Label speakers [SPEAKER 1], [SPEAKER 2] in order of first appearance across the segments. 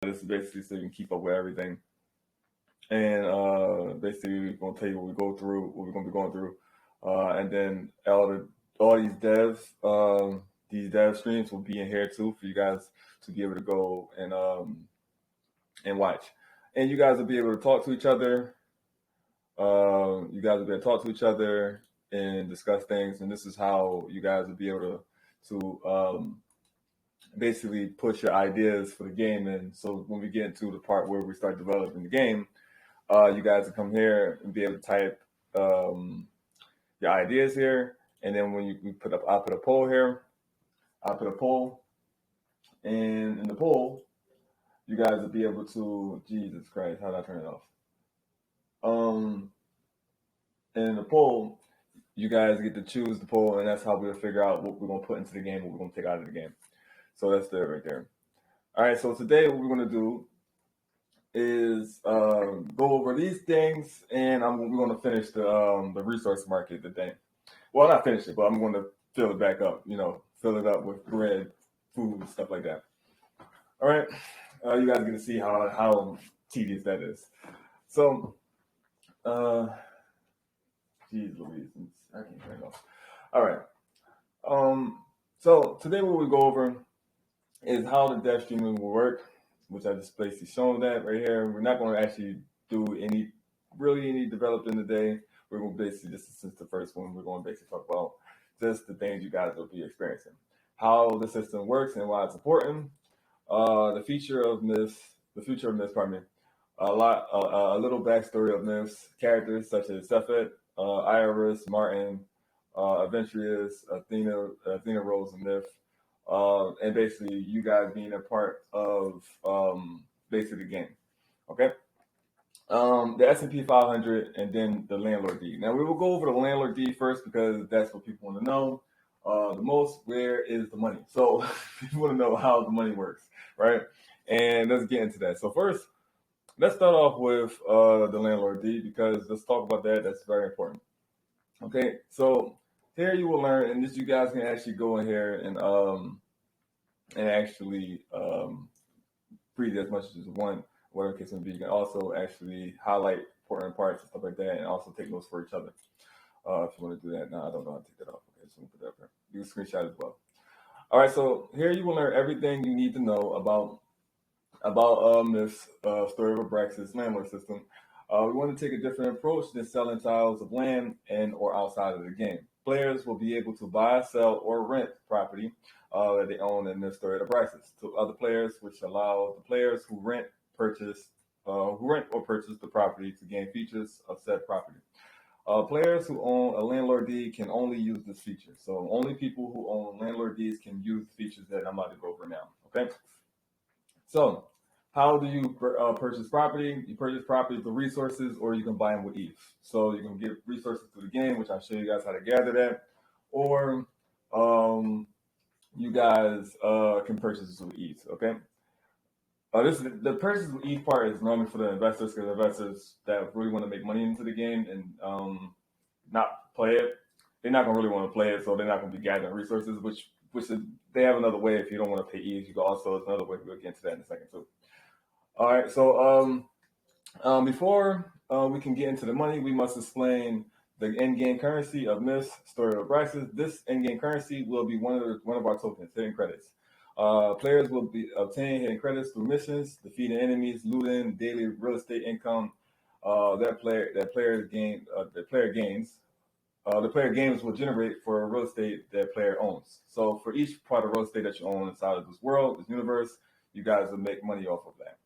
[SPEAKER 1] This is basically so you can keep up with everything. And basically, we're gonna tell you what we go through, what we're gonna be going through, and then all these dev streams will be in here too for you guys to be able to go and watch. And you guys will be able to talk to each other. You guys will be able to talk to each other and discuss things. And this is how you guys will be able to basically push your ideas for the game. And so when we get into the part where we start developing the game, you guys will come here and be able to type your ideas here. And then when I'll put a poll here. I'll put a poll, and in the poll, you guys will be able to. Jesus Christ, how did I turn it off? And in the poll, you guys get to choose the poll, and that's how we'll figure out what we're gonna put into the game, what we're gonna take out of the game. So that's there right there. All right. So today, what we're gonna do is go over these things, and we're going to finish the resource market today. Well, not finish it, but I'm going to fill it back up. Fill it up with bread, food, stuff like that. All right, you guys get to see how tedious that is. So, geez Louise, I can't turn it off. All right. So today what we go over is how the dev streaming will work, which I just basically shown that right here. We're not going to actually do any developing today. We're going to basically, since the first one, we're going to basically talk about just the things you guys will be experiencing, how the system works and why it's important, the future of myths, pardon me, a little backstory of myths, characters such as Sephet, Iris, Martin, Aventrius, Athena Rose, and Myth. And basically you guys being a part of basically the game. Okay. The S&P 500 and then the landlord deed. Now we will go over the landlord deed first because that's what people want to know the most. Where is the money? So people want to know how the money works, right? And let's get into that. So first, let's start off with the landlord deed because let's talk about that. That's very important. Okay. So here you will learn, and this you guys can actually go in here and actually read as much as you want, whatever case may be. You can also actually highlight important parts and stuff like that, and also take notes for each other. If you want to do that, no, I don't know how to take that off. Okay, so put that up here. You can screenshot as well. All right, so here you will learn everything you need to know about this story of Abraxas landlord system. We want to take a different approach than selling tiles of land and or outside of the game. Players will be able to buy, sell, or rent property that they own in this story of Abraxas to other players, which allow the players who rent or purchase the property to gain features of said property. Players who own a landlord deed can only use this feature. So only people who own landlord deeds can use the features that I'm about to go over now. Okay. So how do you purchase property? You purchase property through resources, or you can buy them with ETH. So you can get resources through the game, which I'll show you guys how to gather that, or you guys can purchase this with ETH. Okay. The purchase with ETH part is normally for the investors, because investors that really want to make money into the game and not play it, they're not gonna really want to play it, so they're not gonna be gathering resources. Which is, they have another way. If you don't want to pay ETH, you can also, it's another way. We'll get into that in a second too. All right, so before we can get into the money, we must explain the in-game currency of Myth's story of Abraxas. This in-game currency will be one of our tokens, hidden credits. Players will be obtaining hidden credits through missions, defeating enemies, looting, daily real estate income that player gains. The player gains will generate for real estate that player owns. So for each part of real estate that you own inside of this world, this universe, you guys will make money off of that.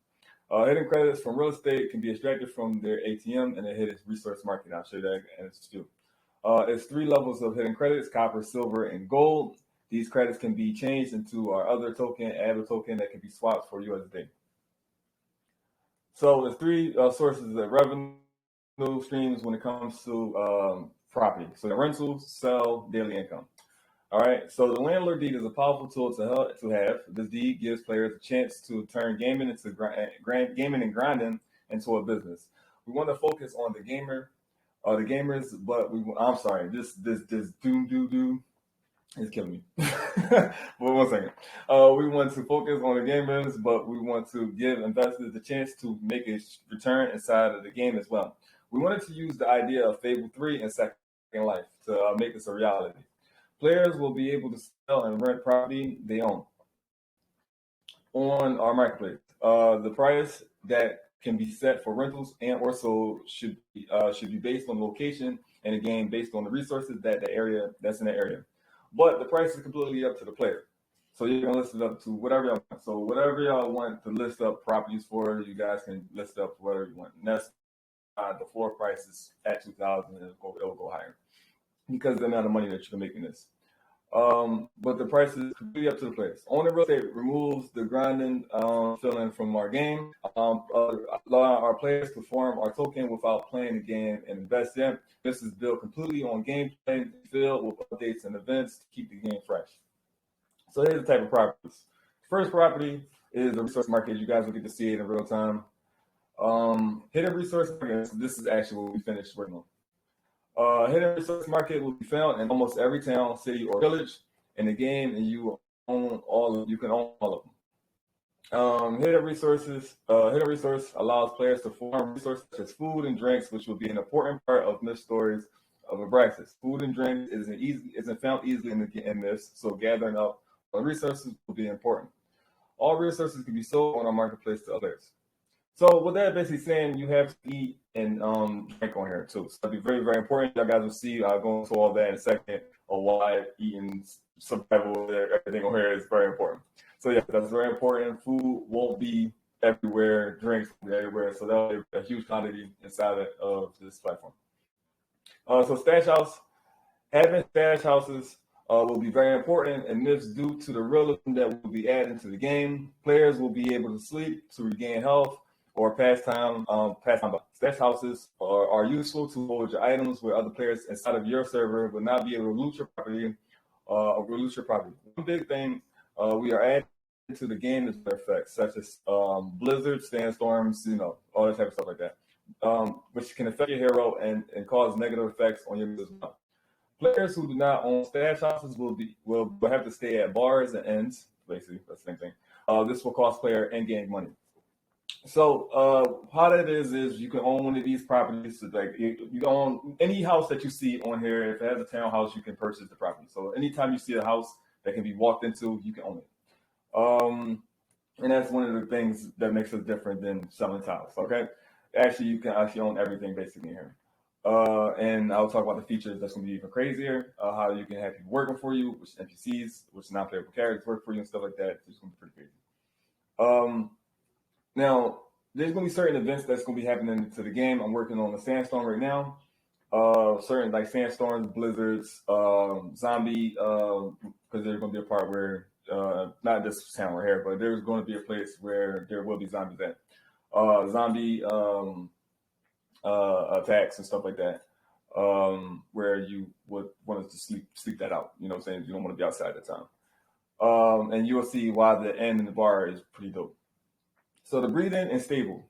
[SPEAKER 1] Hidden credits from real estate can be extracted from their ATM and a hidden resource market. I'll show you that in it's two. It's 3 levels of hidden credits: copper, silver, and gold. These credits can be changed into our other token, add a token that can be swapped for USD. So there's 3 sources of revenue streams when it comes to property. So the rentals, sell, daily income. All right. So the landlord deed is a powerful tool to have. This deed gives players a chance to turn gaming and grinding into a business. We want to focus on the gamers, but I'm sorry. This doom. It's killing me. But 1 second. We want to focus on the game business, but we want to give investors the chance to make a return inside of the game as well. We wanted to use the idea of Fable 3 and Second Life to make this a reality. Players will be able to sell and rent property they own on our marketplace. The price that can be set for rentals and or sold should be based on the location and again based on the resources that's in the area. But the price is completely up to the player. So you're gonna list it up to whatever y'all want. So whatever y'all want to list up properties for, you guys can list up whatever you want. And that's the floor price is at 2,000, and it'll go higher because of the amount of money that you can make in this. But the price is completely up to the players. Owning real estate removes the grinding feeling from our game. Allow our players to form our token without playing the game and invest in. This is built completely on gameplay, filled with updates and events to keep the game fresh. So here's the type of properties. First property is the resource market. You guys will get to see it in real time. Hidden resource market. This is actually what we finished working on. Hidden resource market will be found in almost every town, city, or village in the game, and you can own all of them. Hidden resource allows players to farm resources such as food and drinks, which will be an important part of myth stories of Abraxas. Food and drinks isn't found easily in this, so gathering up resources will be important. All resources can be sold on our marketplace to others. So what that basically saying, you have to eat and drink on here too. So that'll be very, very important. You guys will see. I'll go into all that in a second on why eating survival, everything on here is very important. So yeah, that's very important. Food won't be everywhere. Drinks won't be everywhere. So that'll be a huge quantity inside of this platform. So stash house, having stash houses will be very important, and this due to the realism that will be added to the game. Players will be able to sleep to regain health or pastime. Stash houses are useful to hold your items where other players inside of your server will not be able to loot your property. One big thing we are adding to the game is effects such as blizzards, sandstorms, all that type of stuff like that, which can affect your hero and cause negative effects on your as well. Players who do not own stash houses will have to stay at bars and inns. Basically, that's the same thing. This will cost player in-game money. So how that is you can own one of these properties. So like you own any house that you see on here. If it has a townhouse, you can purchase the property. So anytime you see a house that can be walked into, you can own it. And that's one of the things that makes us different than selling tiles. Okay, actually, you can actually own everything basically in here. And I'll talk about the features that's going to be even crazier. How you can have people working for you, which NPCs, which non-playable characters work for you and stuff like that. It's going to be pretty crazy. Now, there's going to be certain events that's going to be happening to the game. I'm working on the sandstorm right now. Certain like sandstorms, blizzards, zombie, because there's going to be a part where, not this town right here, but there's going to be a place where there will be zombies at. Zombie attacks and stuff like that, where you would want to sleep that out. You know what I'm saying? You don't want to be outside at the time. And you will see why the end in the bar is pretty dope. So the breathing and stable.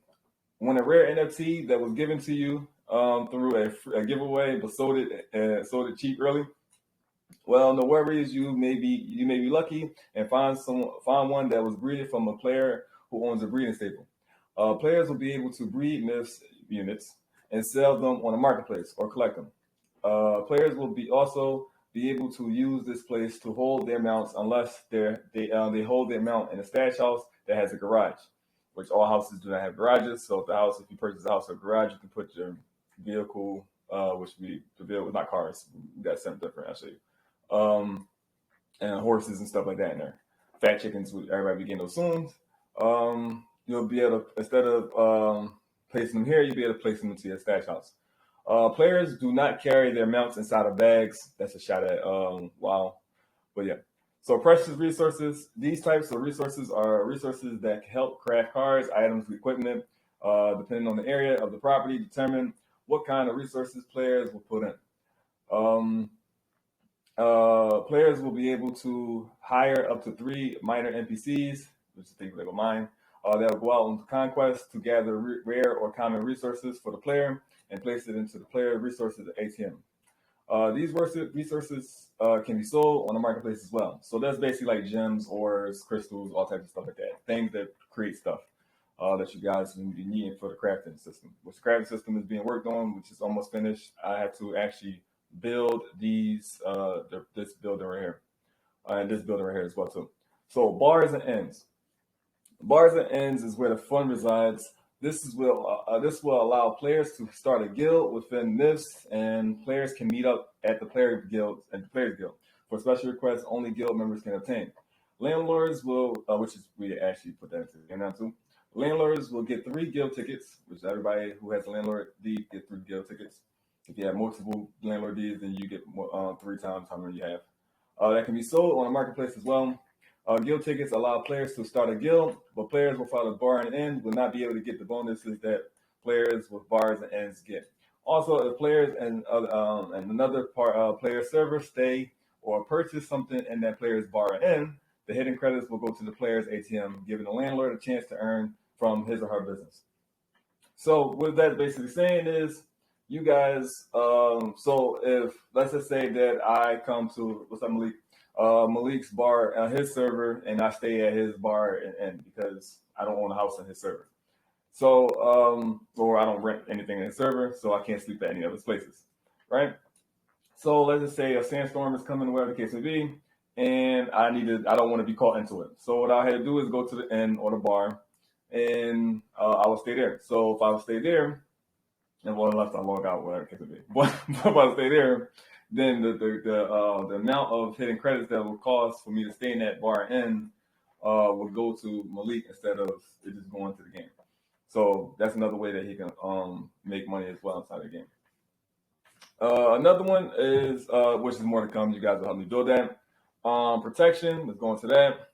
[SPEAKER 1] When a rare NFT that was given to you through a giveaway but sold it cheap early, well, no worries. You may be lucky and find one that was breeded from a player who owns a breeding stable. Players will be able to breed myths units and sell them on a marketplace or collect them. Players will also be able to use this place to hold their mounts unless they hold their mount in a stash house that has a garage, which all houses do not have garages. So if you purchase a house or a garage, you can put your vehicle, which we the vehicle, not cars. We got something different, I'll show you. And horses and stuff like that in there. Fat chickens, everybody be getting those soon. You'll be able to, instead of placing them here, you'll be able to place them into your stash house. Players do not carry their mounts inside of bags. That's a shot at wow. But yeah. So precious resources. These types of resources are resources that help craft cars, items, equipment, depending on the area of the property, determine what kind of resources players will put in. Players will be able to hire up to 3 minor NPCs, which is things like a mine. They'll go out on conquest to gather rare or common resources for the player and place it into the player resources ATM. These resources can be sold on the marketplace as well. So that's basically like gems, ores, crystals, all types of stuff like that. Things that create stuff that you guys will be needing for the crafting system. Which the crafting system is being worked on, which is almost finished. I have to actually build this building right here, and this building right here as well too. So bars and ends. Bars and ends is where the fun resides. This will allow players to start a guild within this, and players can meet up at the players guild. For special requests, only guild members can obtain. Landlords will, which is we actually put that into the game now too. Landlords will get 3 guild tickets, which everybody who has a landlord deed get 3 guild tickets. If you have multiple landlord deeds, then you get 3 times how many you have. That can be sold on the marketplace as well. Guild tickets allow players to start a guild, but players without a bar and end will not be able to get the bonuses that players with bars and ends get. Also, if players and another player server stay or purchase something in that player's bar and end, the hidden credits will go to the player's ATM, giving the landlord a chance to earn from his or her business. So what that's basically saying is, you guys, so if, let's just say that I come to, what's up, Malik? Malik's bar, his server, and I stay at his bar and because I don't own a house on his server. So, or I don't rent anything in his server, so I can't sleep at any other places, right? So let's just say a sandstorm is coming, whatever the case may be, and I don't want to be caught into it. So what I had to do is go to the inn or the bar, and I will stay there. So if I would stay there, and well, unless I log out, whatever the case may be, but if I stay there, then the amount of hidden credits that will cost for me to stay in that bar end will go to Malik instead of it just going to the game. So that's another way that he can make money as well inside the game. Another one is, which is more to come. You guys will help me build that. Protection, let's go into that.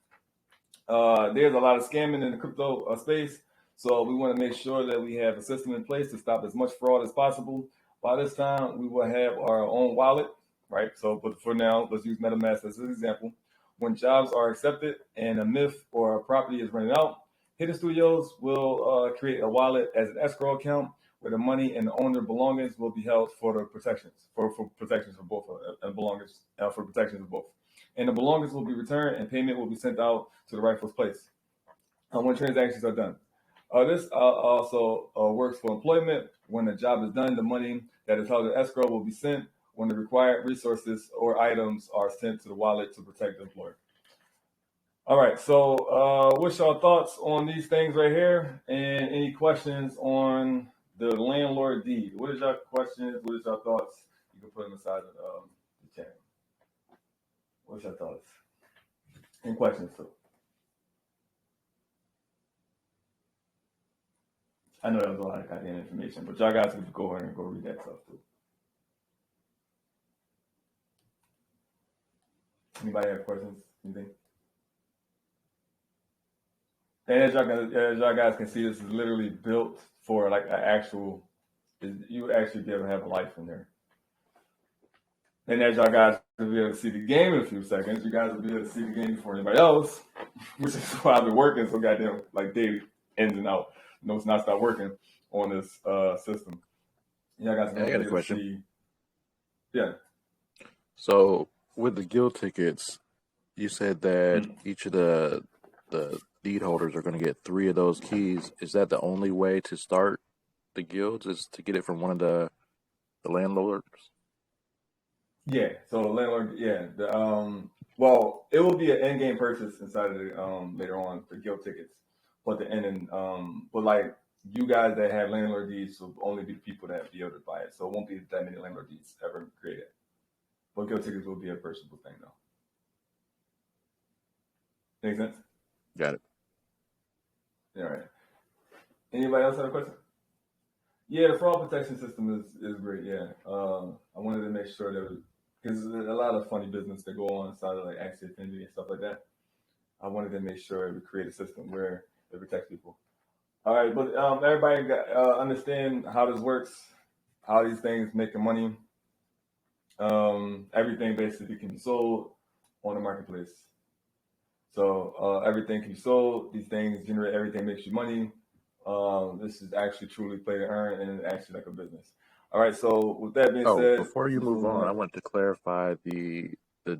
[SPEAKER 1] There's a lot of scamming in the crypto space. So we want to make sure that we have a system in place to stop as much fraud as possible. By this time, we will have our own wallet, right? So, but for now, let's use MetaMask as an example. When jobs are accepted and a myth or a property is rented out, Hidden Studios will create a wallet as an escrow account where the money and the owner belongings will be held for the protections, for protections for both, belongings for protections of both. And the belongings will be returned and payment will be sent out to the rightful place when transactions are done. This also works for employment. When the job is done, the money that is held in escrow will be sent when the required resources or items are sent to the wallet to protect the employer. All right, so what's your thoughts on these things right here? And any questions on the landlord deed? What is your questions? What is your thoughts? You can put them inside of the chat. What's your thoughts? And questions too. I know that was a lot of goddamn information, but y'all guys can go ahead and go read that stuff too. Anybody have questions? Anything? And as y'all guys can see, this is literally built for like an actual. You would actually be able to have a life in there. And as y'all guys will be able to see the game in a few seconds, you guys will be able to see the game before anybody else, which is why I've been working so goddamn like daily ins and out. No, it's not stop working on this system. Y'all guys
[SPEAKER 2] I got a question.
[SPEAKER 1] See. Yeah.
[SPEAKER 2] So with the guild tickets, you said that each of the deed holders are going to get 3 of those keys. Is that the only way to start the guilds? Is to get it from one of the landlords?
[SPEAKER 1] Yeah. So the landlord, yeah. Well, it will be an in-game purchase inside of the later on for guild tickets, but but like you guys that have landlord deeds will only be the people that be able to buy it. So it won't be that many landlord deeds ever created. But guild tickets will be a purchasable thing though. Make sense?
[SPEAKER 2] Got it.
[SPEAKER 1] All right. Anybody else have a question? Yeah, the fraud protection system is great. Yeah, I wanted to make sure that because there's a lot of funny business that go on inside of like Axie Infinity and stuff like that. I wanted to make sure we create a system where it protects people. All right, but everybody understand how this works, how these things make the money. Everything basically can be sold on the marketplace. So everything can be sold. These things generate everything makes you money. This is actually truly play to earn and actually like a business. All right. So with that being
[SPEAKER 2] Oh,
[SPEAKER 1] said,
[SPEAKER 2] before you
[SPEAKER 1] let's
[SPEAKER 2] move
[SPEAKER 1] move
[SPEAKER 2] on, I
[SPEAKER 1] on.
[SPEAKER 2] want to clarify the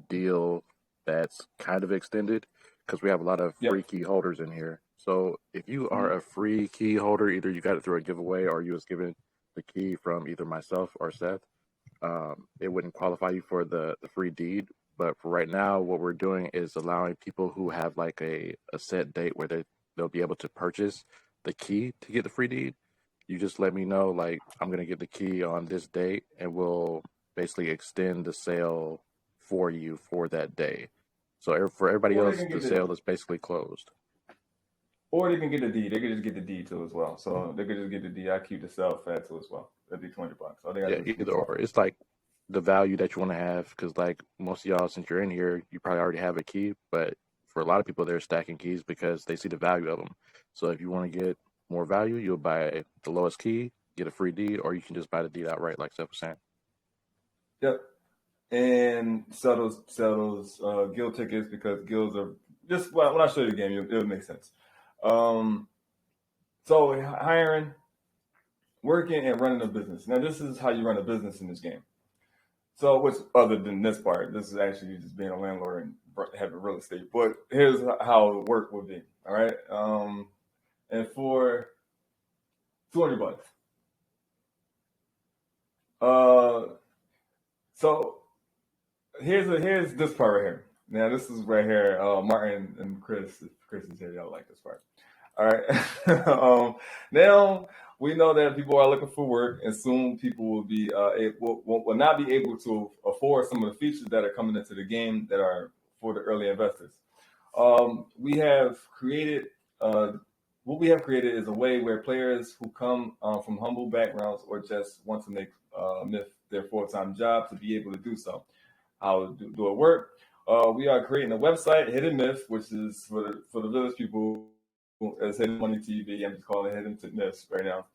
[SPEAKER 2] deal that's kind of extended because we have a lot of free
[SPEAKER 1] Yep.
[SPEAKER 2] key holders in here. So if you are
[SPEAKER 1] Mhm.
[SPEAKER 2] a free key holder, either you got it through a giveaway or you was given the key from either myself or Seth, it wouldn't qualify you for the free deed. But for right now, what we're doing is allowing people who have like a set date where they'll be able to purchase the key to get the free deed. You just let me know, like, I'm going to get the key on this date, and we'll basically extend the sale for you for that day. So for everybody
[SPEAKER 1] Or they
[SPEAKER 2] else,
[SPEAKER 1] can
[SPEAKER 2] the
[SPEAKER 1] get the
[SPEAKER 2] sale is basically closed.
[SPEAKER 1] or they can get the D. They could just get the D too as well. So they could just get the D. I keep the sell fat too as well. That'd be $20. All they gotta
[SPEAKER 2] Yeah,
[SPEAKER 1] do is
[SPEAKER 2] either
[SPEAKER 1] keep talking.
[SPEAKER 2] or. It's like the value that you want to have because, like, most of y'all, since you're in here, you probably already have a key. But for a lot of people, they're stacking keys because they see the value of them. So if you want to get more value, you'll buy the lowest key, get a free deed, or you can just buy the deed outright, like Seth was saying.
[SPEAKER 1] Yep. And sell those guild tickets because guilds are just when I show you the game, it'll make sense. Um, so hiring, working, and running a business. Now this is how you run a business in this game. So what's other than this part? This is actually just being a landlord and having real estate. But here's how work would be. All right. And for $200. Uh, so here's this part right here. Now this is right here. Martin and Chris. Chris is here. Y'all like this part. All right. Now we know that people are looking for work, and soon people will be will not be able to afford some of the features that are coming into the game that are for the early investors. We have created what we have created is a way where players who come from humble backgrounds or just want to make Myth their full-time job to be able to do so. How do it work? We are creating a website, Hidden Myth, which is for the village people as Hidden Money TV. I'm just calling it Hidden Myths right now.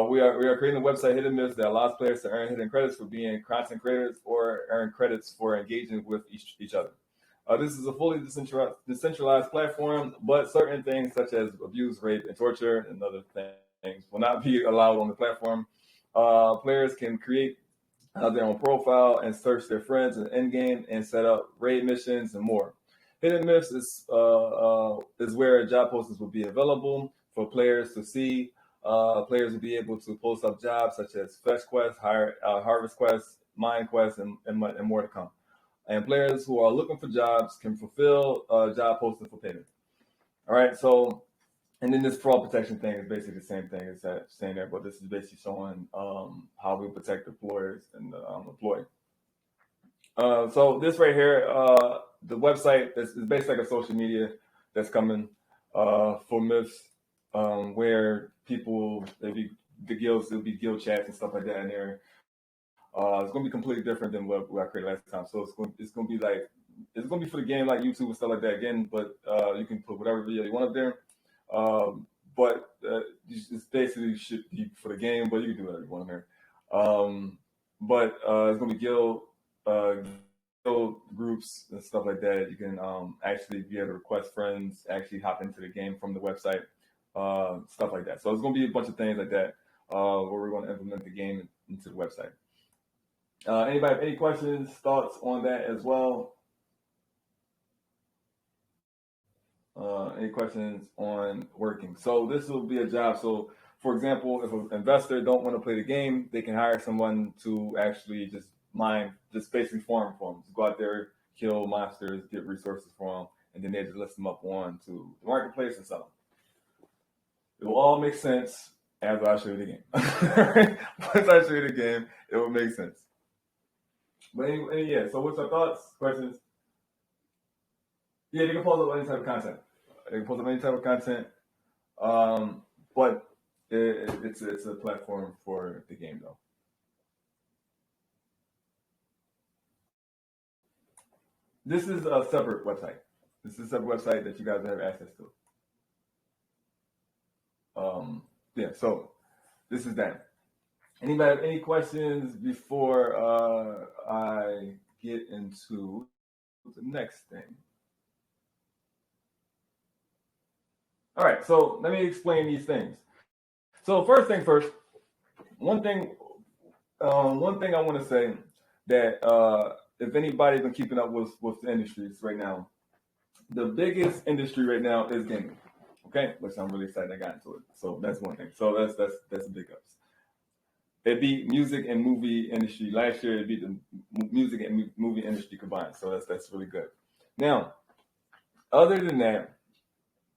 [SPEAKER 1] We are creating a website, Hidden Myths, that allows players to earn hidden credits for being content creators or earn credits for engaging with each other. This is a fully decentralized platform, but certain things such as abuse, rape, and torture and other things will not be allowed on the platform. Players can create their own profile and search their friends in endgame and set up raid missions and more. Hidden Myths is where job postings will be available for players to see. Players will be able to post up jobs such as fetch quests, harvest quests, mine quests, and more to come. And players who are looking for jobs can fulfill job postings for payment. All right, so and then this fraud protection thing is basically the same thing as that saying there, but this is basically showing how we protect employers and the employee. So this right here, the website is basically like a social media that's coming for Myths, where people the guilds, there'll be guild chats and stuff like that in there. It's gonna be completely different than what I created last time. So it's gonna be like it's gonna be for the game like YouTube and stuff like that again, but you can put whatever video you want up there. But it's basically should be for the game, but you can do whatever you want there. But it's gonna be uh, guild groups and stuff like that. You can actually be able to request friends, actually hop into the game from the website, stuff like that. So it's gonna be a bunch of things like that where we're gonna implement the game into the website. Anybody have any questions, thoughts on that as well? Any questions on working? So this will be a job. So for example, if an investor don't want to play the game, they can hire someone to actually just mine, just basically farm for them. Just go out there, kill monsters, get resources for them, and then they just list them up on to the marketplace and sell them. It will all make sense as I show you the game. Once I show you the game, it will make sense. But anyway, yeah. So what's your thoughts, questions? Yeah, they can post up any type of content. They can post up any type of content. But it's a platform for the game though. This is a separate website. This is a separate website that you guys have access to. Yeah, so this is that. Anybody have any questions before I get into the next thing? All right, so let me explain these things. So first thing first, one thing one thing I want to say that if anybody's been keeping up with the industries right now, the biggest industry right now is gaming. Okay, which I'm really excited I got into it. So that's one thing. So that's big ups. It beat music and movie industry last year. It beat the music and movie industry combined. So that's really good. Now, other than that,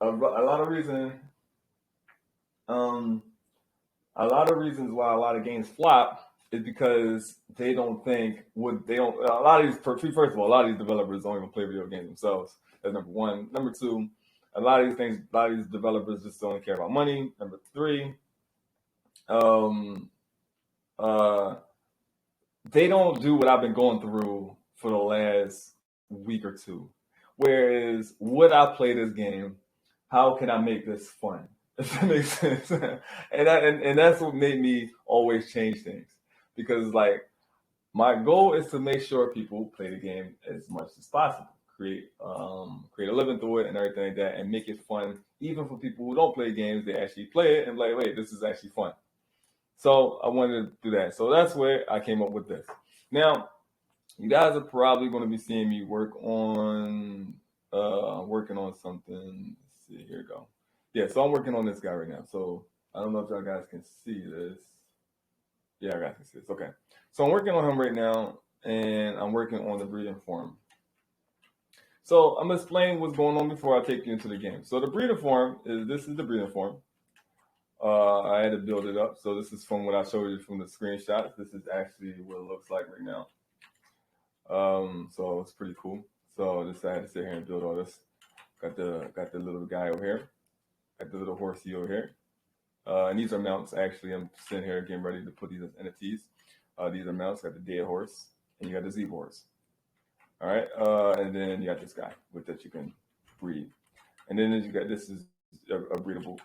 [SPEAKER 1] a lot of um, a lot of reasons why a lot of games flop is because they don't think what they don't. A lot of these, first of all, a lot of these developers don't even play video games themselves. That's number one. Number two, a lot of these developers just don't care about money. Number three, um, uh, they don't do what I've been going through for the last week or two. Whereas, would I play this game? How can I make this fun? If that makes sense. And that's what made me always change things. Because like my goal is to make sure people play the game as much as possible. Create a living through it and everything like that and make it fun. Even for people who don't play games, they actually play it and like, wait, this is actually fun. So I wanted to do that. So that's where I came up with this. Now, you guys are probably going to be seeing me working on something. Let's see, here we go. Yeah, so I'm working on this guy right now. So I don't know if y'all guys can see this. Yeah, I guys can see this. Okay. So I'm working on him right now, and I'm working on the breeding form. So I'm explaining what's going on before I take you into the game. So the breeding form this is the breeding form. I had to build it up. So this is from what I showed you from the screenshots. This is actually what it looks like right now. So it's pretty cool. So I had to sit here and build all this. Got the little guy over here. Got the little horsey over here. And these are mounts. Actually, I'm sitting here getting ready to put these as NFTs. These are mounts. Got the dead horse, and you got the Z horse. All right. And then you got this guy that you can breed. And then this is a breedable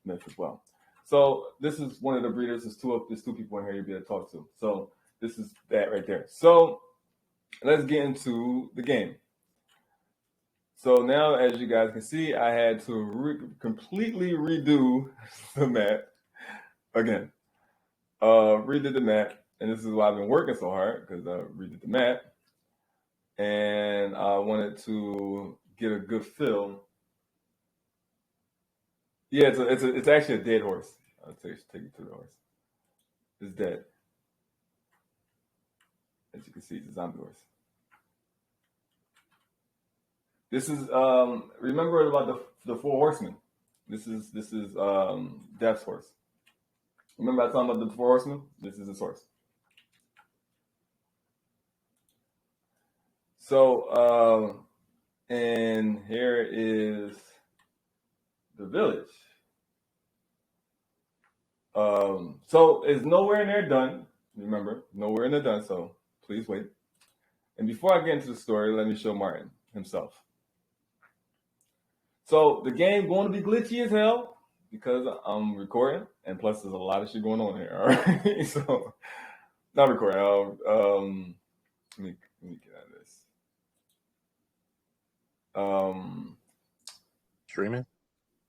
[SPEAKER 1] myth as well. So this is one of the breeders. There's two people in here you'll be able to talk to. So this is that right there. So let's get into the game. So now, as you guys can see, I had to completely redo the map again. Redid the map, and this is why I've been working so hard, because I redid the map, and I wanted to get a good feel. Yeah, it's actually a dead horse. I'll take you to the horse. It's dead. As you can see, it's a zombie horse. This is remember about the four horsemen. This is Death's horse. Remember I talked about the four horsemen? This is his horse. So and here is the village. So it's nowhere near done. Remember, nowhere near done. So please wait. And before I get into the story, let me show Martin himself. So the game going to be glitchy as hell because I'm recording, and plus there's a lot of shit going on here. All right, so not recording. Let me get out of this.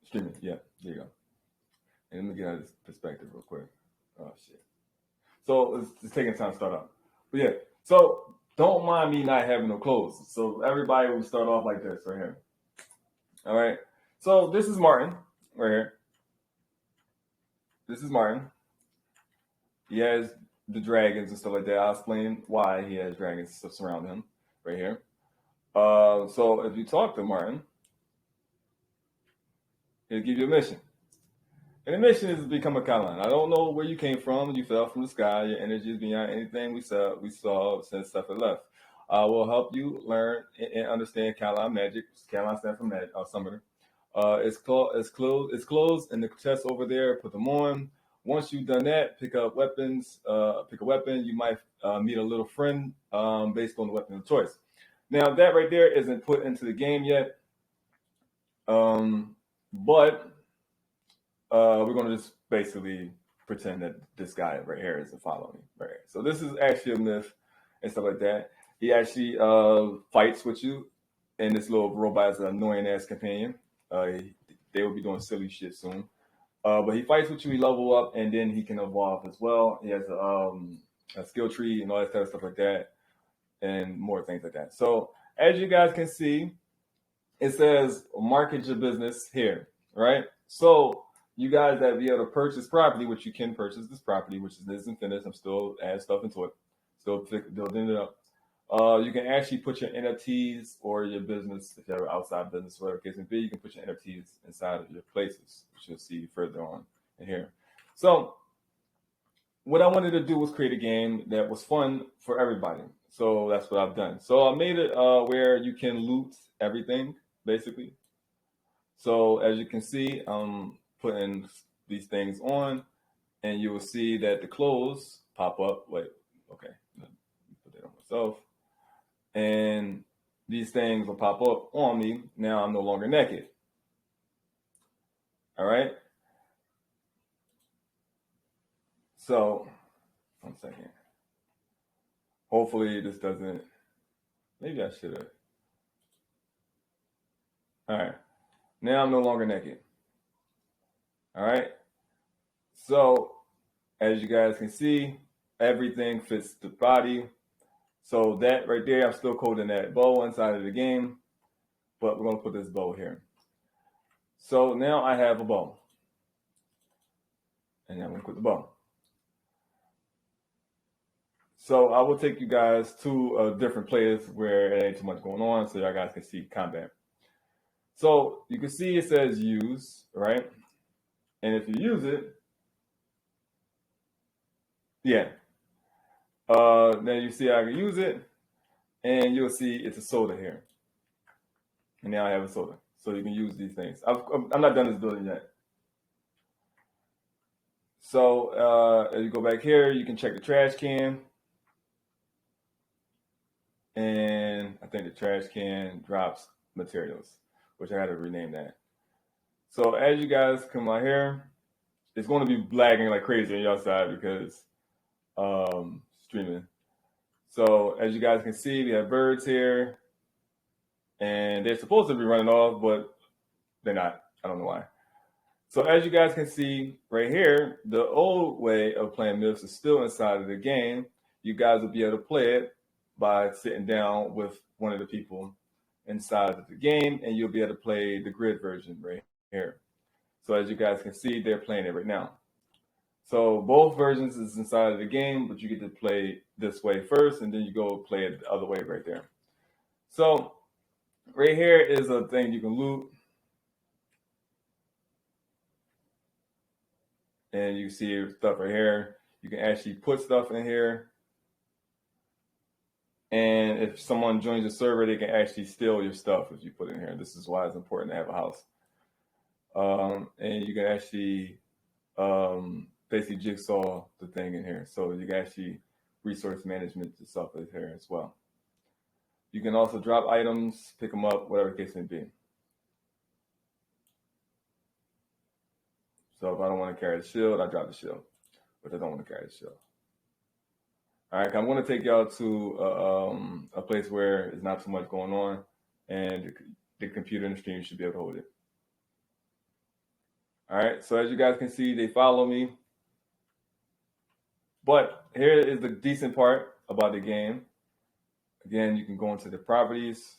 [SPEAKER 2] Streaming,
[SPEAKER 1] yeah, there you go. And let me get out of this perspective real quick. Oh shit. So it's taking time to start up, but yeah. So don't mind me not having no clothes. So everybody will start off like this right here. All right. So this is Martin right here. This is Martin. He has the dragons and stuff like that. I'll explain why he has dragons and stuff surrounding him right here. So if you talk to Martin, he'll give you a mission. And the mission is to become a Kalan. I don't know where you came from. You fell from the sky. Your energy is beyond anything we saw since Sephiroth left. I will help you learn and understand Kalan magic. Kalan stands for magic, summoner. It's closed in the chest over there. Put them on. Once you've done that, pick up weapons. Pick a weapon. You might meet a little friend based on the weapon of choice. Now that right there isn't put into the game yet, but we're gonna just basically pretend that this guy right here isn't following me. Right here. So this is actually a myth and stuff like that. He actually fights with you, and this little robot is an annoying ass companion. They will be doing silly shit soon. But he fights with you, he level up, and then he can evolve as well. He has a skill tree and all that kind of stuff like that, and more things like that. So as you guys can see, it says market your business here, right? So you guys that be able to purchase property, which you can purchase this property, which isn't finished. I'm still adding stuff into it, still building it up. You can actually put your NFTs or your business, if you're outside business, whatever the case may be, you can put your NFTs inside of your places, which you'll see further on in here. So what I wanted to do was create a game that was fun for everybody. So that's what I've done. So I made it where you can loot everything, basically. So as you can see, I'm putting these things on, and you will see that the clothes pop up. Wait, okay, put that on myself. And these things will pop up on me. Now I'm no longer naked. All right. So, 1 second. Hopefully this doesn't. Maybe I should have. All right. Now I'm no longer naked. All right. So, as you guys can see, everything fits the body. So that right there, I'm still coding that bow inside of the game, but we're gonna put this bow here. So now I have a bow, and I'm gonna put the bow. So I will take you guys to a different place where it ain't too much going on, so y'all guys can see combat. So you can see it says use, right? And if you use it, yeah. Then you see I can use it, and you'll see it's a soda here. And now I have a soda, so you can use these things. I'm not done this building yet. So as you go back here, you can check the trash can. And I think the trash can drops materials, which I had to rename that. So as you guys come out here, it's going to be lagging like crazy on your side because streaming. So as you guys can see, we have birds here, and they're supposed to be running off, but they're not. I don't know why. So as you guys can see right here, the old way of playing Myths is still inside of the game. You guys will be able to play it by sitting down with one of the people inside of the game, and you'll be able to play the grid version right here. So as you guys can see, they're playing it right now. So both versions is inside of the game, but you get to play this way first, and then you go play it the other way right there. So right here is a thing you can loot. And you see stuff right here. You can actually put stuff in here. And if someone joins the server, they can actually steal your stuff if you put it in here. This is why it's important to have a house. And you can actually basically jigsaw the thing in here. So you can actually resource management the stuff is here as well. You can also drop items, pick them up, whatever the case may be. So if I don't want to carry the shield, I drop the shield, but I don't want to carry the shield. All right, I'm going to take y'all to a place where there's not too much going on, and the computer and the stream should be able to hold it. All right, so as you guys can see, they follow me. But here is the decent part about the game. Again, you can go into the properties,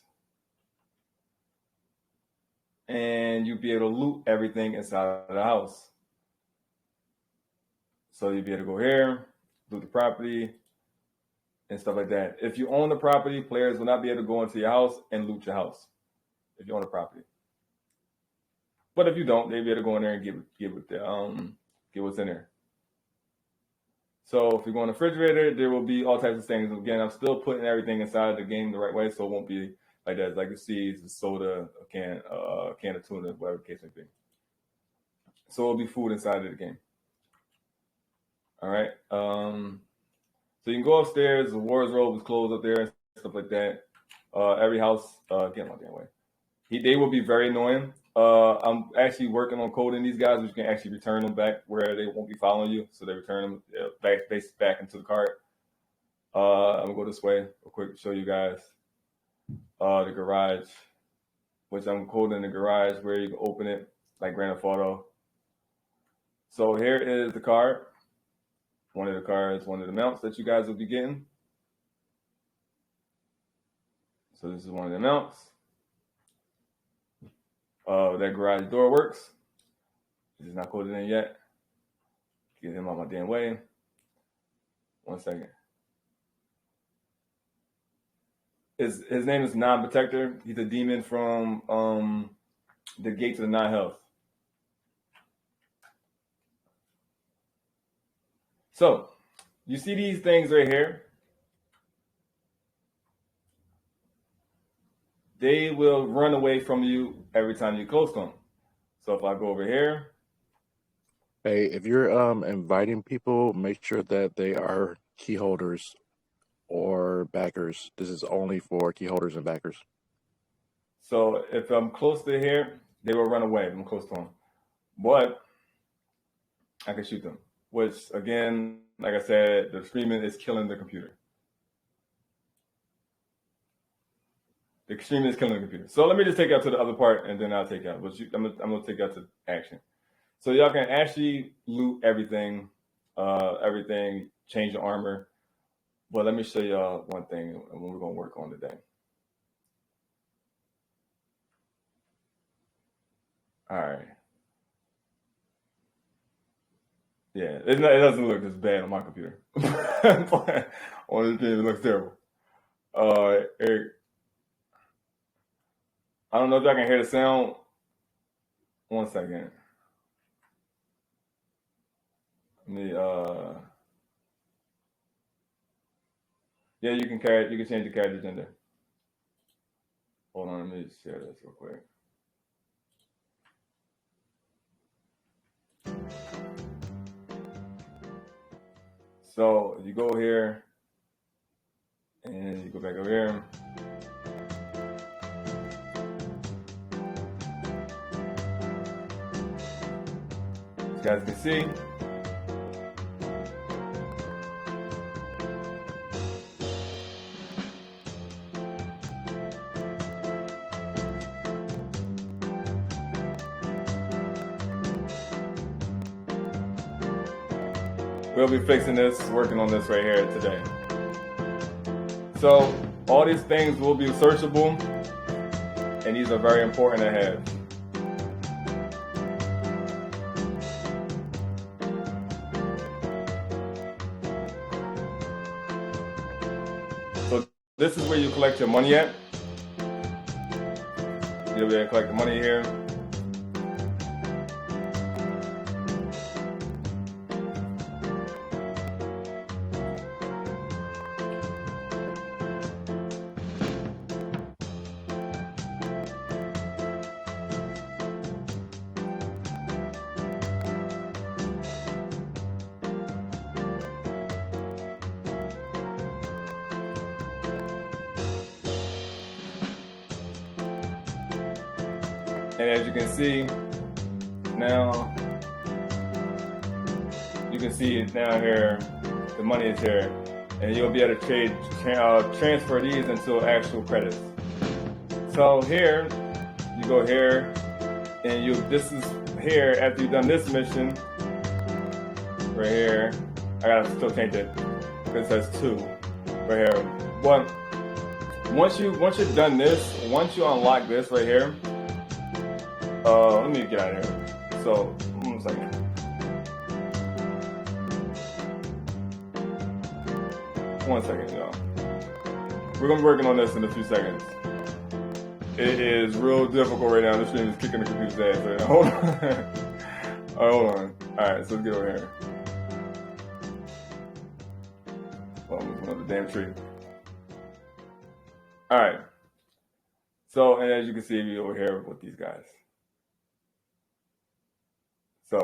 [SPEAKER 1] and you'll be able to loot everything inside of the house. So you'll be able to go here, loot the property, and stuff like that. If you own the property, players will not be able to go into your house and loot your house if you own the property. But if you don't, they'll be able to go in there and get what's in there. So if you go in the refrigerator, there will be all types of things. Again, I'm still putting everything inside the game the right way, so it won't be like that. Like you see, it's a soda, a can of tuna, whatever the case may be. So it'll be food inside of the game. All right. So you can go upstairs. The wardrobe is closed up there and stuff like that. Every house, get my damn way. They will be very annoying. I'm actually working on coding these guys, which you can actually return them back where they won't be following you. So they return them back into the cart. I'm gonna go this way real quick to show you guys the garage, which I'm coding the garage where you can open it like Grand Theft Auto. So here is the card. One of the cards, one of the mounts that you guys will be getting. So this is one of the mounts. That garage door works. He's not coded in yet. Get him out my damn way. 1 second. His name is Non-Protector. He's a demon from the Gate to the Nine Health. So, you see these things right here? They will run away from you every time you close them. So if I go over here.
[SPEAKER 2] Hey, if you're inviting people, make sure that they are key holders or backers. This is only for key holders and backers.
[SPEAKER 1] So if I'm close to here, they will run away if I'm close to them. But I can shoot them. Which, again, like I said, the screaming is killing the computer. The screaming is killing the computer. So let me just take out to the other part, and then I'll take out. I'm going to take out to action. So y'all can actually loot everything, change the armor. But let me show y'all one thing when we're going to work on today. All right. Yeah, it doesn't look as bad on my computer. On this game, it looks terrible. Eric, I don't know if y'all can hear the sound. 1 second. Yeah, you can change the character gender. Hold on, let me just share this real quick. So you go here, and you go back over here. As you guys can see, we'll be fixing this, working on this right here today. So all these things will be searchable, and these are very important to have. So this is where you collect your money at. You'll be able to collect the money here. And as you can see, now, you can see it now here, the money is here, and you'll be able to transfer these into actual credits. So here, you go here, and this is here, after you've done this mission, right here, I gotta still change it, because it says 2, right here. But once you've done this, once you unlock this right here, let me get out of here. So, 1 second. One second, y'all. We're gonna be working on this in a few seconds. It is real difficult right now. This stream is kicking the computer's ass right now. Hold on. All right, hold on. All right, so let's get over here. Almost another damn tree. All right. So, and as you can see, we over here with these guys. So,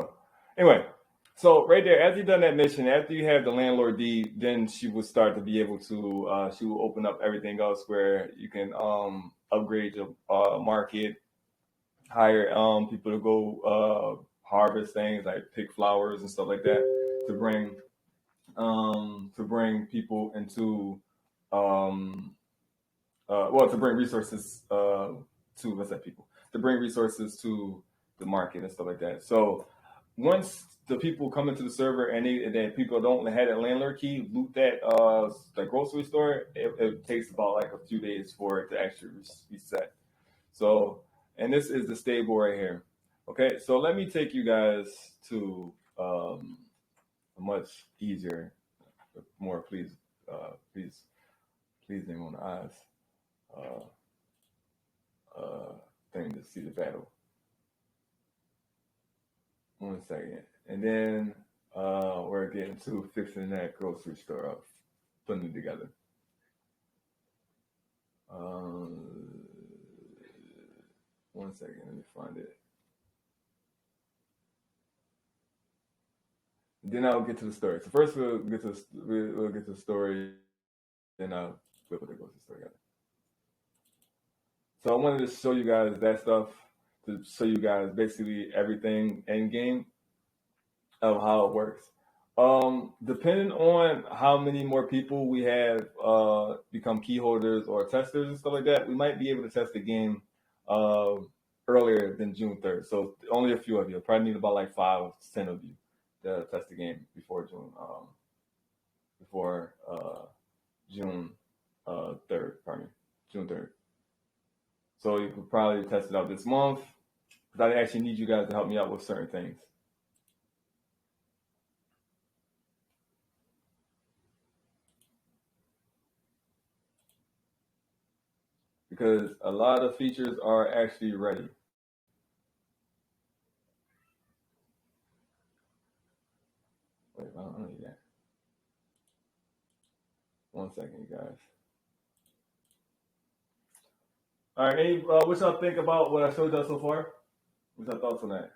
[SPEAKER 1] anyway, so right there, after you've done that mission, after you have the landlord deed, then she will start to be able to, she will open up everything else where you can upgrade your market, hire people to go harvest things like pick flowers and stuff like that to bring people into to bring resources to bring resources to the market and stuff like that. So once the people come into the server and then people don't have that landlord key, loot that the grocery store, it takes about like a few days for it to actually reset. So, and this is the stable right here. Okay, so let me take you guys to a much easier, more pleasing on the eyes thing to see the battle. 1 second. And then we're getting to fixing that grocery store up, putting it together. 1 second, let me find it. Then I'll get to the story. So first we'll get to the story, then I'll put the grocery store together. So I wanted to show you guys that stuff, to show you guys basically everything end game of how it works. Depending on how many more people we have become key holders or testers and stuff like that, we might be able to test the game earlier than June 3rd. So only a few of you. Probably need about like 5 to 10 of you to test the game before June 3rd. Pardon me, June 3rd. So you could probably test it out this month, because I actually need you guys to help me out with certain things. Because a lot of features are actually ready. Wait, I don't need that. 1 second, you guys. All right, what y'all think about what I showed y'all so far? What's your thoughts on that?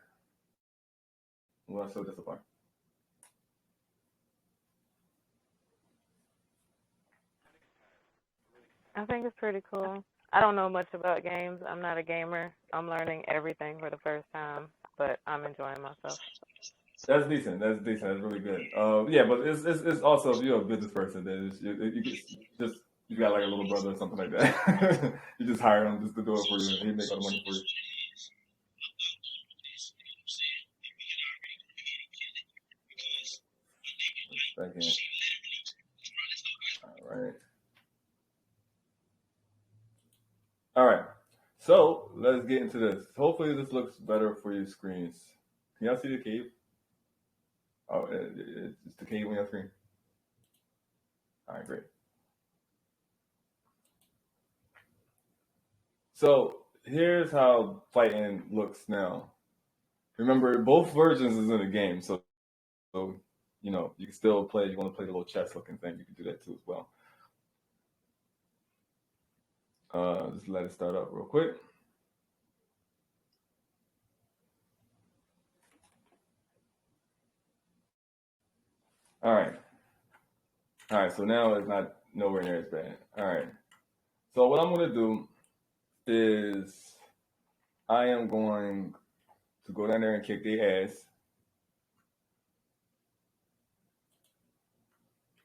[SPEAKER 1] What I showed you so far?
[SPEAKER 3] I think it's pretty cool. I don't know much about games. I'm not a gamer. I'm learning everything for the first time, but I'm enjoying myself.
[SPEAKER 1] That's decent. That's really good. Yeah, but it's also, if you're a business person, then you got like a little brother or something like that. You just hire him just to do it for you, and he make all the money for you. Second. All right. So let's get into this. Hopefully this looks better for your screens. Can y'all see the cave? Oh, it's the cave on your screen. All right, great. So here's how fighting looks now. Remember, both versions is in the game, so you can still play. If you want to play the little chess looking thing, you can do that too as well. Just let it start up real quick. All right. So now it's not nowhere near as bad. All right. So what I'm going to do is I am going to go down there and kick their ass.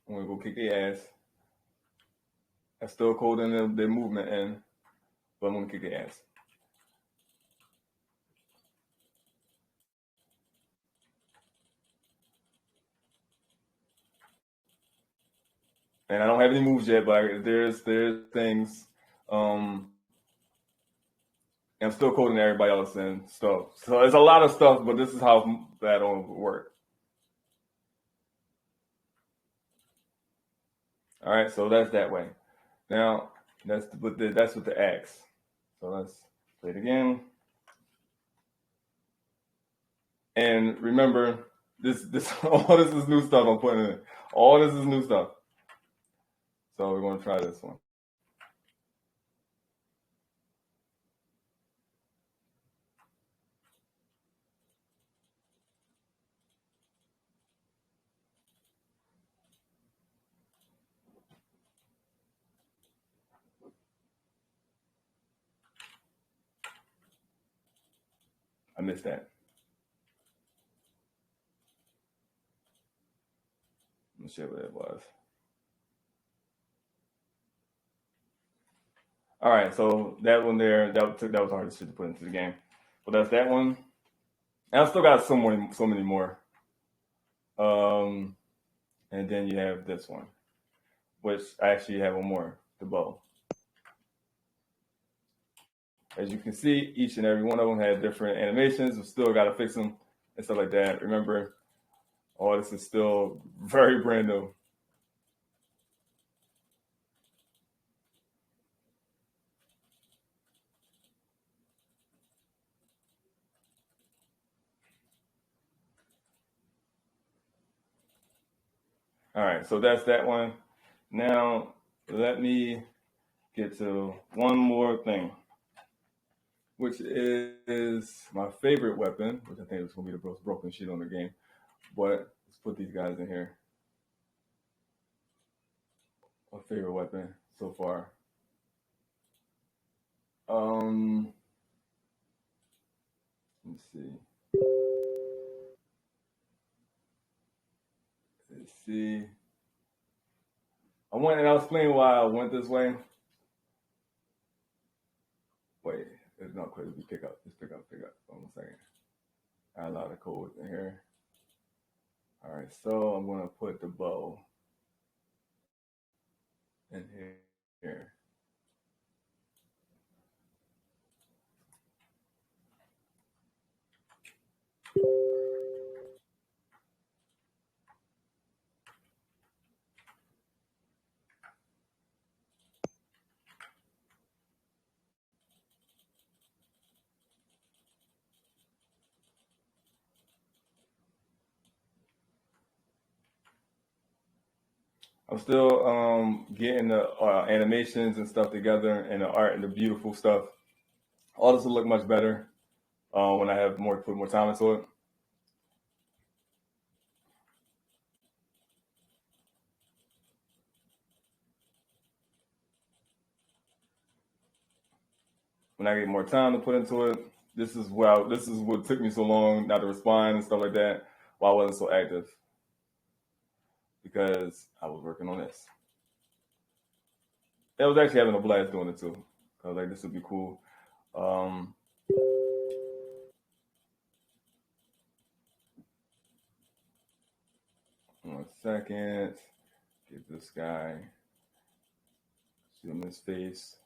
[SPEAKER 1] I'm going to go kick their ass. I'm still coding their movement in, but I'm going to kick their ass. And I don't have any moves yet, but there's things. I'm still coding everybody else and stuff. So it's a lot of stuff, but this is how that will work. All right, so that's that way. Now that's with the axe. So let's play it again. And remember, this all this is new stuff I'm putting in. All this is new stuff. So we're going to try this one. I missed that. Let me see what it was. All right, so that one there, that was hard to put into the game. But that's that one. And I still got so many more. And then you have this one, which I actually have one more, the bow. As you can see, each and every one of them had different animations. We still got to fix them and stuff like that. Remember, all this is still very brand new. All right, so that's that one. Now, let me get to one more thing, which is my favorite weapon, which I think is going to be the most broken shit on the game. But let's put these guys in here. My favorite weapon so far. Let me see. Let's see. And I'll explain why I went this way. Wait, it's not quite. Let's pick up. Hold on a second. I have a lot of code in here. All right, so I'm gonna put the bow in here. I'm still getting the animations and stuff together, and the art and the beautiful stuff. All this will look much better when I have put more time into it. When I get more time to put into it, this is what took me so long not to respond and stuff like that. Why I wasn't so active, because I was working on this. I was actually having a blast doing it too. I was like, this would be cool. 1 second. Get this guy. Zoom his face.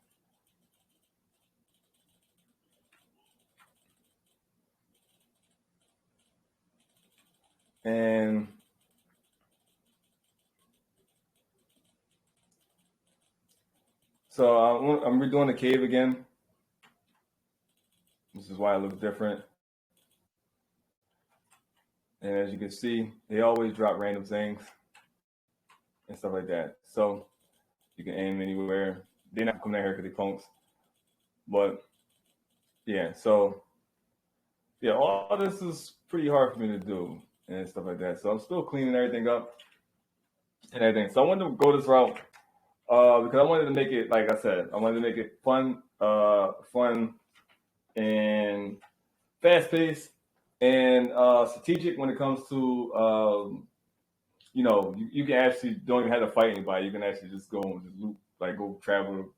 [SPEAKER 1] And so I'm redoing the cave again. This is why it looks different. And as you can see, they always drop random things and stuff like that. So you can aim anywhere. They're not coming out here because they punks. But yeah, so yeah, all this is pretty hard for me to do and stuff like that. So I'm still cleaning everything up and everything. So I wanted to go this route because I wanted to make it, like I said, I wanted to make it fun and fast paced and strategic when it comes to you can actually don't even have to fight anybody. You can actually just go and just loot, like go travel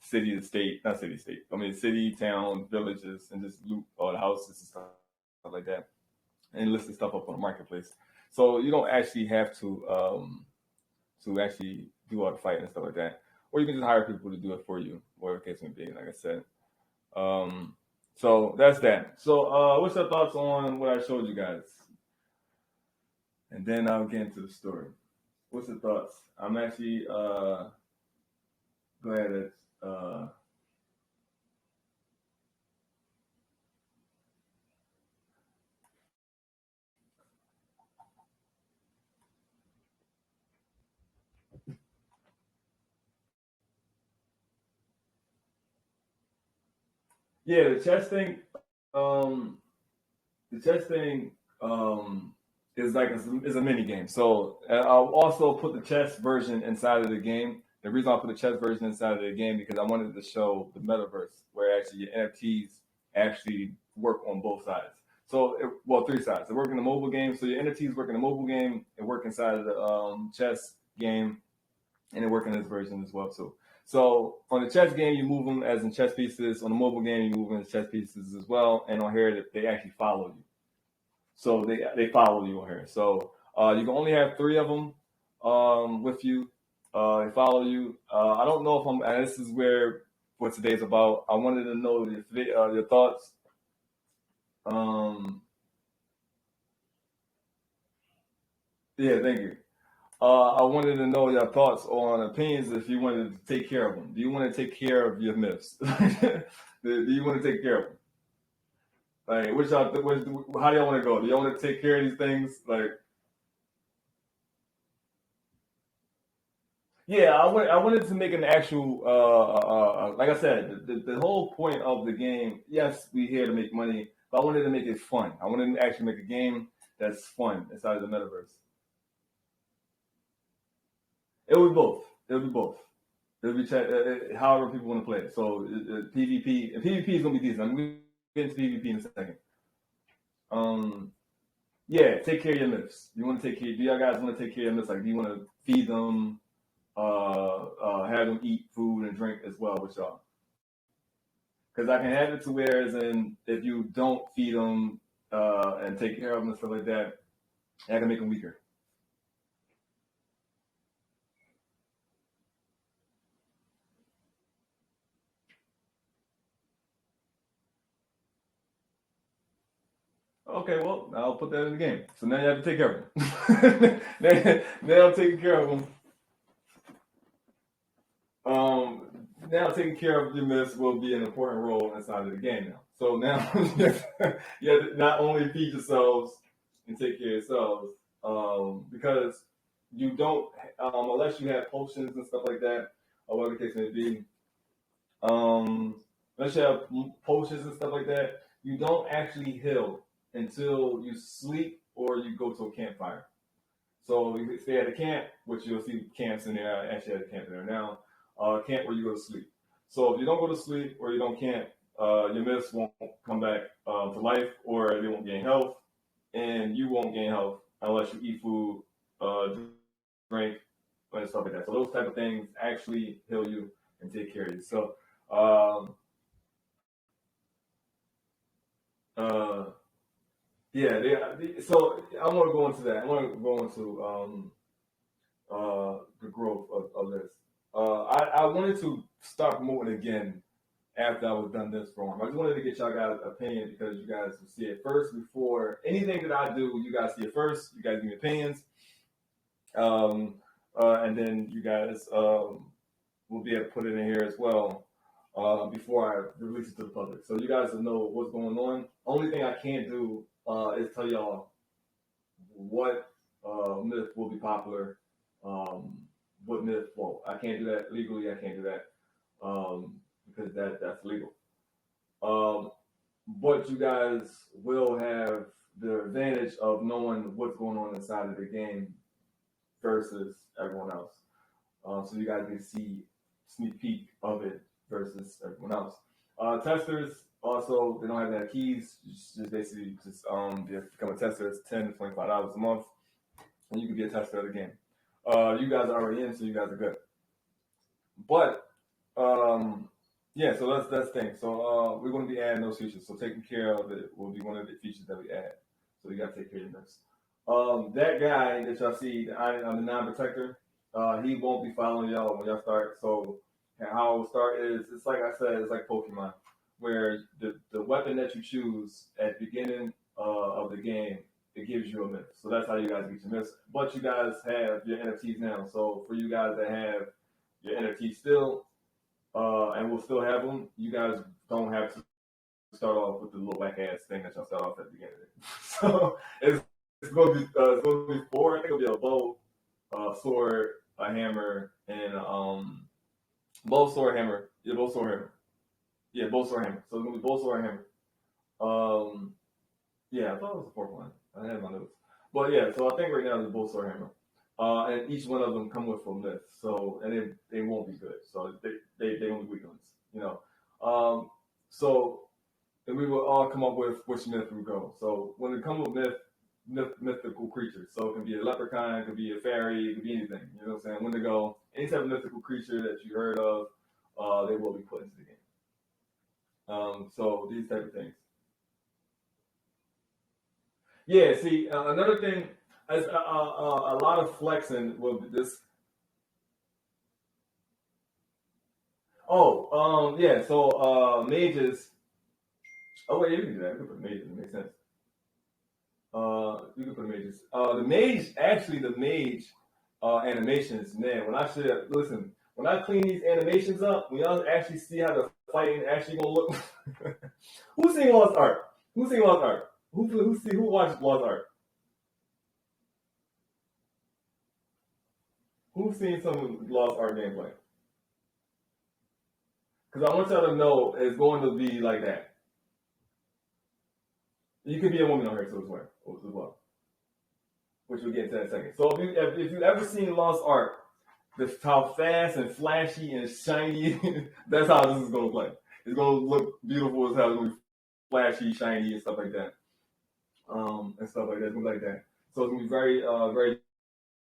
[SPEAKER 1] city to state, not city to state. I mean city, town, villages, and just loot all the houses and stuff like that, and list the stuff up on the marketplace. So you don't actually have to actually do all the fighting and stuff like that, or you can just hire people to do it for you, whatever the case may be. Like I said. So that's that. So what's your thoughts on what I showed you guys? And then I'll get into the story. What's your thoughts? I'm actually glad that yeah, the chess thing. The chess thing is a mini game. So I'll also put the chess version inside of the game. The reason I put the chess version inside of the game because I wanted to show the metaverse where actually your NFTs actually work on both sides. So three sides. They work in the mobile game. So your NFTs work in the mobile game and work inside of the chess game, and they work in this version as well too. So on the chess game, you move them as in chess pieces. On the mobile game, you move them as chess pieces as well. And on here, they actually follow you. So they follow you on here. So you can only have 3 of them with you. They follow you. I don't know if and this is where what today's about. I wanted to know your thoughts. Yeah, thank you. I wanted to know your thoughts on opinions if you wanted to take care of them. Do you want to take care of your myths? Do you want to take care of them? Like, how do y'all want to go? Do y'all want to take care of these things? Like, yeah, I wanted to make an actual, like I said, the whole point of the game, yes, we're here to make money, but I wanted to make it fun. I wanted to actually make a game that's fun inside of the metaverse. It would be both. It would be both. It would be however people want to play it. So PvP, and PvP is going to be decent. I'm going to get into PvP in a second. Yeah, take care of your myths. You want to take care? Do y'all guys want to take care of your myths? Like, do you want to feed them? Have them eat food and drink as well with y'all. Because I can have it to where, as in, if you don't feed them and take care of them and stuff like that, I can make them weaker. Okay, well, I'll put that in the game. So now you have to take care of them. now I'm taking care of them. Now taking care of your myths will be an important role inside of the game now. So now you have to not only feed yourselves and take care of yourselves, because you don't, unless you have potions and stuff like that, or whatever the case may be, unless you have potions and stuff like that, you don't actually heal until you sleep or you go to a campfire. So you stay at a camp, which you'll see camps in there. I actually have a camp there now. Camp where you go to sleep. So if you don't go to sleep or you don't camp, your myths won't come back to life, or they won't gain health, and you won't gain health unless you eat food, drink, and stuff like that. So those type of things actually heal you and take care of you. So so I want to go into that. I want to go into the growth of this. I wanted to start promoting again after I was done this form. I just wanted to get y'all guys' opinion because you guys will see it first before anything that I do. You guys see it first. You guys give me opinions, and then you guys will be able to put it in here as well before I release it to the public. So you guys will know what's going on. Only thing I can't do is tell y'all what myth will be popular. What myth? Well, I can't do that legally. I can't do that because that's legal. But you guys will have the advantage of knowing what's going on inside of the game versus everyone else. So you guys can see sneak peek of it versus everyone else. Testers also, they don't have that keys. Just basically become a tester. It's $10 to $25 a month, and you can be a tester of the game. You guys are already in, so you guys are good. But yeah, so that's the thing. So we're going to be adding those features. So taking care of it will be one of the features that we add. So you got to take care of this. That guy that y'all see, the non-protector, he won't be following y'all when y'all start. So how it will start is, it's like I said, it's like Pokemon, where the weapon that you choose at the beginning of the game, it gives you a myth. So that's how you guys get your myths. But you guys have your NFTs now. So for you guys that have your NFTs still, and will still have them, you guys don't have to start off with the little whack ass thing that y'all start off at the beginning of it. So it's going to be 4. I think it'll be a bow, sword, a hammer, and bow, sword, hammer. Yeah, bow, sword, hammer. Yeah, bow, sword, hammer. So it's going to be bow, sword, hammer. Yeah, I thought it was the 4th one. I had my notes. But yeah, so I think right now it's bow, sword, hammer. And each one of them come with a myth. So, and they won't be good. So they won't be weak ones, you know. So and we will all come up with which myth we go. So when we come with mythical creatures, so it can be a leprechaun, it could be a fairy, it could be anything. You know what I'm saying? When to go, any type of mythical creature that you heard of, they will be put into the game. So these type of things. Yeah, see, another thing is a lot of flexing will be this. Oh, yeah. So mages. Oh wait, you can do that. You can put mages. It makes sense. You can put mages. The mage animations, man. When I should listen, when I clean these animations up, we all actually see how the fighting actually gonna look. Who's seen Lost Ark? Who's seen Lost Ark? Who watched Lost Ark? Who's seen some Lost Ark gameplay? Because I want y'all to know it's going to be like that. You can be a woman on here too as well, which we'll get into in a second. So if you've ever seen Lost Ark, this how fast and flashy and shiny, that's how this is going to play. It's going to look beautiful as hell. It's going to be flashy, shiny, and stuff like that. It's going to be like that. So it's going to be very, very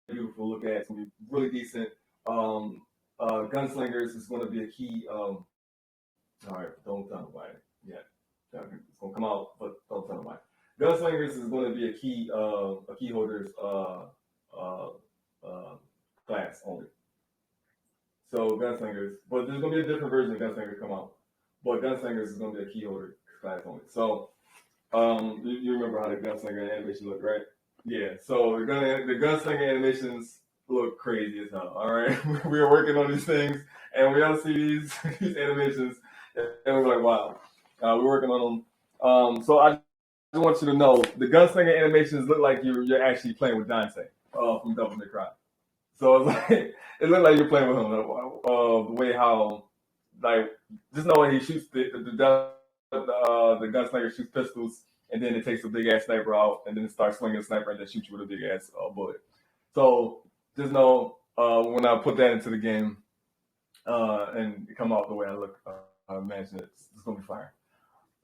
[SPEAKER 1] beautiful to look at. It's going to be really decent. Gunslingers is going to be a key. All right, don't tell nobody yet. It's going to come out, but don't tell nobody. Gunslingers is going to be a key holders class only. So Gunslingers, but there's going to be a different version of Gunslingers come out. But Gunslingers is going to be a key holder class only. So you remember how the Gunslinger animation looked, right? Yeah. So the Gunslinger animations look crazy as hell. All right, we are working on these things, and we all see these animations, and we're like, wow, we're working on them. So I just want you to know the Gunslinger animations look like you're actually playing with Dante from Devil May Cry. So it's like it looked like you're playing with him. The way how just know when he shoots the gunslinger shoots pistols, and then it takes a big ass sniper out, and then it starts swinging a sniper and then shoots you with a big ass bullet. So just know when I put that into the game and come out the way I look, I imagine it's gonna be fire.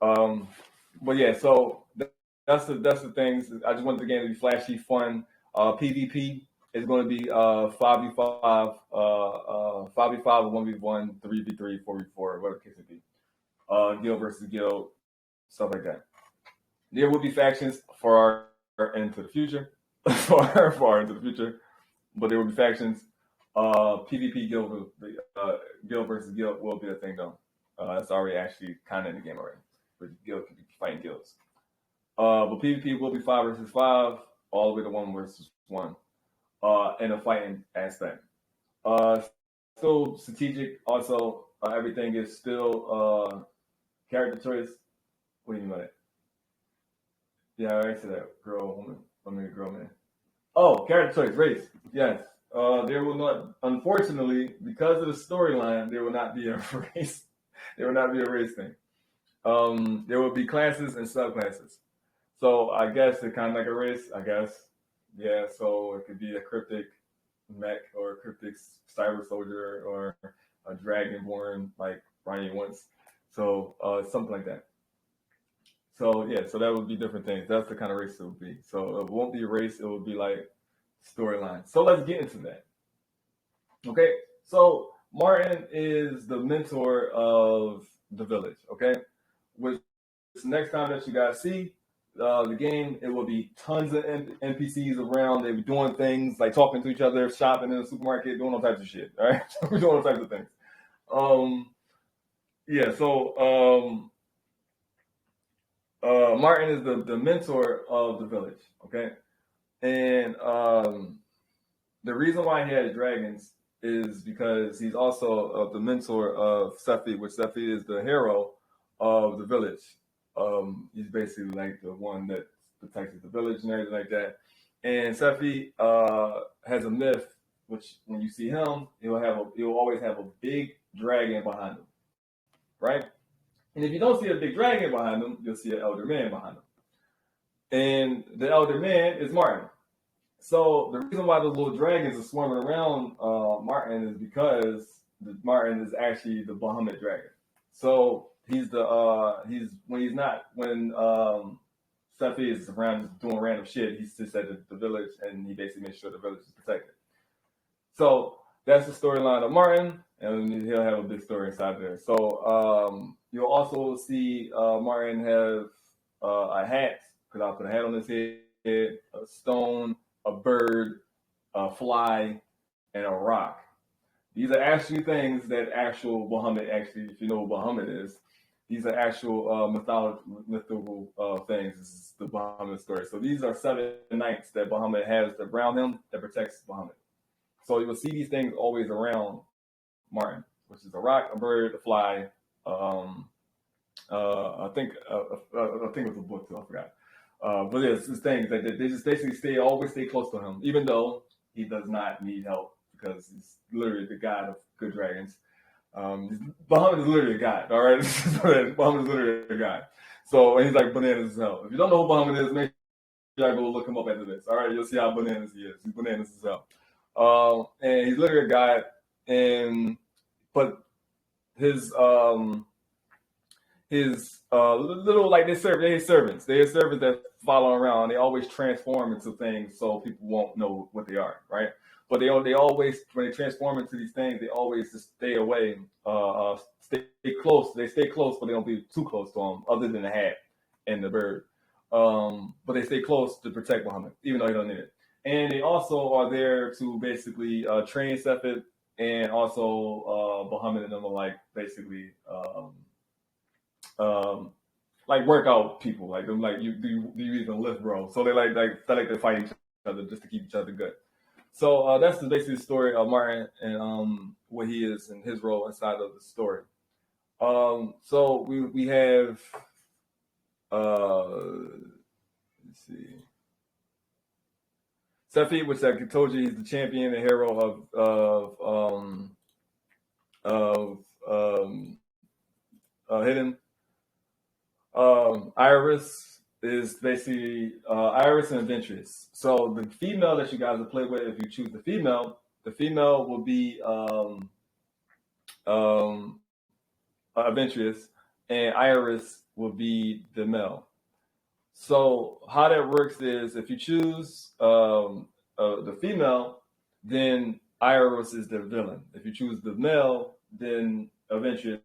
[SPEAKER 1] But yeah, so that's the things. I just want the game to be flashy, fun. PvP is going to be 5v5, 5v5, 1v1, 3v3, 4v4, whatever the case may be. Guild versus guild, stuff like that. There will be factions far into the future, far into the future, but there will be factions. PvP guild versus guild will be a thing though. That's already actually kind of in the game already. But guild can be fighting guilds. But PvP will be 5 versus 5, all the way to 1 versus 1. In a fighting aspect. Still strategic. Also, everything is still character choice. What do you mean by that? Yeah, I already said that. Girl, woman. I mean, girl, man. Oh, character choice, race. Yes. There will not, unfortunately, because of the storyline, there will not be a race. There will not be a race thing. There will be classes and subclasses. So I guess it's kind of like a race, I guess. Yeah, so it could be a cryptic mech or a cryptic cyber soldier or a dragonborn like Ryan wants. So something like that. So yeah, so that would be different things. That's the kind of race it would be. So it won't be a race, it would be like storyline. So let's get into that. Okay, so Martin is the mentor of the village, okay? Which next time that you guys see the game, it will be tons of NPCs around. They'll be doing things like talking to each other, shopping in the supermarket, doing all types of shit. All right, we're doing all types of things. Yeah. So Martin is the mentor of the village. Okay, and the reason why he has dragons is because he's also the mentor of Sephi, which Sephi is the hero of the village. He's basically like the one that protects the village and everything like that. And Sephi has a myth, which when you see him, he'll always have a big dragon behind him, right? And if you don't see a big dragon behind him, you'll see an elder man behind him. And the elder man is Martin. So the reason why those little dragons are swarming around Martin is because Martin is actually the Bahamut dragon. So when Sephi is around doing random shit, he sits at the village and he basically makes sure the village is protected. So that's the storyline of Martin, and he'll have a big story inside there. So you'll also see Martin have a hat, because I'll put a hat on his head, a stone, a bird, a fly, and a rock. These are actually things that actual Muhammad actually, if you know what Muhammad is, these are actual mythical things. This is the Muhammad story. So these are 7 knights that Muhammad has around him that protects Muhammad. So you will see these things always around Martin, which is a rock, a bird, a fly. I think it was a book too. I forgot. But it's things that they just basically always stay close to him, even though he does not need help because he's literally the god of good dragons. Muhammad is literally a god. All right, Muhammad is literally a god. So and he's like bananas as hell. If you don't know who Muhammad is, make sure I go look him up after this. All right, you'll see how bananas he is. He's bananas as hell. And he's literally a god. But his little like they're servants. They're servants that follow around. They always transform into things so people won't know what they are, right? But they always when they transform into these things, they always just stay away, stay close. They stay close, but they don't be too close to them, other than the hat and the bird. But they stay close to protect Muhammad, even though he don't need it. And they also are there to basically train Sefid, and also Muhammad and them are like basically like workout people. Like them, like do you even lift, bro? So they like to fight each other just to keep each other good. So that's basically the story of Martin and what he is and his role inside of the story. So we have let's see, Sefid, which I told you he's the champion, the hero of Hidden. Iris is basically Iris and Adventurous. So the female that you guys will play with, if you choose the female will be Adventurous, and Iris will be the male. So how that works is if you choose the female, then Iris is the villain. If you choose the male, then Adventurous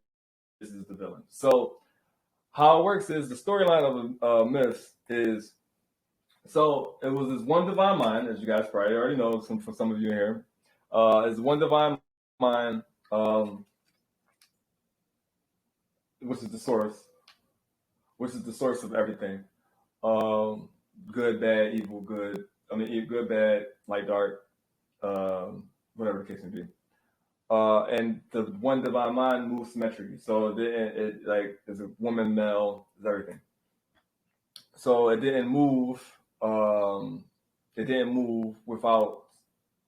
[SPEAKER 1] is the villain. So how it works is the storyline of Myths is, so it was this one divine mind, as you guys probably already know for some of you here. It's one divine mind, which is the source of everything. Good, bad, evil, good. I mean, good, bad, light, dark, whatever the case may be. And the one divine mind moves symmetrically. So it like there's a woman, male, is everything. So it didn't move. It didn't move without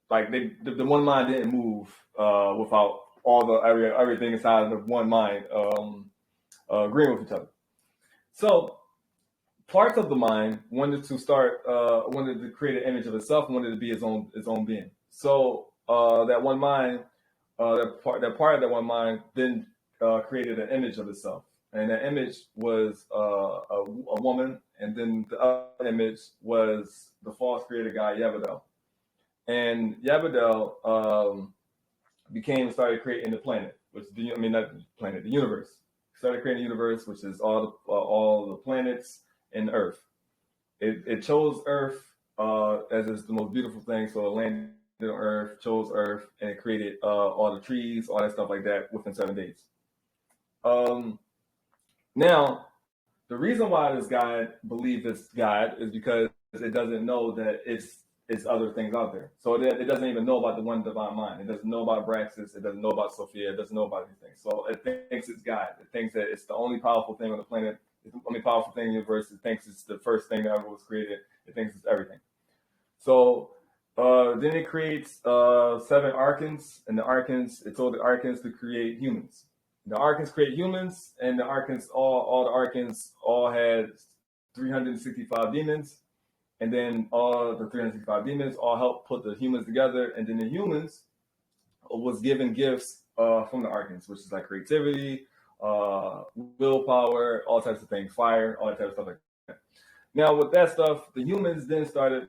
[SPEAKER 1] like the one mind didn't move without all the everything inside of the one mind agreeing with each other. So parts of the mind wanted to create an image of itself, wanted to be its own being. So that one mind. That part of that one mind then created an image of itself, and that image was a woman, and then the other image was the false creator guy Yabadel, and Yabadel started creating the planet, the universe. Started creating the universe, which is all the planets and Earth. It chose Earth as is the most beautiful thing, so it landed on Earth, chose Earth, and it created all the trees, all that stuff like that within 7 days. Now, the reason why this guy believes it's God is because it doesn't know that it's other things out there. So it doesn't even know about the one divine mind. It doesn't know about Abraxas. It doesn't know about Sophia. It doesn't know about anything. So it thinks it's God. It thinks that it's the only powerful thing on the planet. It's the only powerful thing in the universe. It thinks it's the first thing that ever was created. It thinks it's everything. So then it creates 7 archons, and it told the archons to create humans. The archons create humans, and the archons all the archons all had 365 demons, and then all the 365 demons all helped put the humans together, and then the humans was given gifts from the archons, which is like creativity, willpower, all types of things, fire, all that type of stuff like that. Now with that stuff, the humans then started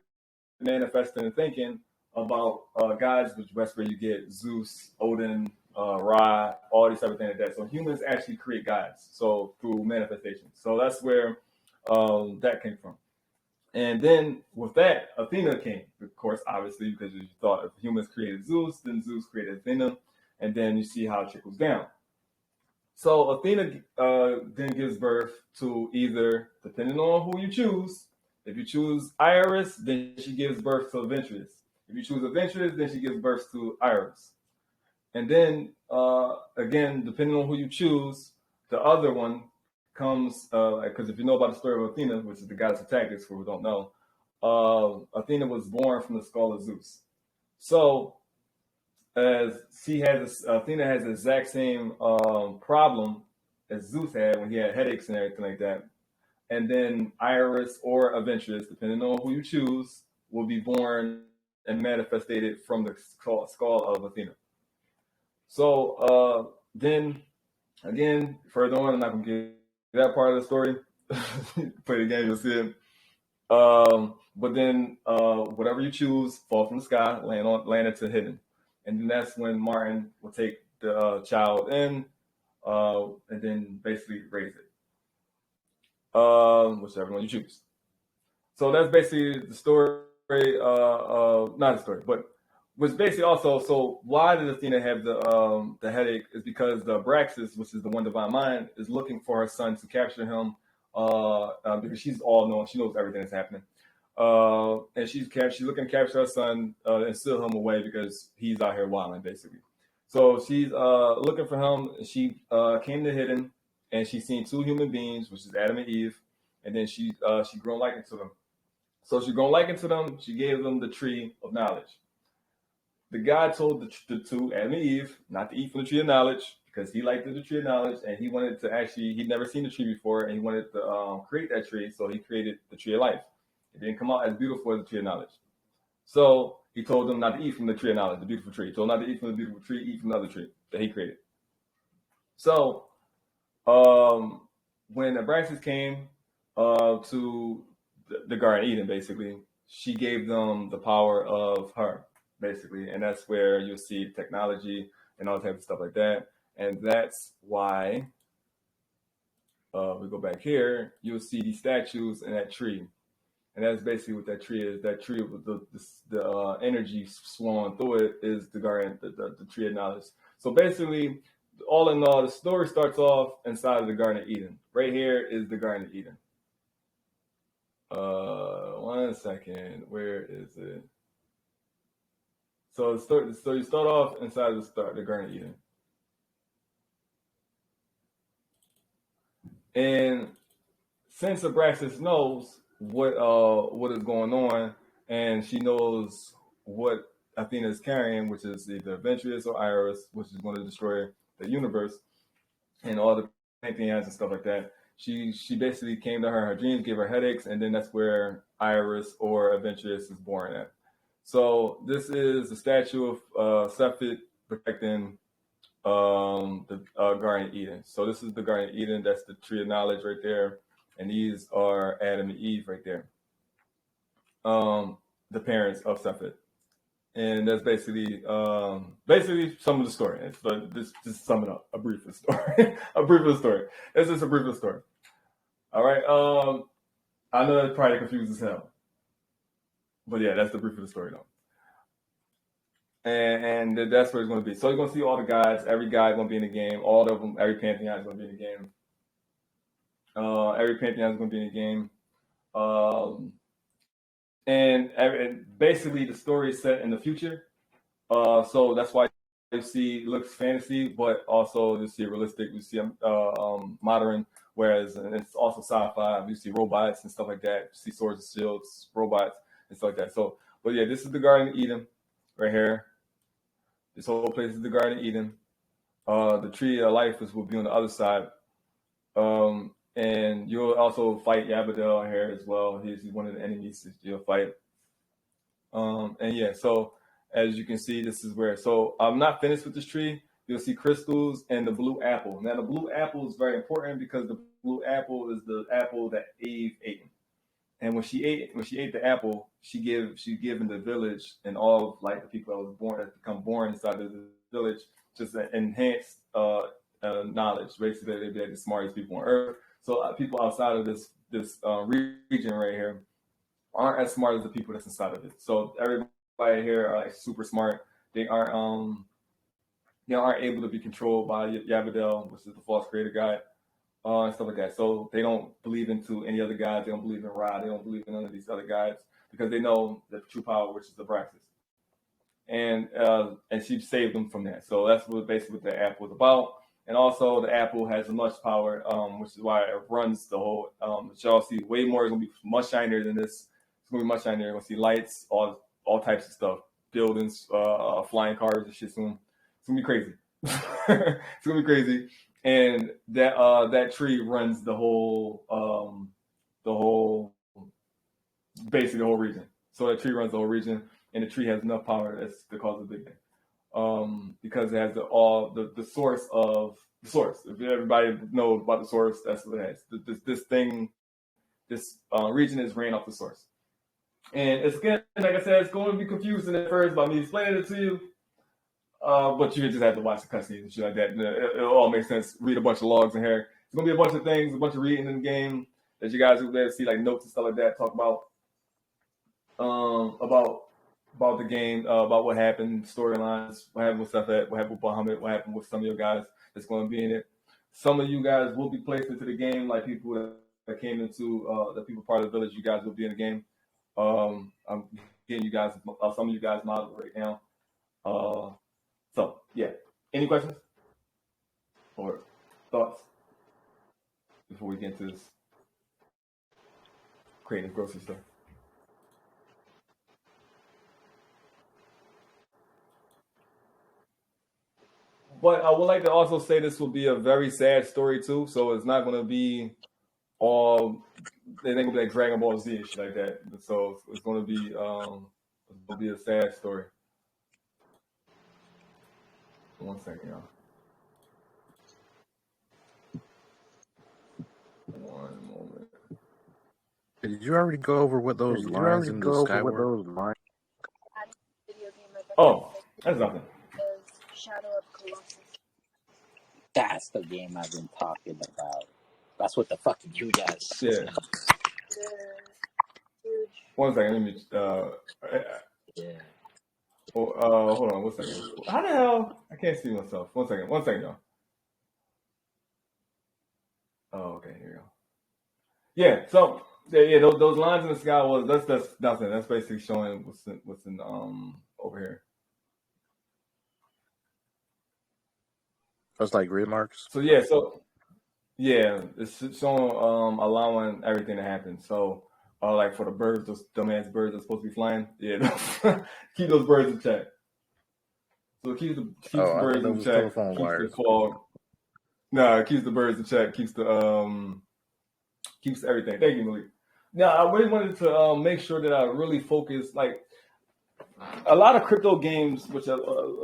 [SPEAKER 1] manifesting and thinking about gods, which that's where you get Zeus, Odin, Ra, all these type of things like that. So humans actually create gods, so through manifestation. So that's where that came from. And then with that, Athena came, of course, obviously, because you thought if humans created Zeus, then Zeus created Athena, and then you see how it trickles down. So Athena then gives birth to either, depending on who you choose, if you choose Iris, then she gives birth to Ventress. If you choose Ventress, then she gives birth to Iris. And then, again, depending on who you choose, the other one comes, because if you know about the story of Athena, which is the goddess of tactics, for who don't know, Athena was born from the skull of Zeus. So, as Athena has the exact same problem as Zeus had when he had headaches and everything like that. And then Iris or Ventress, depending on who you choose, will be born and manifested from the skull of Athena. So then, again, further on, I'm not going to get that part of the story. Play the game, you'll see it. But then, whatever you choose, fall from the sky, land into hidden. And then that's when Martin will take the child in and then basically raise it. Whichever one you choose. So that's basically the story, not the story, but was basically also, so why did Athena have the headache is because the Abraxas, which is the one divine mind, is looking for her son to capture him because she's all knowing, she knows everything that's happening. And she's looking to capture her son and steal him away because he's out here wilding, basically. So she's looking for him. She came to Hidden, and she's seen two human beings, which is Adam and Eve, and then she grown likened to them. So she grown likened to them. She gave them the tree of knowledge. The God told the two, Adam and Eve, not to eat from the tree of knowledge because he liked the tree of knowledge, and he wanted to he'd never seen the tree before, and he wanted to create that tree, so he created the tree of life. It didn't come out as beautiful as the tree of knowledge. So he told them not to eat from the tree of knowledge, the beautiful tree. He told them not to eat from the beautiful tree, eat from the other tree that he created. So when Abraxas came to the Garden of Eden, basically, she gave them the power of her, basically. And that's where you'll see technology and all type of stuff like that. And that's why we go back here, you'll see these statues and that tree. And that's basically what that tree is. That tree with the energy flowing through it is the garden, the tree of knowledge. So basically, all in all, the story starts off inside of the Garden of Eden. Right here is the Garden of Eden. 1 second. Where is it? So you start off inside of the Garden of Eden. And since Abraxas knows what is going on, and she knows what Athena is carrying, which is either Ventress or Iris, which is going to destroy the universe and all the pantheons and stuff like that. She basically came to her dreams, gave her headaches, and then that's where Iris or Ventress is born at. So this is the statue of Sephet protecting the Garden of Eden. So this is the Garden of Eden. That's the tree of knowledge right there. And these are Adam and Eve right there. The parents of Sephet. And that's basically some of the story. But just sum it up. A brief story. A brief story. It's just a brief story. All right. I know that's probably confused as hell. But yeah, that's the brief of the story though. And that's where it's going to be. So you're going to see all the guys. Every guy is going to be in the game. All of them. Every pantheon is going to be in the game. Every pantheon is going to be in the game. And basically the story is set in the future. So that's why you see it looks fantasy, but also you see realistic. You see modern, whereas it's also sci-fi. You see robots and stuff like that. You see swords and shields, robots and stuff like that. So, but yeah, this is the Garden of Eden right here. This whole place is the Garden of Eden. The tree of life will be on the other side. And you'll also fight Yabadel here as well. He's one of the enemies that you'll fight. And yeah, so as you can see, this is where. So I'm not finished with this tree. You'll see crystals and the blue apple. Now the blue apple is very important because the blue apple is the apple that Eve ate. And when she ate the apple, she given the village and all of like the people that become born inside of the village just an enhanced knowledge. Basically, they're the smartest people on Earth. So people outside of this region right here aren't as smart as the people that's inside of it. So everybody here are like super smart. They aren't able to be controlled by Yabadel, which is the false creator god, and stuff like that. So they don't believe into any other gods. They don't believe in Ra. They don't believe in none of these other gods because they know the true power, which is Abraxas. And she saved them from that. So that's basically what the app was about. And also the apple has much power, which is why it runs the whole. Y'all see way more. It's gonna be much shinier than this. It's gonna be much shinier. You're gonna see lights, all types of stuff, buildings, flying cars and shit soon. It's gonna be crazy. It's gonna be crazy. And that tree runs the whole basically the whole region. So that tree runs the whole region, and the tree has enough power to cause a big thing. Because it has the source of the source. If everybody knows about the source, that's what it has. This region is ran off the source. And it's again, like I said, it's going to be confusing at first by me explaining it to you. But you just have to watch the cutscenes and shit like that. It'll all make sense. Read a bunch of logs in here. It's gonna be a bunch of things, a bunch of reading in the game that you guys will be able to see, like notes and stuff like that. Talk about the game, about what happened, storylines, what happened with Safet, what happened with Bahamut, what happened with some of your guys that's going to be in it. Some of you guys will be placed into the game, like people that came into the people part of the village. You guys will be in the game. I'm getting you guys, some of you guys modeled right now. So, yeah. Any questions or thoughts before we get into this creative grocery store? But I would like to also say this will be a very sad story too. So it's not going to be all, they think it'll be like Dragon Ball Z and shit like that. So it's going to be a sad story. 1 second, y'all. 1 moment.
[SPEAKER 2] Did you already go over what those lines in the sky were?
[SPEAKER 1] Oh, that's nothing.
[SPEAKER 4] Shadow of Colossus. That's the game I've been talking about. That's what the fucking you guys.
[SPEAKER 1] Yeah. 1 second, let me.
[SPEAKER 4] Yeah.
[SPEAKER 1] Hold on 1 second. How the hell? I can't see myself. 1 second, y'all. Oh, okay, here we go. Yeah, so yeah, those lines in the sky that's nothing. That's basically showing what's in over here.
[SPEAKER 2] That's like grid marks.
[SPEAKER 1] So yeah, it's showing allowing everything to happen. So like for the birds, those dumbass birds that are supposed to be flying, yeah, keep those birds in check. So keeps the birds in check, keeps the fog. No, it keeps the birds in check, keeps everything. Thank you, Malik. Now I really wanted to make sure that I really focus, like a lot of crypto games, which a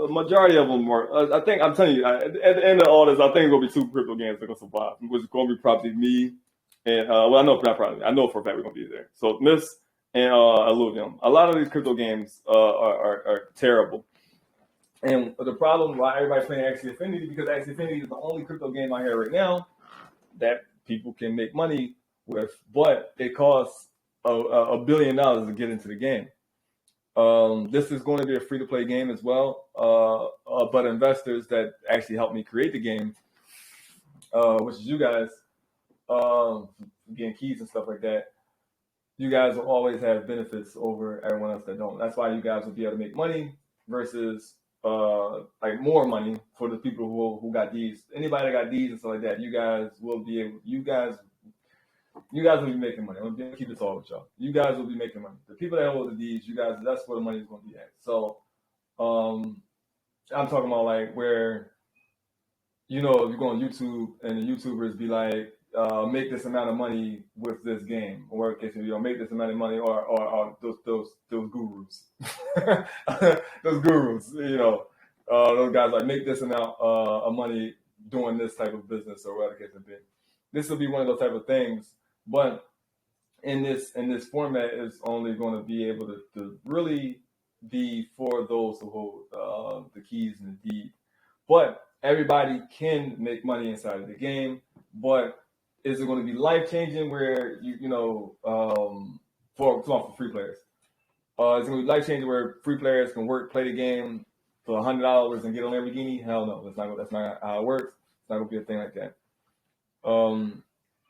[SPEAKER 1] majority of them are. I think I'm telling you, at the end of all this, I think it's gonna be 2 crypto games that are gonna survive, which is gonna be probably me and well, I know not probably. I know for a fact we're gonna be there. So Miss and Illuvium. A lot of these crypto games are terrible. And the problem why everybody's playing Axie Infinity, because Axie Infinity is the only crypto game out here right now that people can make money with, but it costs $1 billion to get into the game. This is going to be a free-to-play game as well, but investors that actually helped me create the game, which is you guys, getting keys and stuff like that, you guys will always have benefits over everyone else that don't. That's why you guys will be able to make money versus like more money for the people who got Ds. Anybody that got Ds and stuff like that, you guys will be making money. I'm gonna keep this all with y'all. You guys will be making money. The people that hold the Ds, you guys, that's where the money is gonna be at. So I'm talking about like where, you know, if you go on YouTube and the YouTubers be like, make this amount of money with this game, or in case you don't make this amount of money, or those gurus, those gurus, you know, those guys like make this amount of money doing this type of business or whatever the case may be. This will be one of those type of things, but in this format, it's only going to be able to really be for those who hold the keys and the deed but everybody can make money inside of the game. But is it going to be life changing where for free players? It's going to be life changing where free players can play the game for $100 and get a Lamborghini? Hell no, that's not how it works. It's not going to be a thing like that.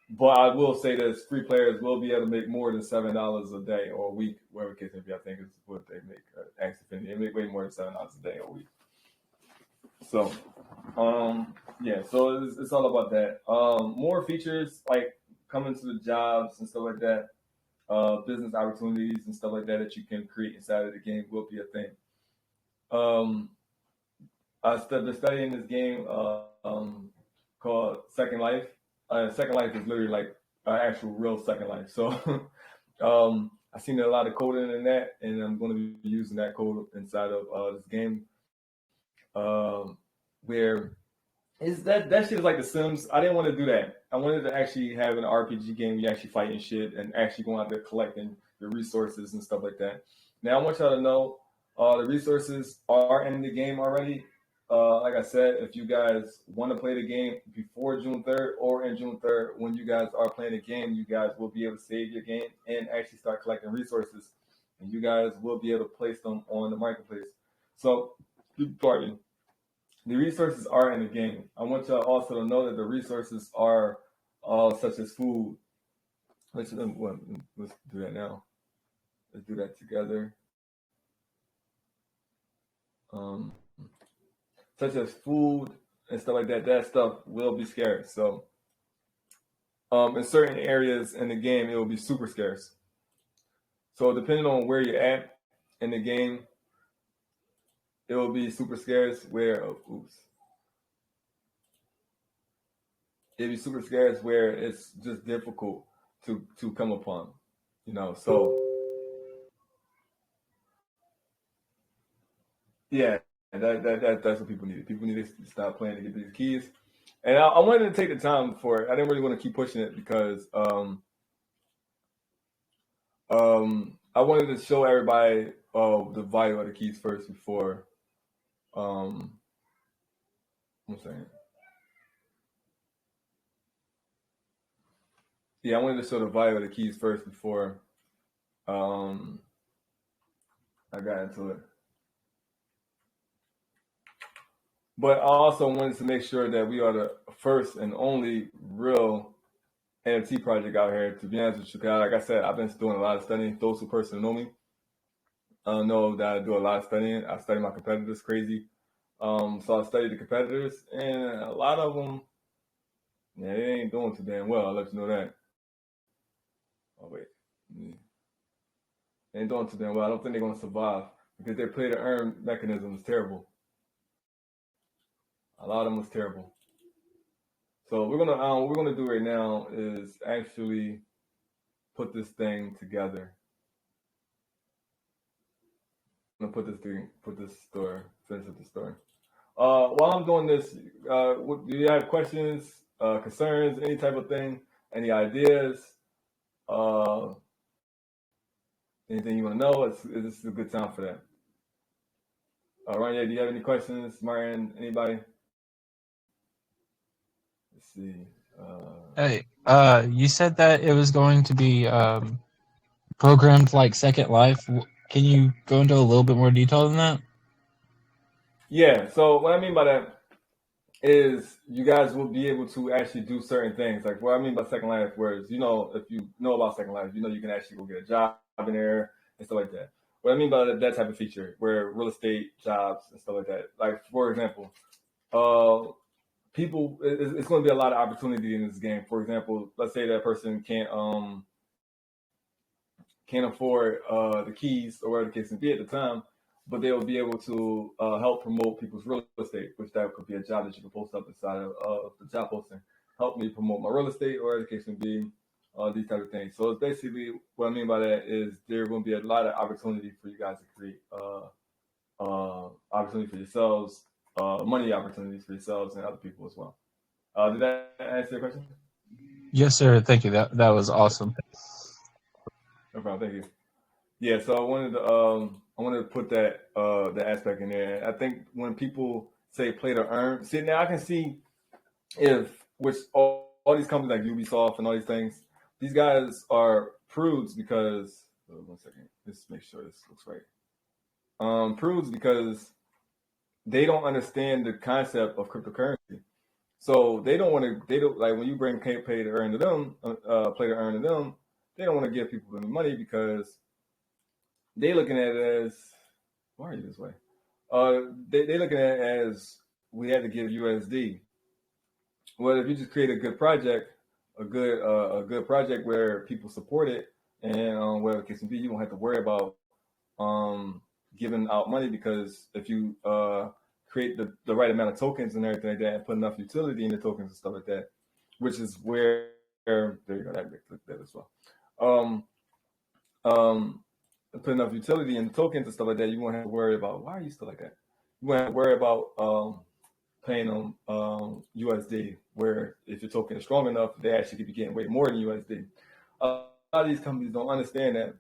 [SPEAKER 1] But I will say this: free players will be able to make more than $7 a day or a week, whatever the case may be. I think is what they make. Axie they make way more than $7 a day or a week. So, yeah. So it's all about that. More features like coming to the jobs and stuff like that. Business opportunities and stuff like that you can create inside of the game will be a thing. I've been studying this game called Second Life. Second Life is literally like an actual real Second Life. So I've seen a lot of coding in that, and I'm going to be using that code inside of this game. Where is that shit is like The Sims. I didn't want to do that. I wanted to actually have an RPG game where you actually fighting shit and actually going out there collecting the resources and stuff like that. Now I want y'all to know the resources are in the game already. Like I said, if you guys want to play the game before June 3rd or in June 3rd, when you guys are playing the game, you guys will be able to save your game and actually start collecting resources. And you guys will be able to place them on the marketplace. So, pardon me. The resources are in the game. I want y'all also to know that the resources are such as food. Let's do that now. Let's do that together. Such as food and stuff like that. That stuff will be scarce. So, in certain areas in the game, it will be super scarce. So, depending on where you're at in the game, it will be super scarce. It'd be super scarce where it's just difficult to come upon, So, yeah, that's what people need. People need to stop playing to get these keys. And I wanted to take the time for it. I didn't really want to keep pushing it because I wanted to show everybody the value of the keys first before I'm saying. Yeah, I wanted to show the value of the keys first before I got into it. But I also wanted to make sure that we are the first and only real NFT project out here. To be honest with you, like I said, I've been doing a lot of studying. Those who personally know me know that I do a lot of studying. I study my competitors crazy. So I study the competitors, and a lot of them, they ain't doing too damn well. I'll let you know that. Oh, wait. They ain't doing too damn well. I don't think they're going to survive because their play-to-earn mechanism is terrible. A lot of them was terrible. So what we're gonna do right now is actually put this thing together. I'm gonna finish up the story. While I'm doing this, do you have questions, concerns, any type of thing, any ideas, anything you want to know? This is a good time for that. Ryan, do you have any questions? Martin, anybody? Let's see.
[SPEAKER 5] Hey, you said that it was going to be programmed like Second Life. Can you go into a little bit more detail than that?
[SPEAKER 1] Yeah. So what I mean by that is you guys will be able to actually do certain things. Like what I mean by Second Life, whereas if you know about Second Life, you can actually go get a job in there and stuff like that. What I mean by that type of feature, where real estate jobs and stuff like that. Like for example, it's going to be a lot of opportunity in this game. For example, let's say that person can't afford the keys or whatever the case may be at the time, but they will be able to help promote people's real estate, which that could be a job that you can post up inside of the job posting. Help me promote my real estate or whatever the case may be, these type of things. So it's basically what I mean by that is there will be a lot of opportunity for you guys to create opportunity for yourselves, money opportunities for yourselves and other people as well. Did that answer your question?
[SPEAKER 5] Yes, sir. Thank you. That was awesome.
[SPEAKER 1] No problem. Thank you. Yeah, so I wanted to put that aspect in there. I think when people say play to earn. See, now I can see if which all these companies like Ubisoft and all these things, these guys are prudes because 1 second, let's make sure this looks right. Prudes because they don't understand the concept of cryptocurrency. So they don't want to. They don't like when you bring play to earn to them. Play to earn to them. They don't want to give people the money because they looking at it as why are you this way? They looking at it as we had to give USD. Well, if you just create a good project, a good project where people support it, and whatever the case may be, you don't have to worry about giving out money because if you create the right amount of tokens and everything like that, and put enough utility in the tokens and stuff like that, which is where there you go, that as well. Put enough utility in the tokens and stuff like that, you won't have to worry about why are you still like that. You won't have to worry about paying them USD, where if your token is strong enough, they actually could be getting way more than USD. A lot of these companies don't understand that,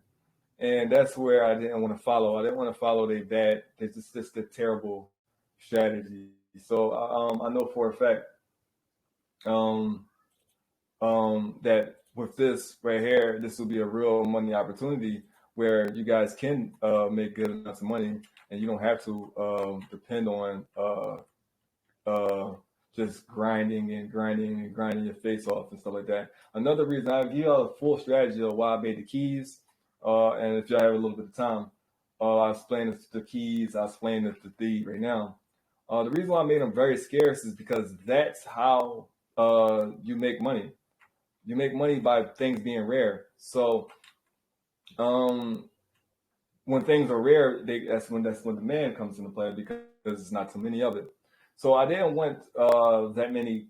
[SPEAKER 1] and that's where I didn't want to follow. I didn't want to follow it's just a terrible strategy. So I know for a fact that with this right here, this will be a real money opportunity where you guys can make good amounts of money, and you don't have to depend on just grinding your face off and stuff like that. Another reason I'll give you a full strategy of why I made the keys, and if y'all have a little bit of time, I'll explain the keys. I'll explain the deed right now. The reason why I made them very scarce is because that's how you make money. You make money by things being rare. So when things are rare, that's when demand comes into play because there's not too many of it. So I didn't want that many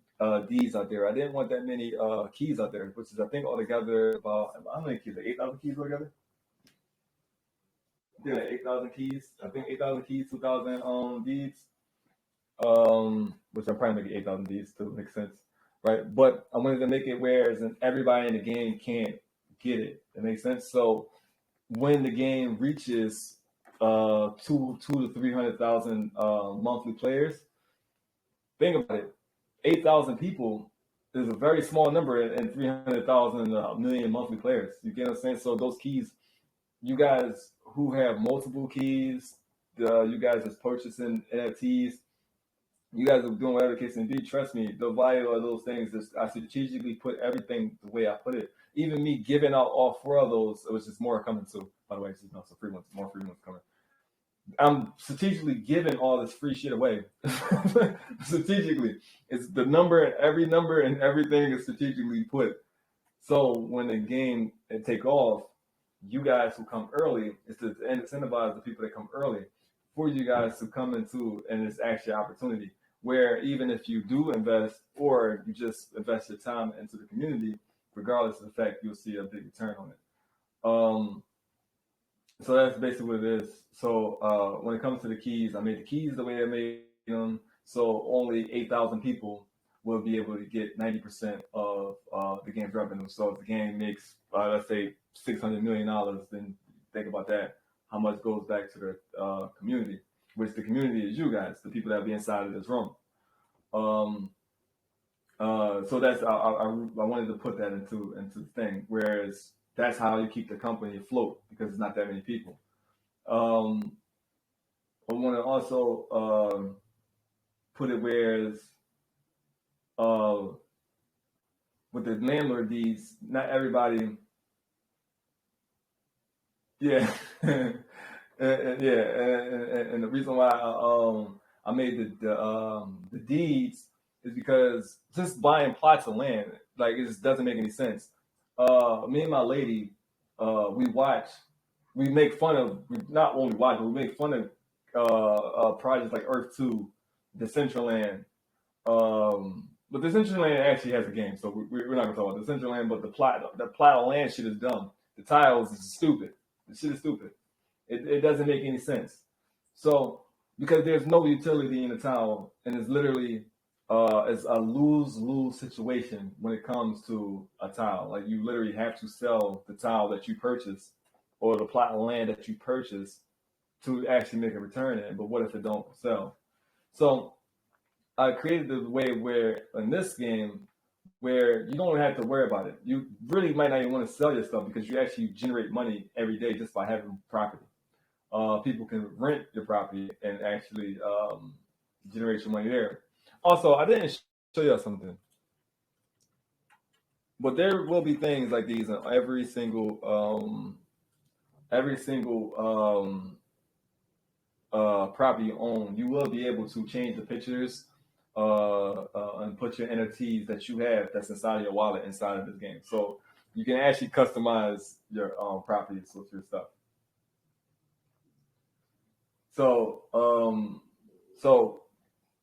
[SPEAKER 1] Ds out there. I didn't want that many keys out there, which is I think altogether about how many keys? 8,000 keys altogether. Yeah, 8,000 keys. I think 8,000 keys, 2,000 Ds. Which I'm probably making 8,000 Ds to make sense, right? But I wanted to make it where everybody in the game can't get it. It makes sense. So when the game reaches 2 to 300,000 monthly players, think about it. 8,000 people is a very small number in 300,000 million monthly players. You get what I'm saying? So those keys, you guys who have multiple keys, you guys is purchasing NFTs, you guys are doing whatever the case may be. Trust me, the value of those things is I strategically put everything the way I put it. Even me giving out all 4 of those, which is more coming too. By the way, some free ones, more free ones coming. I'm strategically giving all this free shit away. Strategically, it's the every number and everything is strategically put. So when the game take off, you guys who come early, it's to incentivize the people that come early for you guys to come into, and it's actually an opportunity where even if you do invest or you just invest your time into the community, regardless of the fact, you'll see a big return on it. So that's basically what it is. So when it comes to the keys, I made the keys the way I made them. So only 8,000 people will be able to get 90% of the game's revenue. So if the game makes, let's say, $600 million, then think about that. How much goes back to the community, which the community is you guys, the people that be inside of this room. So that's I wanted to put that into the thing. Whereas that's how you keep the company afloat because it's not that many people. I want to also put it whereas with the landlord deeds, not everybody. Yeah, and the reason why I made the deeds is because just buying plots of land, like it just doesn't make any sense. Me and my lady, we make fun of, not only watch, but we make fun of projects like Earth 2, Decentraland. But Decentraland actually has a game, so we're not gonna talk about Decentraland. But the plot of land shit is dumb. The tiles is stupid. The shit is stupid. It doesn't make any sense. So because there's no utility in the tile, and it's literally it's a lose-lose situation when it comes to a tile. Like you literally have to sell the tile that you purchase or the plot of land that you purchase to actually make a return in. But what if it don't sell? So I created the way where in this game where you don't have to worry about it. You really might not even want to sell your stuff because you actually generate money every day just by having property. People can rent your property and actually generate your money there. Also, I didn't show you something, but there will be things like these in every single property you own. You will be able to change the pictures and put your NFTs that you have that's inside of your wallet inside of this game. So you can actually customize your properties with your stuff. So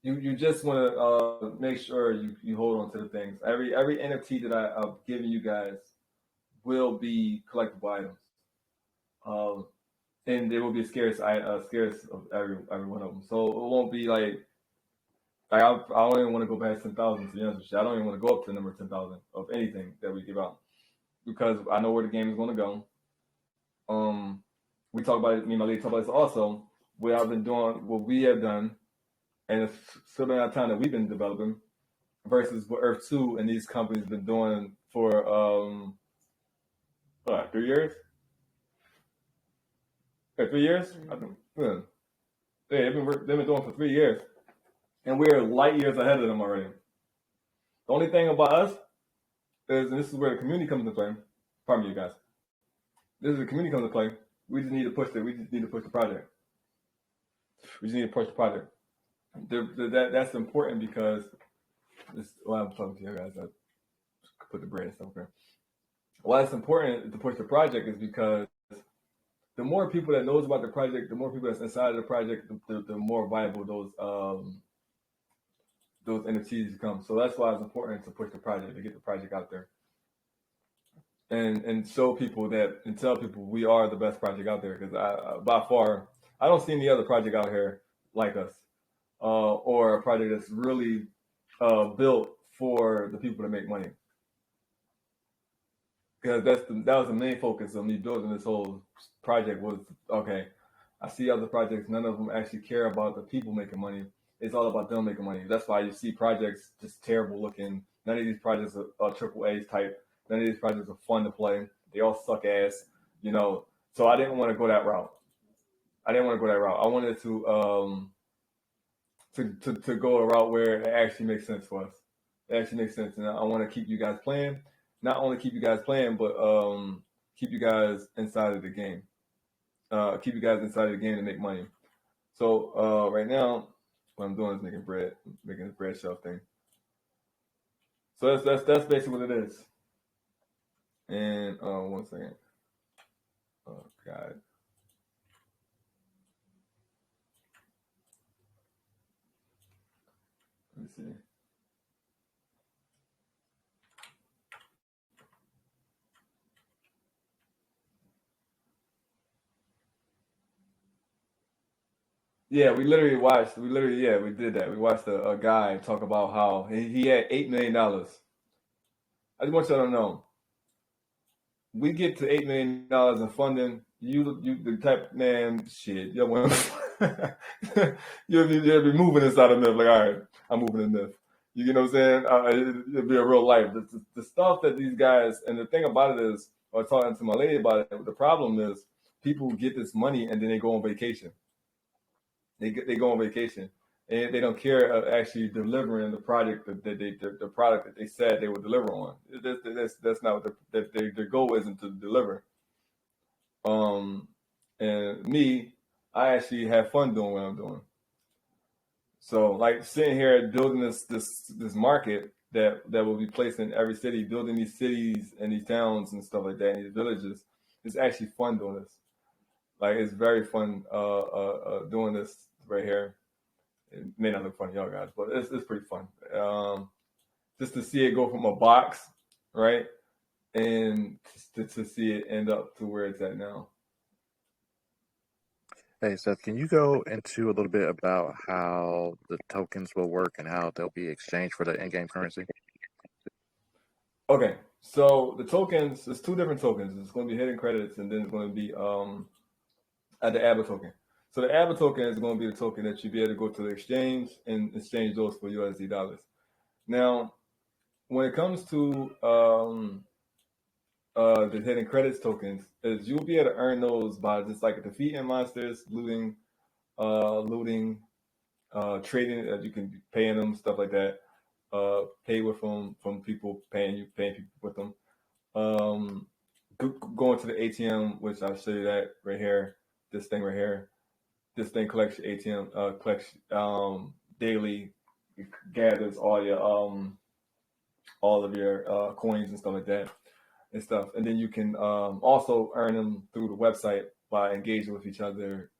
[SPEAKER 1] you just want to make sure you hold on to the things. Every NFT that I've given you guys will be collectible items, and there will be scarce of every one of them. So it won't be like I don't even want to go past 10,000. To be honest with you, I don't even want to go up to the number 10,000 of anything that we give out because I know where the game is going to go. We talk about it. Me and my lady talk about this also. What I've been doing, what we have done, and it's still been our time that we've been developing versus what Earth 2 and these companies have been doing for 3 years? 3 years? I think, yeah, they've been doing for 3 years. And we're light years ahead of them already. The only thing about us is, and this is where the community comes into play. Pardon me, you guys. This is the community comes into play. We just need to push the project. We just need to push the project. That's important because I'm talking to you guys. I put the bread and stuff there. Why it's important to push the project is because the more people that knows about the project, the more people that's inside of the project, the more viable those NFTs become. So that's why it's important to push the project, to get the project out there, and show people that and tell people we are the best project out there. Because by far, I don't see any other project out here like us, or a project that's really built for the people to make money. Because that was the main focus of me building this whole project was, okay, I see other projects, none of them actually care about the people making money. It's all about them making money. That's why you see projects just terrible looking. None of these projects are triple A's type. None of these projects are fun to play. They all suck ass, So I didn't want to go that route. I wanted to go a route where it actually makes sense for us. It actually makes sense, and I want to keep you guys playing. Not only keep you guys playing, but keep you guys inside of the game. Keep you guys inside of the game to make money. So right now, what I'm doing is making this bread shelf thing. So that's basically what it is. And 1 second. Oh God. Let me see. Yeah, we did that. We watched a guy talk about how he had $8 million. I just want y'all to know, we get to $8 million in funding. You the type man, shit. You'll be moving inside of myth. Like, all right, I'm moving in myth. You know what I'm saying? It'll be a real life. The stuff that these guys, and the thing about it is, I was talking to my lady about it. The problem is, people get this money and then they go on vacation. They go on vacation and they don't care actually delivering the product the product that they said they would deliver on. That's not what their goal isn't to deliver. And me, I actually have fun doing what I'm doing. So like sitting here building this market that will be placed in every city, building these cities and these towns and stuff like that, and these villages, it's actually fun doing this. Like it's very fun doing this right here. It may not look fun to y'all guys, but it's pretty fun. Just to see it go from a box, right, and to see it end up to where it's at now.
[SPEAKER 2] Hey, Seth, can you go into a little bit about how the tokens will work and how they'll be exchanged for the in-game currency?
[SPEAKER 1] Okay, so the tokens, there's two different tokens. It's going to be hidden credits, and then it's going to be the ABBA token. So the ABA token is going to be the token that you'll be able to go to the exchange and exchange those for USD dollars. Now, when it comes to the hidden credits tokens, is you'll be able to earn those by just like defeating monsters, looting, trading. You can be paying them, stuff like that. Pay with them from people, paying people with them. Going to the ATM, which I'll show you that right here. This thing right here. This thing collects your ATM, collects daily. It gathers all of your coins and stuff like that and stuff. And then you can also earn them through the website by engaging with each other,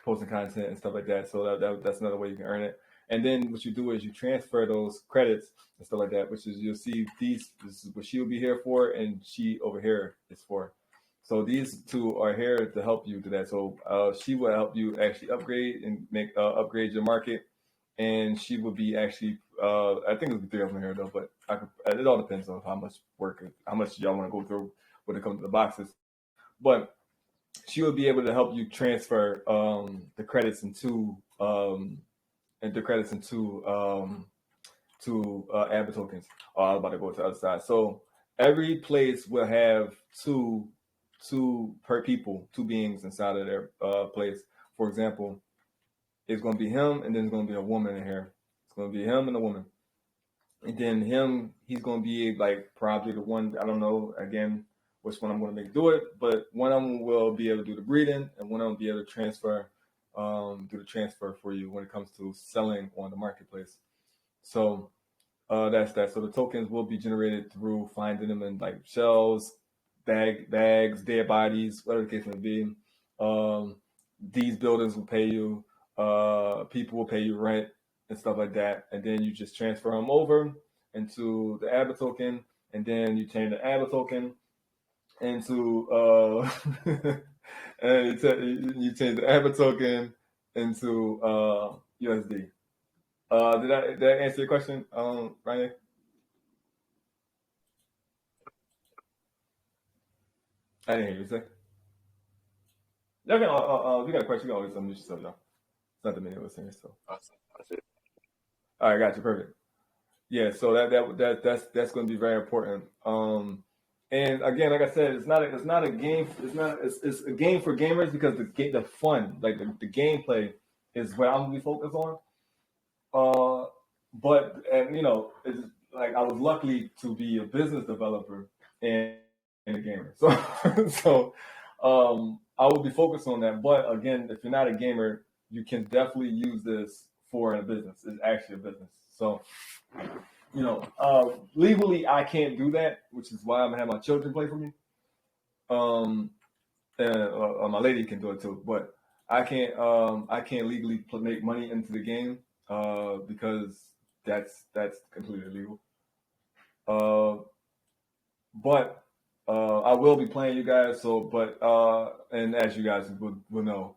[SPEAKER 1] posting content and stuff like that. So that's another way you can earn it. And then what you do is you transfer those credits and stuff like that, which is you'll see this is what she'll be here for, and she over here is for. So these two are here to help you do that. So she will help you actually upgrade and make upgrade your market, and she will be actually I think it'll be 3 of them here though, but it all depends on how much work, how much y'all want to go through when it comes to the boxes. But she will be able to help you transfer the credits into ABA tokens. Oh, I was about to go to the other side. So every place will have two per people, 2 beings inside of their place. For example, it's going to be him, and then there's going to be a woman in here. It's going to be him and a woman. And then he's going to be like probably the one, I don't know, again, which one I'm going to make do it, but one of them will be able to do the breeding, and one of them will be able to transfer, do the transfer for you when it comes to selling on the marketplace. So that's that. So the tokens will be generated through finding them in like shells, bags, dead bodies, whatever the case may be. These buildings will pay you. People will pay you rent and stuff like that, and then you just transfer them over into the ABA token, and then you change the ABA token into and you change the ABA token into USD. Did I answer your question, Ryan? I didn't hear you say. Y'all can, if you got a question, you can always unmute yourself, y'all. It's not the minute was saying so.
[SPEAKER 2] That's it.
[SPEAKER 1] All right, got you, perfect. Yeah, so that's going to be very important. And again, like I said, it's not a game. It's a game for gamers because the fun, like the gameplay, is what I'm gonna be focused on. But it's like I was lucky to be a business developer and a gamer, so I will be focused on that. But again, if you're not a gamer, you can definitely use this for a business. It's actually a business. So, legally I can't do that, which is why I'm gonna have my children play for me. And my lady can do it too, but I can't legally make money into the game because that's completely illegal. But I will be playing you guys. So, and as you guys will know,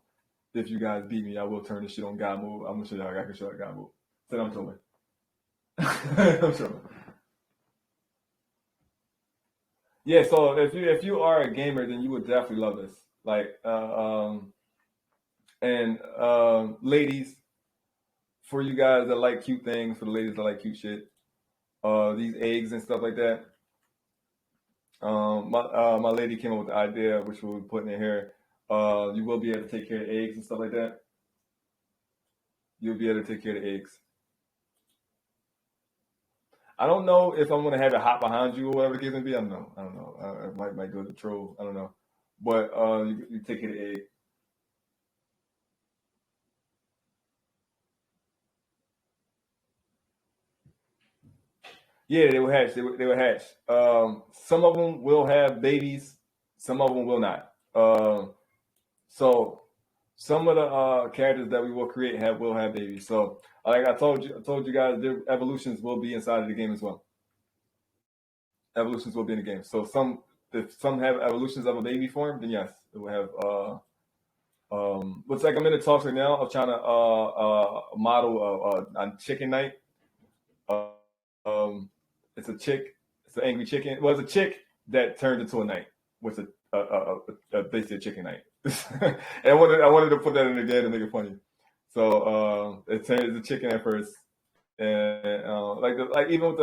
[SPEAKER 1] if you guys beat me, I will turn this shit on God mode. I'm gonna show y'all. I can show you God mode. So I'm telling. I'm sure. Yeah, so if you are a gamer, then you would definitely love this. Like, ladies, for you guys that like cute things, for the ladies that like cute shit, these eggs and stuff like that. My lady came up with the idea, which we'll be putting in here. You will be able to take care of eggs and stuff like that. You'll be able to take care of the eggs. I don't know if I'm gonna have it hot behind you or whatever the case may be. I don't know. I might do the troll. I don't know. But you take care of the egg. Yeah, they will hatch. They will hatch. Some of them will have babies. Some of them will not. So some of the characters that we will create will have babies. So like I told you guys, their evolutions will be inside of the game as well. Evolutions will be in the game. So if some have evolutions of a baby form, then yes, it will have. Looks like I'm in the talks right now of trying to model a chicken knight. It's a chick. It's an angry chicken. Well, it's a chick that turned into a knight. With basically a chicken knight. and I wanted to put that in the game to make it funny. So it turned the chicken at first, and like even with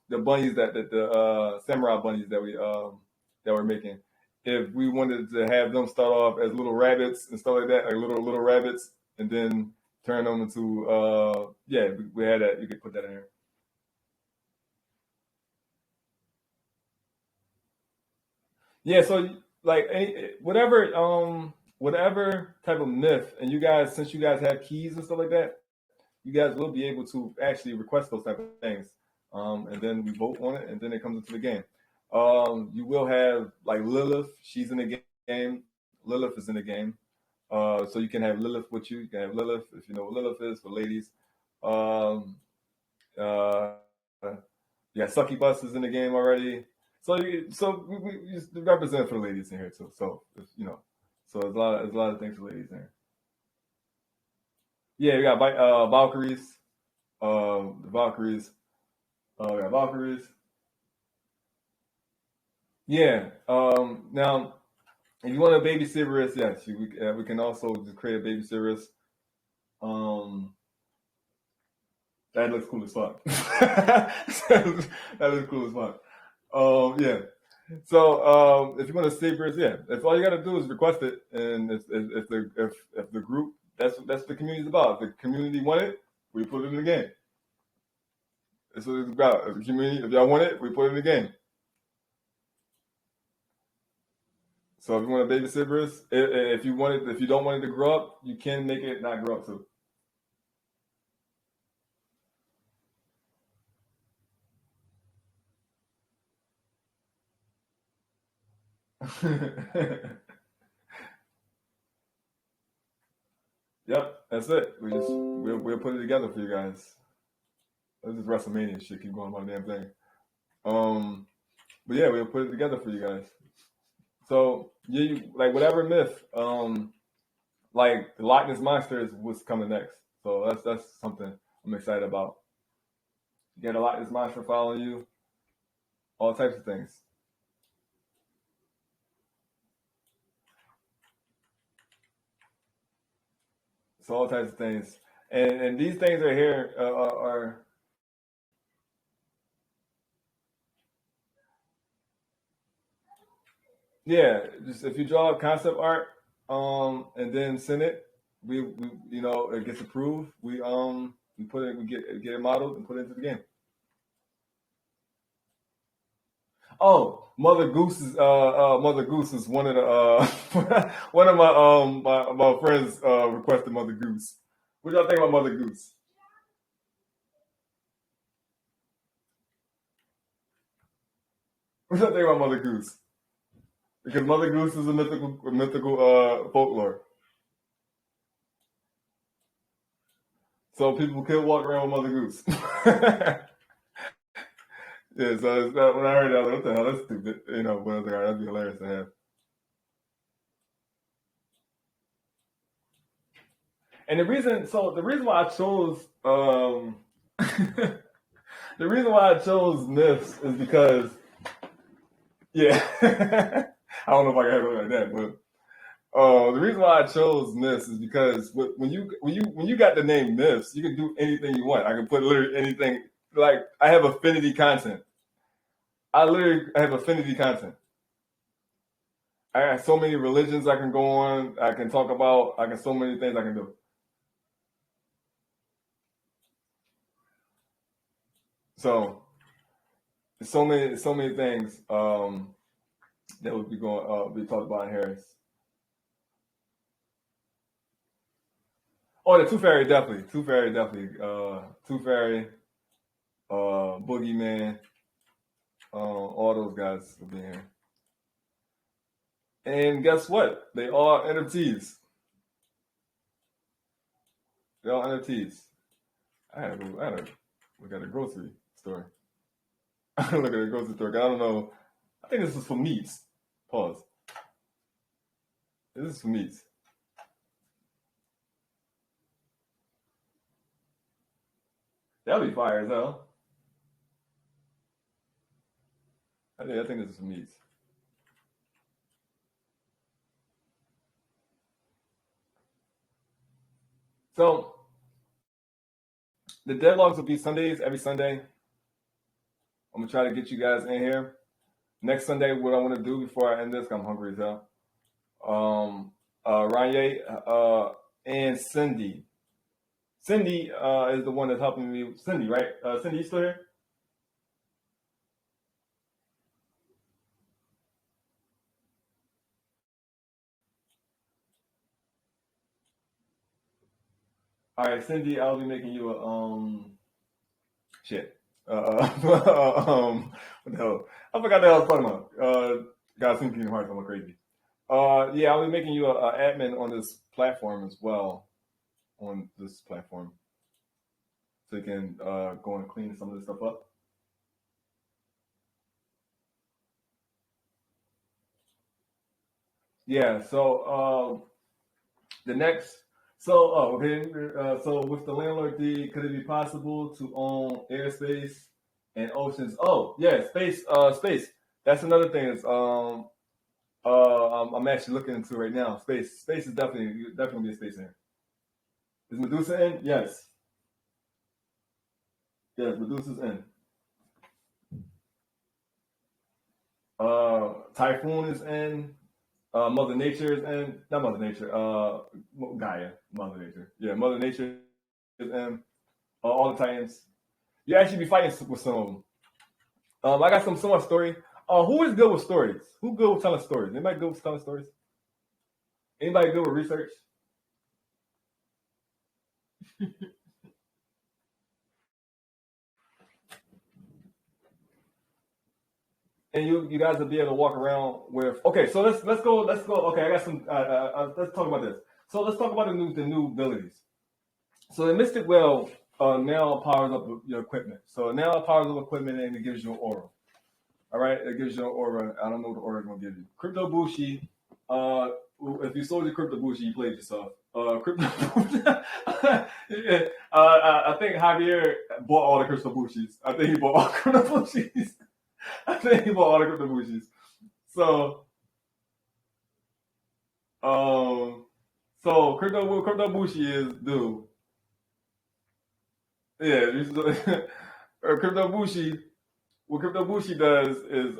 [SPEAKER 1] the bunnies that the samurai bunnies that we're making, if we wanted to have them start off as little rabbits and stuff like that, like little rabbits, and then turn them into we had that. You could put that in here. Yeah, so like whatever type of myth, and you guys, since you guys have keys and stuff like that, you guys will be able to actually request those type of things, and then we vote on it, and then it comes into the game. You will have like Lilith. She's in the game. Lilith is in the game. So you can have Lilith with you. You can have Lilith if you know what Lilith is for ladies. Um, uh, yeah, Succubus is in the game already. So we just represent for the ladies in here too. So so there's a lot of things for ladies in here. Yeah, we got Valkyries. The Valkyries. We got Valkyries. Yeah. Now, if you want a baby Cerberus, yes, we can also just create a baby Cerberus. That looks cool as fuck. That looks cool as fuck. Yeah. So if you want to Cerberus, yeah, that's all you got to do is request it, and if the group, that's what the community's about. If the community want it, we put it in the game. That's what it's about. If the community, if y'all want it, we put it in the game. So if you want a baby Cerberus, if you don't want it to grow up, you can make it not grow up too. Yep, that's it. We'll put it together for you guys. This is WrestleMania shit. Keep going about the damn thing. But yeah, we'll put it together for you guys. So like whatever myth, like the Loch Ness Monster is what's coming next. So that's something I'm excited about. You get a Loch Ness Monster following you, all types of things. So all types of things, and these things right here are yeah. Just if you draw concept art, and then send it, we it gets approved. We put it, we get it modeled and put it into the game. Oh, Mother Goose is one of the one of my friends requested Mother Goose. What y'all think about Mother Goose? What y'all think about Mother Goose? Because Mother Goose is a mythical folklore. So people could walk around with Mother Goose. Yeah, so when I heard that, I was like, what the hell, that's stupid. But I was like, all right, that'd be hilarious to have. And the reason why I chose the reason why I chose myths is because yeah, I don't know if I can have it like that, but the reason why I chose myths is because when you got the name myths, you can do anything you want. I can put literally anything. Like I have affinity content. I have affinity content. I have so many religions I can go on. I can talk about. I can so many things I can do. So many things that would be be talked about in here. Oh, the Tooth Fairy definitely. Tooth Fairy definitely. Tooth Fairy, Boogeyman, all those guys will be here. And guess what? They are NFTs. They're all NFTs. I had to look at a grocery store. I look at a grocery store. I don't know. I think this is for meats. Pause. This is for meats. That'll be fire as hell. I think this is for meats. So the deadlogs will be Sundays, every Sunday. I'm gonna try to get you guys in here. Next Sunday, what I want to do before I end this, I'm hungry as hell. Ranye, and Cindy. Cindy is the one that's helping me. Cindy, right? Cindy, you still here? All right, Cindy, I'll be making you a shit. What the hell? I forgot the hell I was talking about. Guys, some Kingdom Hearts, I'm going crazy. Yeah, I'll be making you a admin on this platform as well. On this platform, so you can go and clean some of this stuff up. Yeah. So the next. So okay. So with the landlord deed, could it be possible to own airspace and oceans? Oh yeah, space. Space. That's another thing. Is I'm actually looking into right now. Space. Space is definitely be a space in here. Is Medusa in? Yes. Yes, Medusa's in. Typhoon is in. Mother Nature is in. Not Mother Nature. Gaia. Mother Nature. Yeah, Mother Nature is in. All the Titans. You actually be fighting with some of them. I got some more story. Who is good with stories? Who good with telling stories? Anybody good with telling stories? Anybody good with research? And you guys will be able to walk around with. Okay, so let's go. Okay, I got some. Let's talk about this. So let's talk about the new abilities. So the Mystic Well now powers up your equipment. So now it powers up equipment and it gives you an aura. All right, it gives you an aura. I don't know what the aura is gonna give you. Crypto Bushi. If you sold your Crypto Bushi, you played yourself. Crypto. Yeah, I think Javier bought all the Crypto Bushis. I think he bought all the Crypto Bushis. I think he bought all the Crypto Bushis. So, Crypto Bushi is dude. Yeah, Crypto Bushi. What Crypto Bushi does is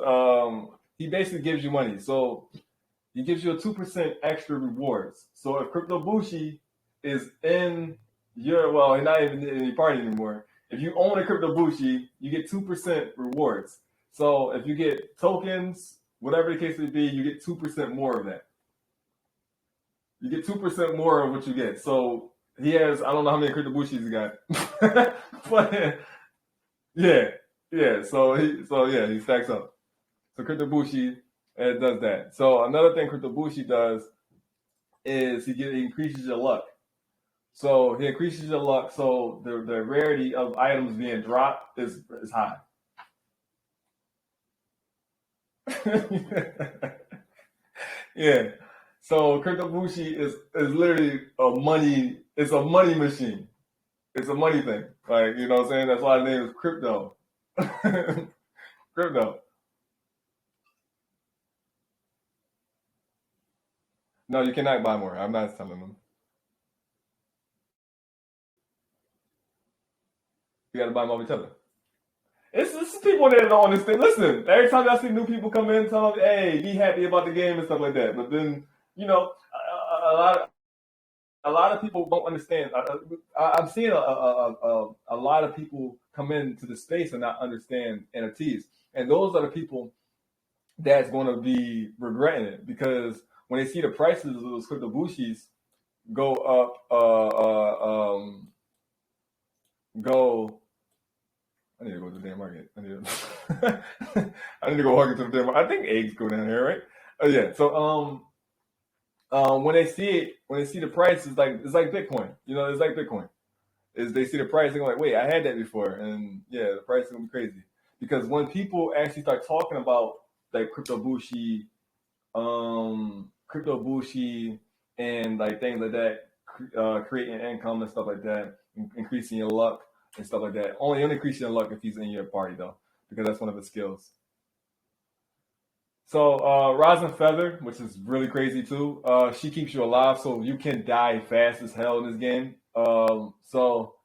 [SPEAKER 1] he basically gives you money. So he gives you a 2% extra rewards. So if Crypto Bushi is in your he's not even in your party anymore. If you own a Crypto Bushi, you get 2% rewards. So if you get tokens, whatever the case may be, you get 2% more of that. You get 2% more of what you get. So he has, I don't know how many Crypto Bushis he got. But yeah. So he stacks up. So Crypto Bushi does that. So another thing Crypto Bushi does is he increases your luck. So he increases your luck, so the rarity of items being dropped is high. Yeah. So Crypto Bushi is literally a money. It's a money machine. It's a money thing. Like, you know what I'm saying? That's why the name is Crypto. Crypto. No, you cannot buy more. I'm not telling them. You got to buy them off each other. It's people that don't understand. Listen, every time I see new people come in, tell them, "Hey, be happy about the game" and stuff like that. But then, you know, a lot of people don't understand. I'm seeing a lot of people come into the space and not understand NFTs, and those are the people that's going to be regretting it, because when they see the prices of those Crypto Bushis go up, I need to go to the damn market. I need to go walk into the damn market. I think eggs go down here, right? Yeah. So when they see the price, it's like Bitcoin. You know, it's like Bitcoin. Is they see the price, they're like, wait, I had that before, and yeah, the price is gonna be crazy. Because when people actually start talking about like Crypto Bushi, and like things like that, creating income and stuff like that, increasing your luck and stuff like that. Only increasing your luck if he's in your party though, because that's one of his skills. So Rosin Feather, which is really crazy too, she keeps you alive, so you can die fast as hell in this game. So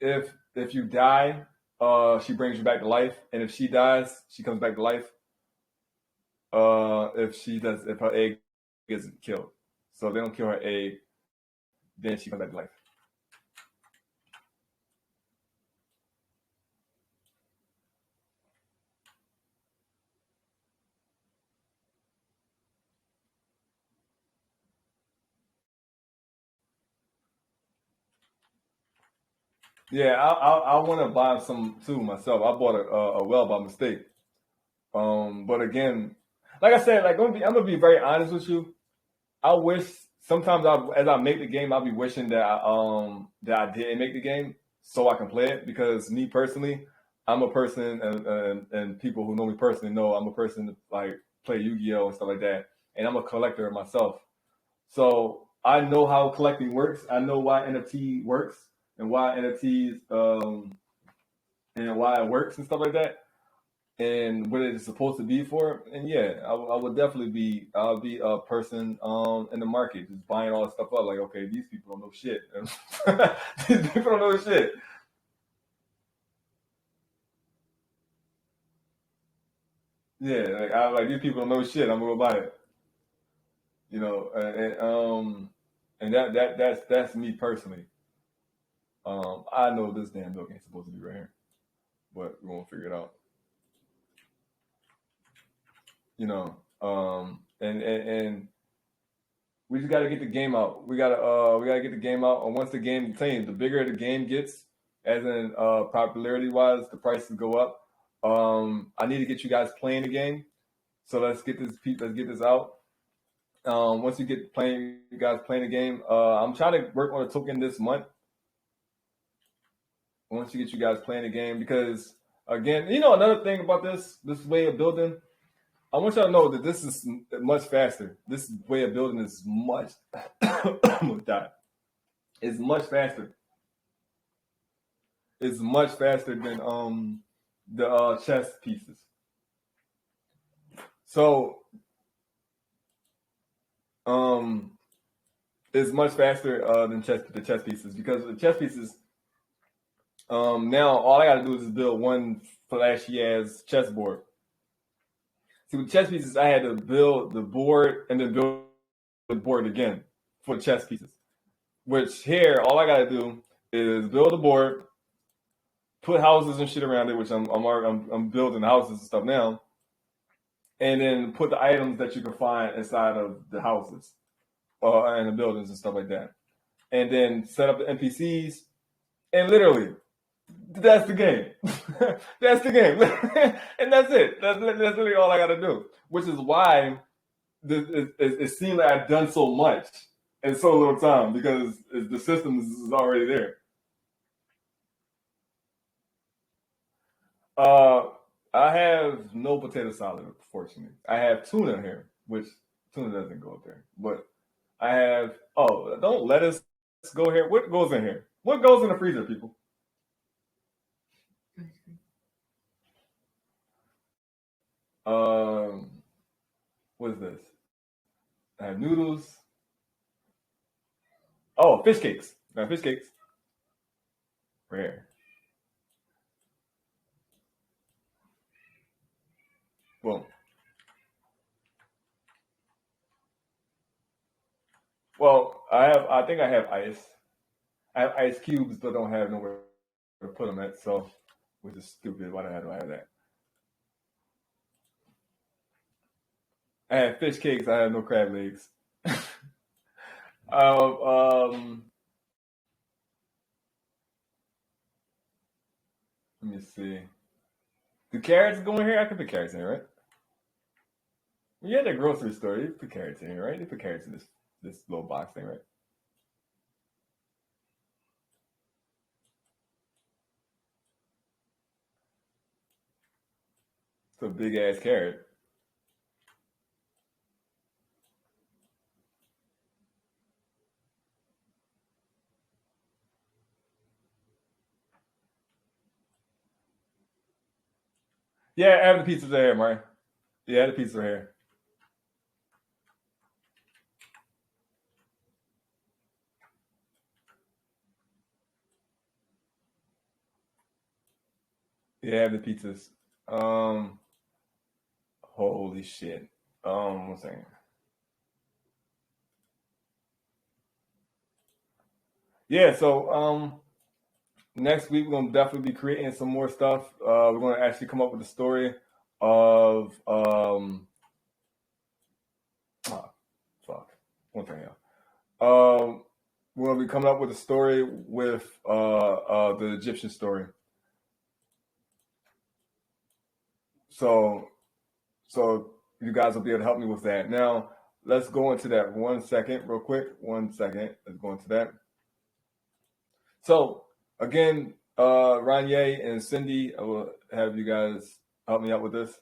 [SPEAKER 1] if you die, she brings you back to life, and if she dies, she comes back to life. If her egg gets killed, so if they don't kill her egg, then she comes back to life. Yeah, I want to buy some too myself. I bought a well by mistake. But again, like I said, like I'm gonna be very honest with you. I wish sometimes as I make the game, I'll be wishing that I didn't make the game so I can play it, because me personally, I'm a person, and people who know me personally know I'm a person that like play Yu-Gi-Oh and stuff like that, and I'm a collector myself. So I know how collecting works. I know why NFT works and why NFTs and why it works and stuff like that, and what it's supposed to be for. And yeah, I would definitely be I'll be a person in the market just buying all this stuff up. Like, okay, these people don't know shit. These people don't know shit. Yeah, like these people don't know shit. I'm gonna go buy it. You know, and that's me personally. I know this damn milk ain't supposed to be right here, but we're gonna figure it out. You know, and we just got to get the game out. We gotta get the game out. And once the game plays, the bigger the game gets, as in popularity wise, the prices go up. I need to get you guys playing the game. So let's get this out. Once you get you guys playing the game. I'm trying to work on a token this month. Once you get you guys playing the game, because again, another thing about this way of building, I want y'all to know that this is much faster. This way of building is much It's much faster. It's much faster than the chess pieces. So it's much faster than the chess pieces, because the chess pieces now all I gotta do is just build one flashy ass chessboard. See, with chess pieces, I had to build the board and then build the board again for the chess pieces. Which here, all I gotta do is build a board, put houses and shit around it, which I'm building houses and stuff now, and then put the items that you can find inside of the houses and the buildings and stuff like that, and then set up the NPCs, and literally, that's the game. That's the game, and that's it. That's literally all I gotta do. Which is why it seemed like I've done so much in so little time, because the system is already there. I have no potato salad, unfortunately. I have tuna here, which tuna doesn't go up there. But I have, don't lettuce go here. What goes in here? What goes in the freezer, people? What is this? I have noodles. Oh, fish cakes. Now, fish cakes. Rare. Well, I think I have ice. I have ice cubes, but don't have nowhere to put them at. So, which is stupid. Why the hell do I have that? I have fish cakes. I have no crab legs. Let me see. The carrots go in here. I can put carrots in here, right? When you're at the grocery store, you put carrots in here, right? You put carrots in this little box thing, right? It's a big ass carrot. Yeah, I have the pizzas right here, Mari. Yeah, the pizzas are here. Yeah, the pizzas. Holy shit. One second. Yeah, so next week we're gonna definitely be creating some more stuff. We're gonna actually come up with a story of fuck. One second, y'all. We're gonna be coming up with a story with the Egyptian story. So you guys will be able to help me with that. Now, let's go into that 1 second, real quick. 1 second. Let's go into that. So, again, Ranye and Cindy, I will have you guys help me out with this.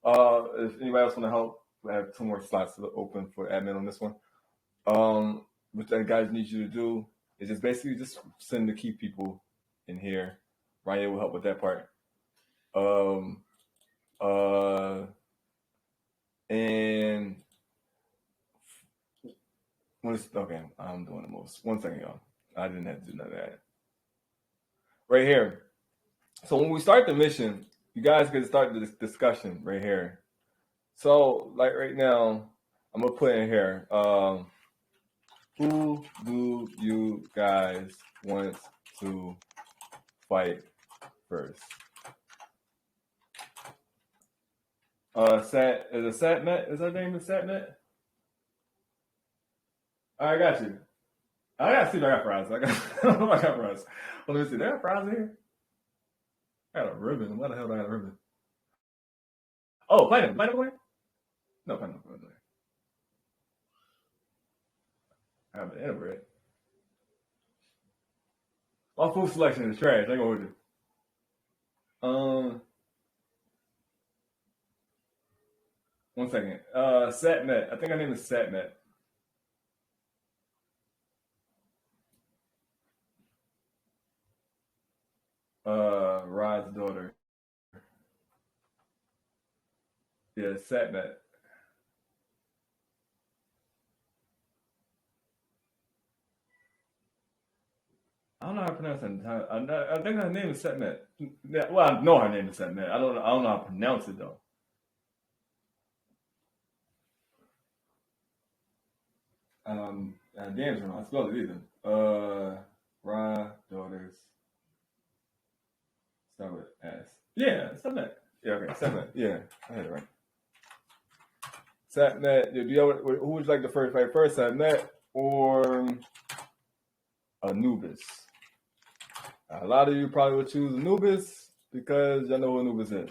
[SPEAKER 1] If anybody else want to help, I have 2 more slots open for admin on this one. What I guys need you to do is just basically just send the key people in here. Ranye will help with that part. And okay, I'm doing the most. 1 second, y'all. I didn't have to do none of that. Right here. So when we start the mission, you guys can start the discussion right here. So like right now, I'm gonna put in here. Who do you guys want to fight first? Satmet? Is her name Satmet? I got you. I gotta see if I got fries. I got fries. Well, let me see. They got fries in here? I got a ribbon. Why the hell do I have a ribbon? Oh, pineapple. Pineapple there? No, pineapple there. I have banana bread. My food selection is trash. I go with it. 1 second. Satmet. I think her name is Satmet. Rod's daughter. Yeah, Satmet. I don't know how to pronounce her. I think her name is Satmet. Yeah, well, I know her name is Satmet. I don't know how to pronounce it though. Damn, I don't spell it either. Rod daughters. Start with S. Yeah, Satmet. Yeah, okay, Satmet. Yeah, I had it right. Satmet. Who would you like the first fight first, Satmet or Anubis? A lot of you probably would choose Anubis because y'all know who Anubis is.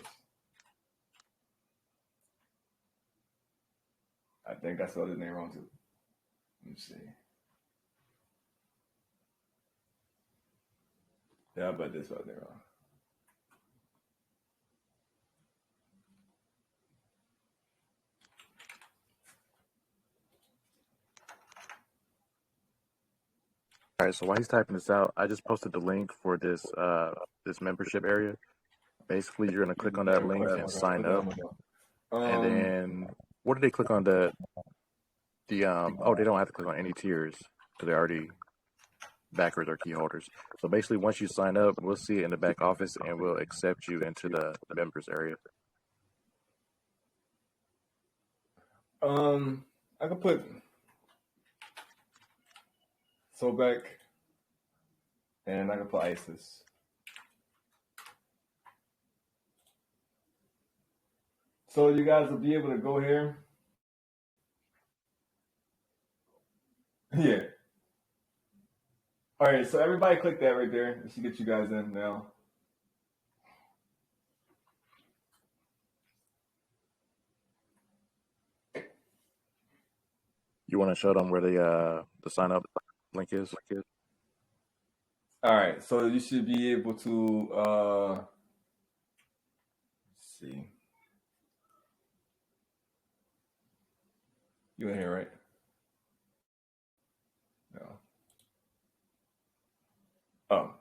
[SPEAKER 1] I think I spelled his name wrong too. Let me see. Yeah, I bet this spelled his name wrong.
[SPEAKER 2] All right, so while he's typing this out, I just posted the link for this this membership area. Basically, you're gonna click on that link and sign up, and then what do they click on the oh, they don't have to click on any tiers because they're already backers or key holders. So basically, once you sign up, we'll see it in the back office and we'll accept you into the members area.
[SPEAKER 1] I could put Sobek and I could put ISIS. So you guys will be able to go here. Yeah. All right, so everybody click that right there. It should get you guys in now.
[SPEAKER 2] You want to show them where the sign up link is?
[SPEAKER 1] All right, so you should be able to let's see. You in here, right? No. Oh.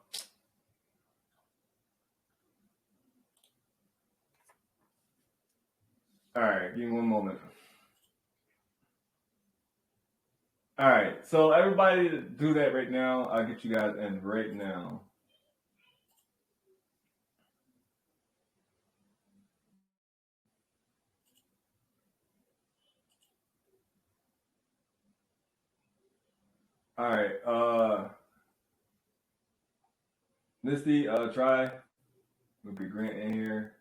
[SPEAKER 1] All right, give me 1 moment. All right, so everybody do that right now. I'll get you guys in right now. All right. Misty, try. We'll get Grant in here.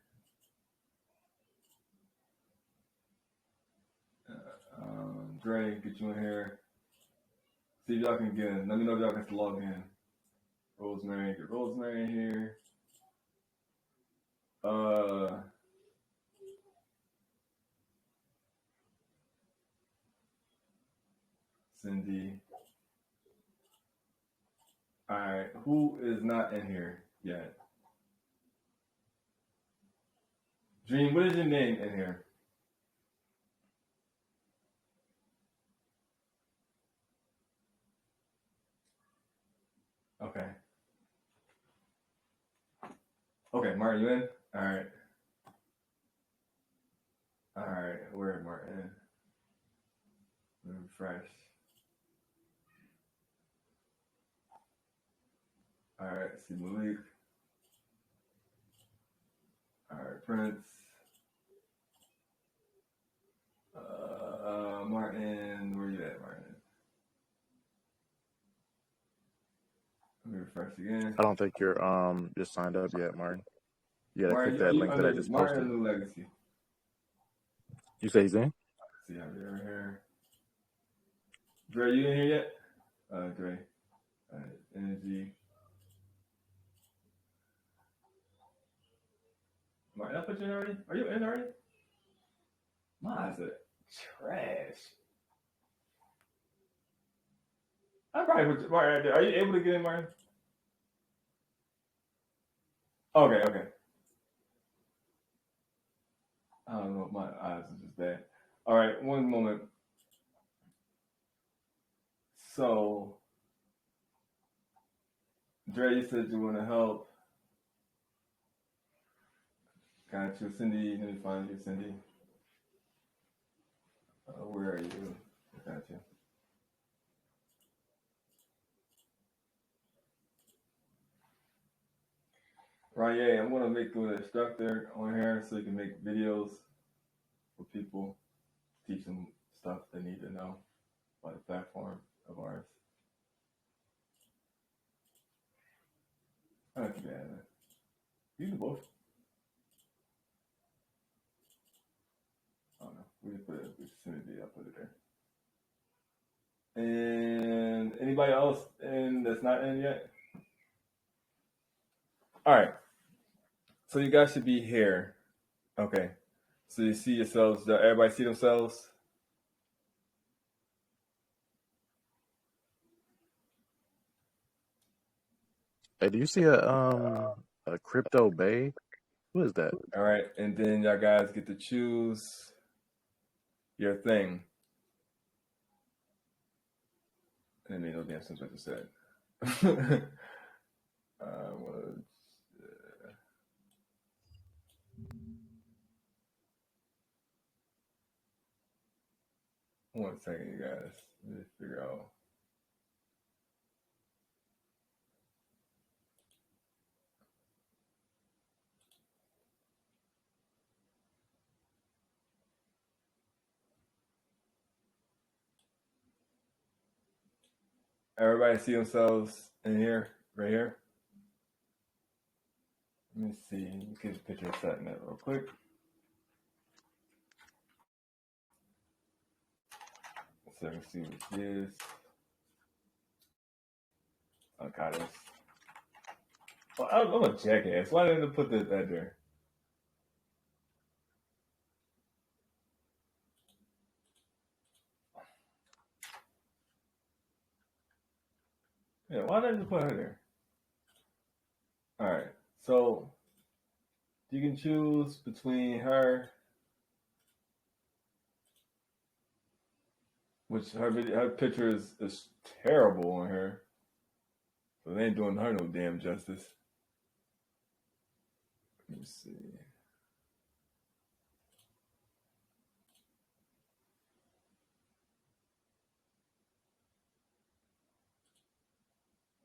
[SPEAKER 1] Dre, get you in here. See if y'all can get in. Let me know if y'all can log in. Rosemary, get Rosemary in here. Cindy. All right, who is not in here yet? Dream, what is your name in here? Okay. Okay, Martin, you in? All right. All right, where is Martin? Refresh. All right, see Malik. All right, Prince. Martin, where you at, Martin? Let me refresh again.
[SPEAKER 2] I don't think you're just signed up yet, Martin. You gotta
[SPEAKER 1] Martin,
[SPEAKER 2] click that link that I just
[SPEAKER 1] Martin
[SPEAKER 2] posted.
[SPEAKER 1] New Legacy.
[SPEAKER 2] You say he's in?
[SPEAKER 1] See how they're here. Dre, you in here yet? Dre. All right, energy. Martin, I put you in already? Are you in already? Mine's a trash. I probably put you, Martin, are you able to get in, Martin? Okay. I don't know if my eyes are just bad. All right, one moment. So, Dre, you said you want to help. Got you. Cindy, let me find you, Cindy. Where are you? Got you. Right, yeah, I'm going to make you an instructor on here so you can make videos for people, teach them stuff they need to know about the platform of ours. I don't think I have it. You can both. I don't know. We can put it, we can send it to you, I'll put it there. And anybody else in that's not in yet? All right. So you guys should be here. Okay. So you see yourselves. Does everybody see themselves?
[SPEAKER 2] Hey, do you see a crypto bay? What is that?
[SPEAKER 1] All right. And then y'all guys get to choose your thing. It made no damn sense what you said. One second, you guys. Let me figure out. Everybody see themselves in here, right here. Let me see. Let's get a picture of setting that real quick. So I can see what it is. I got this. Oh, I'm a jackass. Why didn't I put that there? Yeah, why didn't I put her there? All right. So you can choose between her, which her picture is terrible on her. So they ain't doing her no damn justice. Let me see.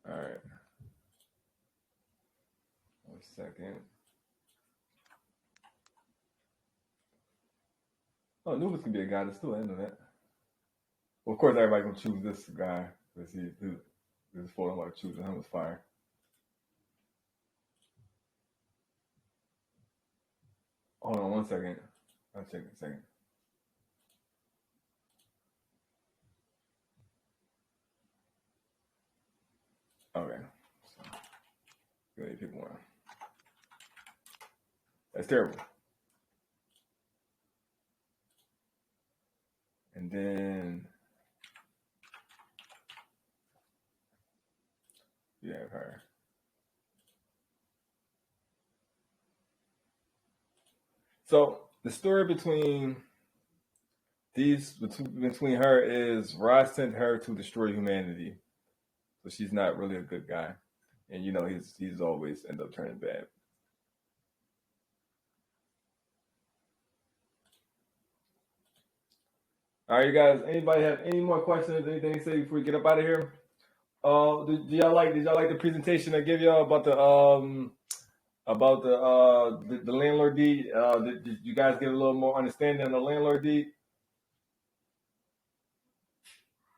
[SPEAKER 1] All right. 1 second. Oh, Anubis can be a goddess too. I didn't know that. Well, of course, everybody gonna choose this guy Let's see. This photo I'm about to choose. That was fire. Hold on 1 second. I'll check it a second. Okay. So, go ahead, pick one. That's terrible. And then you have her. So the story between her is Rod sent her to destroy humanity. So she's not really a good guy. And you know he's always end up turning bad. All right, you guys. Anybody have any more questions? Anything to say before we get up out of here? Did y'all like the presentation I gave y'all about the landlord deed? Did you guys get a little more understanding on the landlord deed?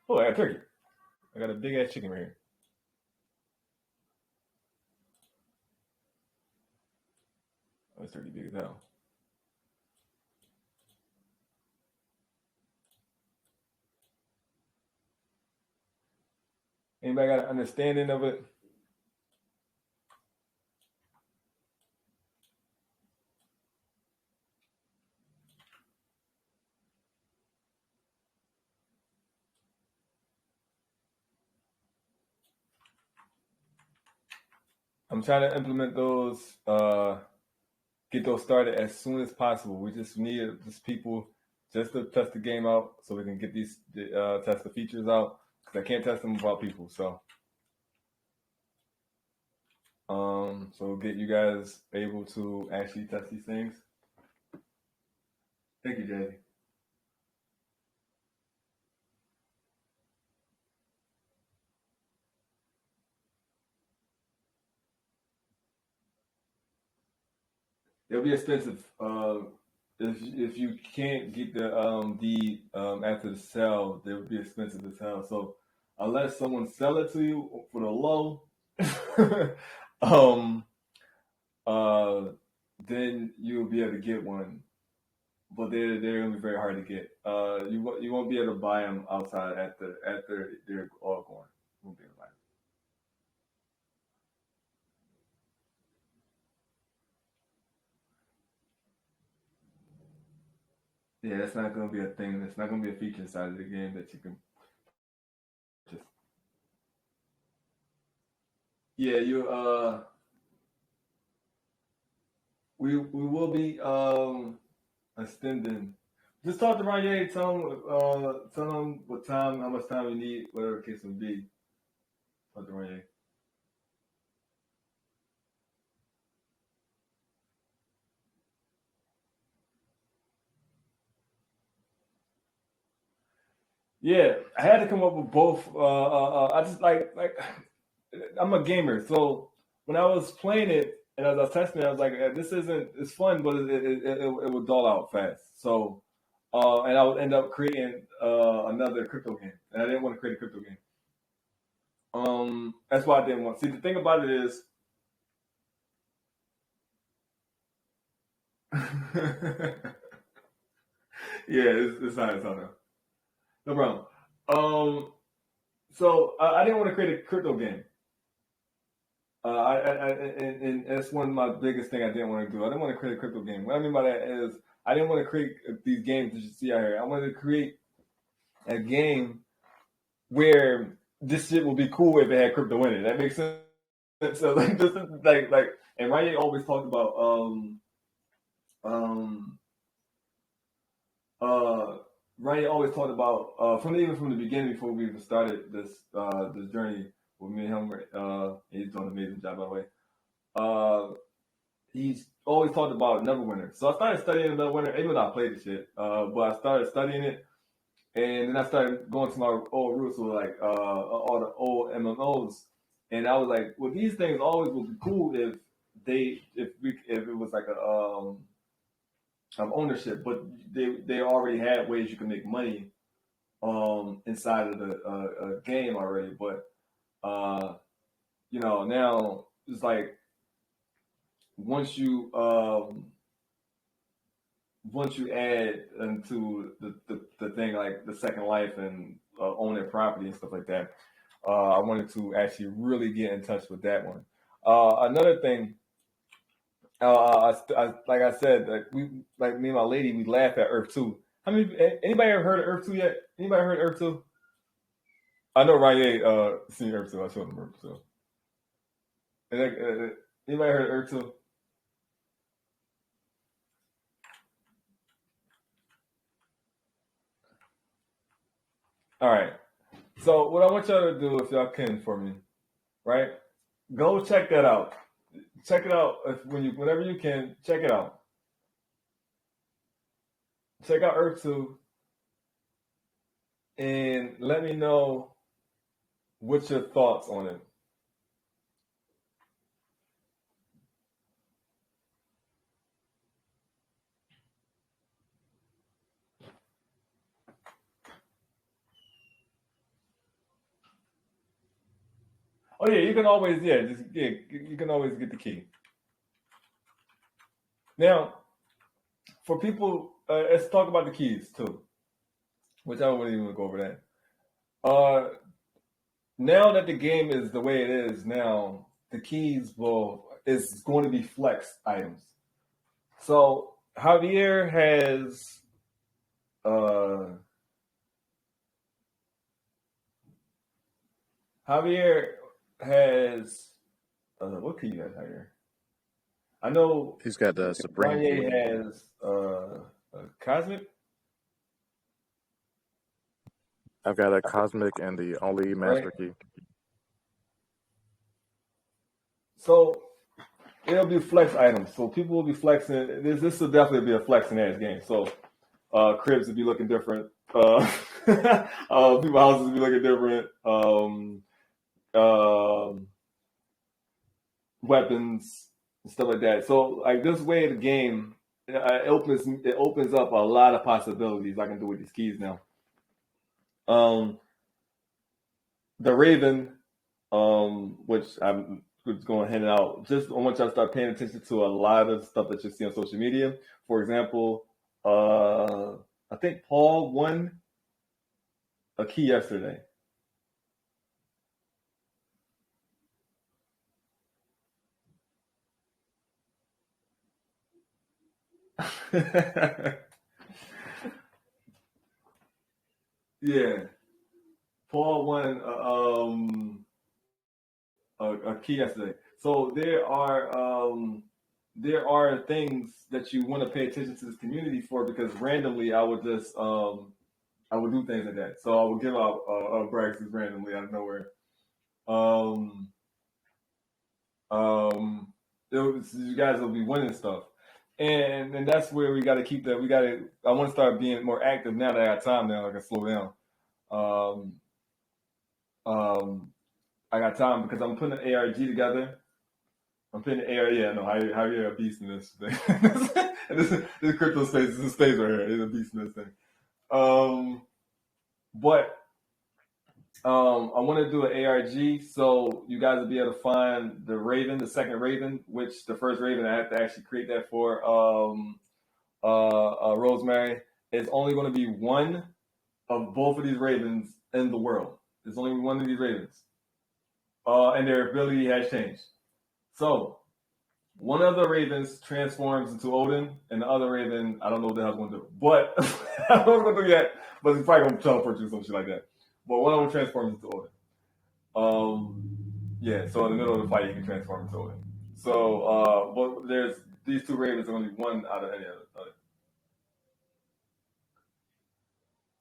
[SPEAKER 1] Oh, I got turkey. I got a big ass chicken right here. Oh, this turkey big as hell. Anybody got an understanding of it? I'm trying to implement those, get those started as soon as possible. We just need just people just to test the game out so we can get these test the features out, because I can't test them without people. So so get you guys able to actually test these things. Thank you, Jay. It'll be expensive. If you can't get the deed after the sale, they would be expensive as hell. So unless someone sell it to you for the low, then you'll be able to get one. But they're gonna be very hard to get. You won't be able to buy them outside after they're all gone. You won't be able to buy them. Yeah, that's not gonna be a thing. That's not gonna be a feature inside of the game that you can just. Yeah, we will be extending. Just talk to Ryan. Tell him what time, how much time you need, whatever the case may be. Talk to Ryan. Yeah, I had to come up with both. I just like I'm a gamer, so when I was playing it and as I was testing it, I was like, this isn't. It's fun, but it would dull out fast. So, and I would end up creating another crypto game, and I didn't want to create a crypto game. That's why I didn't want. See, the thing about it is, yeah, it's not now. No problem. So I didn't want to create a crypto game. And that's one of my biggest thing I didn't want to do. I didn't want to create a crypto game. What I mean by that is I didn't want to create these games that you see out here. I wanted to create a game where this shit would be cool if it had crypto in it. That makes sense. So like this is like and Ryan always talked about Ryan always talked about from the beginning before we even started this journey with me and him. He's doing an amazing job, by the way. He's always talked about Neverwinter. So I started studying Neverwinter, even though I played the shit. But I started studying it, and then I started going to my old roots with like all the old MMOs, and I was like, well, these things always would be cool if it was like a ownership, but they already had ways you can make money inside of the game already, but now it's like once you add into the thing like the Second Life and owning property and stuff like that, I wanted to actually really get in touch with that one. Another thing, like I said, me and my lady, we laugh at Earth 2. Anybody ever heard of Earth 2 yet? Anybody heard of Earth 2? I know Ryan seen Earth 2. I showed him Earth 2. Anybody heard of Earth 2? All right. So what I want y'all to do, if y'all can for me, right? Go check that out. Check it out whenever you can. Check it out. Check out Earth 2, and let me know what's your thoughts on it. Oh yeah, you can always you can always get the key. Now, for people, let's talk about the keys too, which I wouldn't even go over that. Now that the game is the way it is now, the keys is going to be flex items. So Javier has what key you have, Javier? I know
[SPEAKER 2] he's got the Supreme key.
[SPEAKER 1] Kanye has Cosmic.
[SPEAKER 2] I've got a Cosmic and the only Master key.
[SPEAKER 1] So it'll be flex items. So people will be flexing. This will definitely be a flexing ass game. So cribs will be looking different. People's houses will be looking different. Weapons and stuff like that. So like this way the game it opens up a lot of possibilities I can do with these keys now. The Raven, which I'm going to hand out. Just I want y'all to start paying attention to a lot of stuff that you see on social media. For example, I think Paul won a key yesterday. Yeah, Paul won a key yesterday. So there are things that you want to pay attention to this community for, because randomly I would just I would do things like that. So I would give out Abraxas randomly out of nowhere. You guys will be winning stuff. And that's where we got to keep that. I want to start being more active now that I got time. Now I can slow down. I got time because I'm putting an ARG together. I'm putting an ARG. Yeah, no, how you're a beast in this thing. this crypto space is a space right here. It's a beast in this thing. But I want to do an ARG, so you guys will be able to find the Raven, the second Raven, which the first Raven I have to actually create that for Rosemary. It's only going to be one of both of these Ravens in the world. There's only one of these Ravens. And their ability has changed. So one of the Ravens transforms into Odin, and the other Raven, I don't know what the hell I'm going to do. But I don't know what I'm going to do yet, but it's probably going to teleport you or some shit like that. But one of them transforms into Odin. Yeah, so in the middle of the fight, you can transform into Odin. So, but there's these two Ravens, only one out of any other.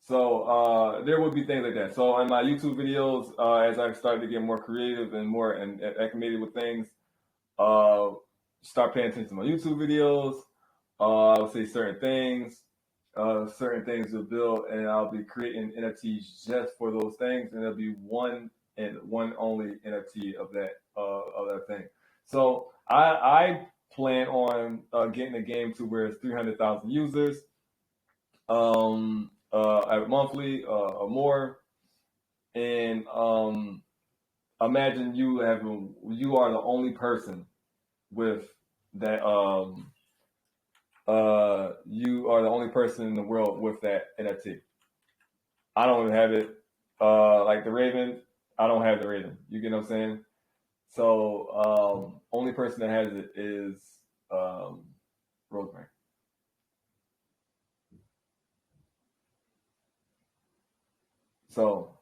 [SPEAKER 1] So there would be things like that. So in my YouTube videos, as I started to get more creative and more and acclimated with things, start paying attention to my YouTube videos. I would say certain things will build, and I'll be creating NFTs just for those things, and it'll be one and one only NFT of that thing. So I plan on getting the game to where it's 300,000 users. monthly or more, and imagine you are the only person with that. You are the only person in the world with that NFT. I don't have it. Like the Raven, I don't have the Raven. You get what I'm saying? So only person that has it is Rosemary. So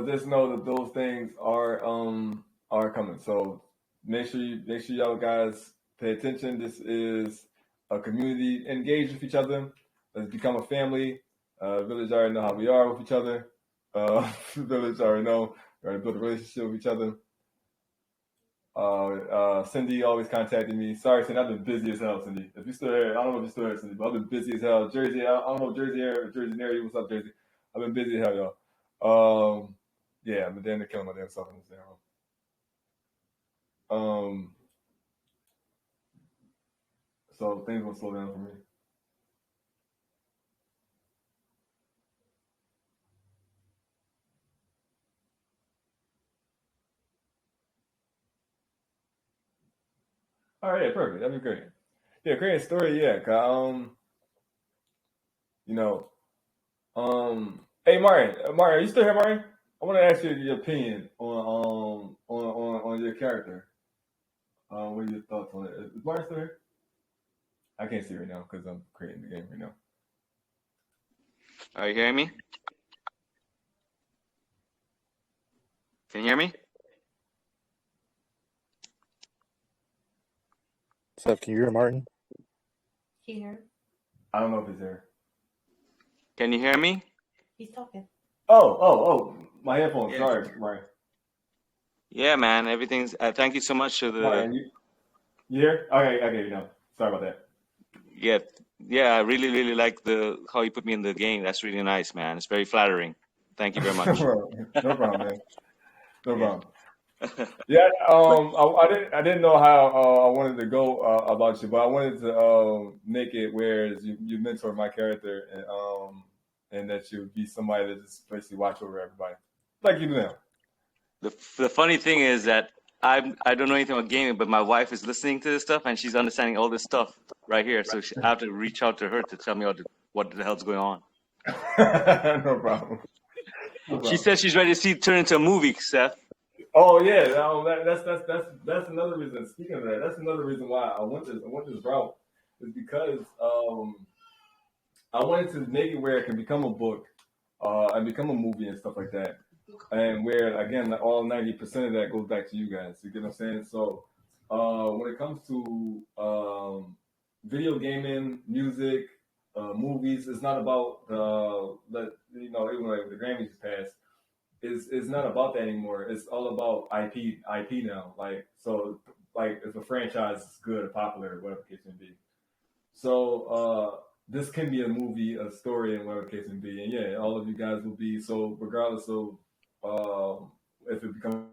[SPEAKER 1] just know that those things are coming. So make sure y'all guys pay attention. This is a community. Engage with each other. Let's become a family. Village already know how we are with each other. Village already know we're gonna build a relationship with each other. Cindy always contacting me. Sorry, Cindy, I've been busy as hell, Cindy. If you still here, I don't know if you're still here, Cindy, but I've been busy as hell. Jersey, I don't know if Jersey here or Jersey near you. What's up, Jersey? I've been busy as hell, y'all. Yeah, I've been damn near killing my damn self in this damn room. So things will slow down for me. All right, yeah, perfect. That'd be great. Yeah, create a story. Yeah, Hey, Martin, are you still here, Martin? I want to ask you your opinion on your character. What are your thoughts on it? Is Martin still here? I can't see right now because I'm creating the game right now.
[SPEAKER 6] Are you hearing me? Can you hear me?
[SPEAKER 2] Seth, can you hear Martin?
[SPEAKER 7] Here.
[SPEAKER 1] I don't know if he's there.
[SPEAKER 6] Can you hear me?
[SPEAKER 7] He's talking.
[SPEAKER 1] Oh, my headphones.
[SPEAKER 6] Yeah.
[SPEAKER 1] Sorry, Martin.
[SPEAKER 6] Yeah, man. Everything's. Thank you so much to the.
[SPEAKER 1] Martin, you here? Okay, I get you now. Sorry about that.
[SPEAKER 6] Yeah. I really, really like how you put me in the game. That's really nice, man. It's very flattering. Thank you very much.
[SPEAKER 1] No problem, man. No problem. Yeah, I didn't know how I wanted to go about you, but I wanted to make it where you mentor my character and that you be somebody that just basically watch over everybody, like you do now.
[SPEAKER 6] The funny thing is that I don't know anything about gaming, but my wife is listening to this stuff and she's understanding all this stuff right here. So I have to reach out to her to tell me what the hell's going on.
[SPEAKER 1] No problem.
[SPEAKER 6] She says she's ready to see it turn into a movie, Seth.
[SPEAKER 1] Oh yeah, that's another reason. Speaking of that, that's another reason why I went this route is because I wanted to make it where it can become a book and become a movie and stuff like that, and where again all 90% of that goes back to you guys. You get what I'm saying? So when it comes to video gaming, music, movies, it's not about even like the Grammys passed. It's not about that anymore. It's all about IP now. Like if a franchise is good or popular, whatever the case may be. So this can be a movie, a story, and whatever the case may be. And yeah, all of you guys will be so regardless of if it becomes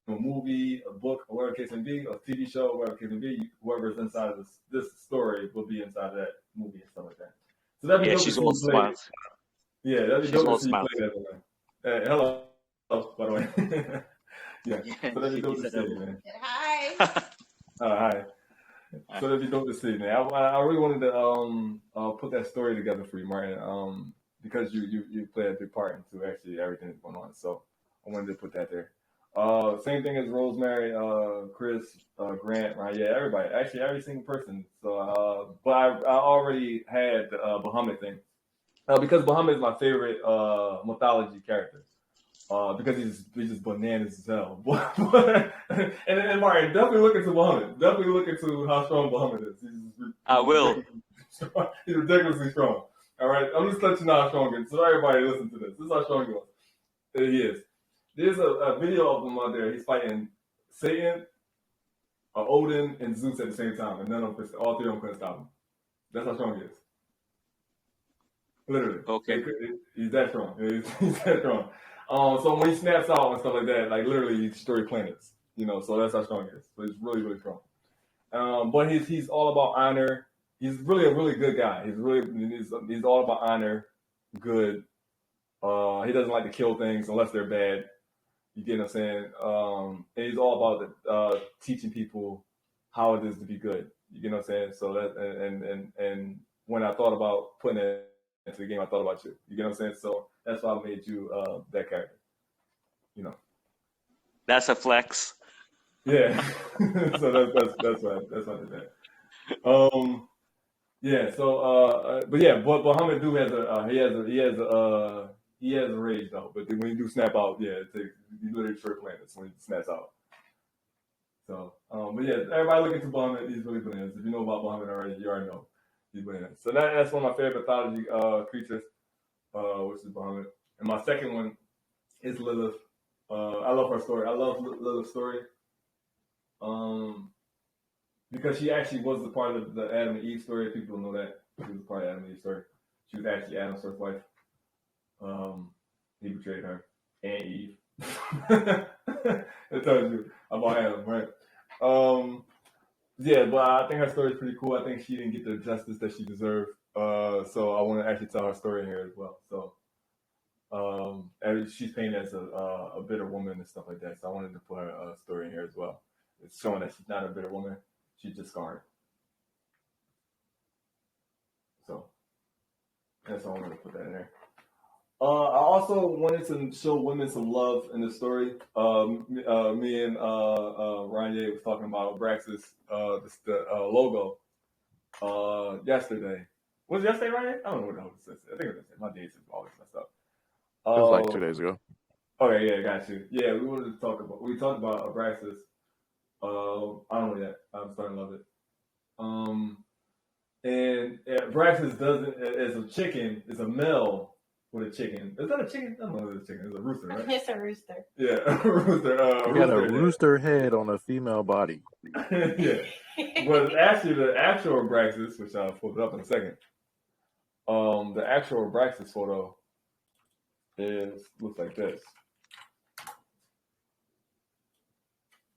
[SPEAKER 1] a movie, a book, or whatever the case may be, a TV show, whatever the case may be, whoever's inside of this story will be inside of that movie and stuff like that. So that'd be dope
[SPEAKER 6] she's
[SPEAKER 1] to see
[SPEAKER 6] all
[SPEAKER 1] you play.
[SPEAKER 6] smart.
[SPEAKER 1] Yeah, that'd be
[SPEAKER 6] She's
[SPEAKER 1] dope
[SPEAKER 6] all
[SPEAKER 1] to see you
[SPEAKER 6] smart.
[SPEAKER 1] play that. Hello. By the way. Yeah. So that'd be dope to see, man.
[SPEAKER 7] Hi.
[SPEAKER 1] Hi. So that'd be dope to see, man. I really wanted to put that story together for you, Martin. Because you play a big part into actually everything that's going on. So I wanted to put that there. Same thing as Rosemary, Chris, Grant, right? Yeah, everybody. Actually, every single person. So, but I already had the Bahamut thing. Because Bahamut is my favorite mythology character. Because he's just bananas as hell. and Martin, definitely look into Bahamut. Definitely look into how strong Bahamut is.
[SPEAKER 6] I will.
[SPEAKER 1] He's ridiculously strong. All right, I'm just letting you know how strong he is. So everybody listen to this. This is how strong he is. There's a video of him out there. He's fighting Satan, Odin, and Zeus at the same time, and all three of them couldn't stop him. That's how strong he is. Literally.
[SPEAKER 6] Okay.
[SPEAKER 1] He's that strong. He's that strong. So when he snaps out and stuff like that, like literally he destroys planets. So that's how strong he is. So he's really, really strong. But he's all about honor. he's really a really good guy. He's all about honor, good. He doesn't like to kill things unless they're bad. You get what I'm saying? And he's all about teaching people how it is to be good. You get what I'm saying? So that and when I thought about putting it into the game, I thought about you. You get what I'm saying? So that's why I made you that character. You know.
[SPEAKER 6] That's a flex.
[SPEAKER 1] Yeah. So that's why I did that. Yeah. So but Muhammad do has he has a rage though. But then when you do snap out, yeah, you literally trip planets when he snaps out. So but yeah, everybody look into Muhammad. He's really bananas. If you know about Muhammad already, you already know he's bananas. So that's one of my favorite mythology creatures, which is Muhammad. And my second one is Lilith. I love her story. I love Lilith's story. Because she actually was the part of the Adam and Eve story. People don't know that. She was a part of Adam and Eve story. She was actually Adam's first wife. He betrayed her and Eve. It tells you about Adam, right? Yeah, but I think her story is pretty cool. I think she didn't get the justice that she deserved. So I want to actually tell her story here as well. So she's painted as a bitter woman and stuff like that. So I wanted to put her story in here as well. It's showing that she's not a bitter woman. She's just scarred. So that's all I wanted to put that in there. I also wanted to show women some love in the story. Me and Ranye was talking about Abraxas, the logo, yesterday. Was it yesterday, Ranye? I don't know what the hell it says. I think it was yesterday. My days are always messed up.
[SPEAKER 2] It was like 2 days ago.
[SPEAKER 1] Okay, yeah, got you. Yeah, we talked about Abraxas. I don't know yet. I'm starting to love it. And Abraxas doesn't as a chicken, is a male with a chicken. Is that a chicken? I don't know if it's a chicken. It's a rooster, right?
[SPEAKER 7] It's a rooster.
[SPEAKER 1] Yeah, a rooster.
[SPEAKER 2] You got a rooster head on a female body.
[SPEAKER 1] Yeah. But actually, the actual Abraxas, which I'll flip it up in a second, the actual Abraxas photo looks like this.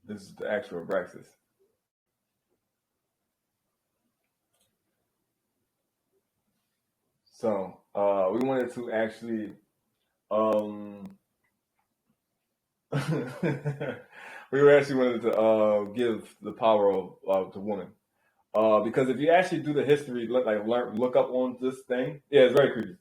[SPEAKER 1] This is the actual Abraxas. So we wanted to actually wanted to give the power to women. Because if you actually do the history, look up on this thing, yeah, it's very creepy.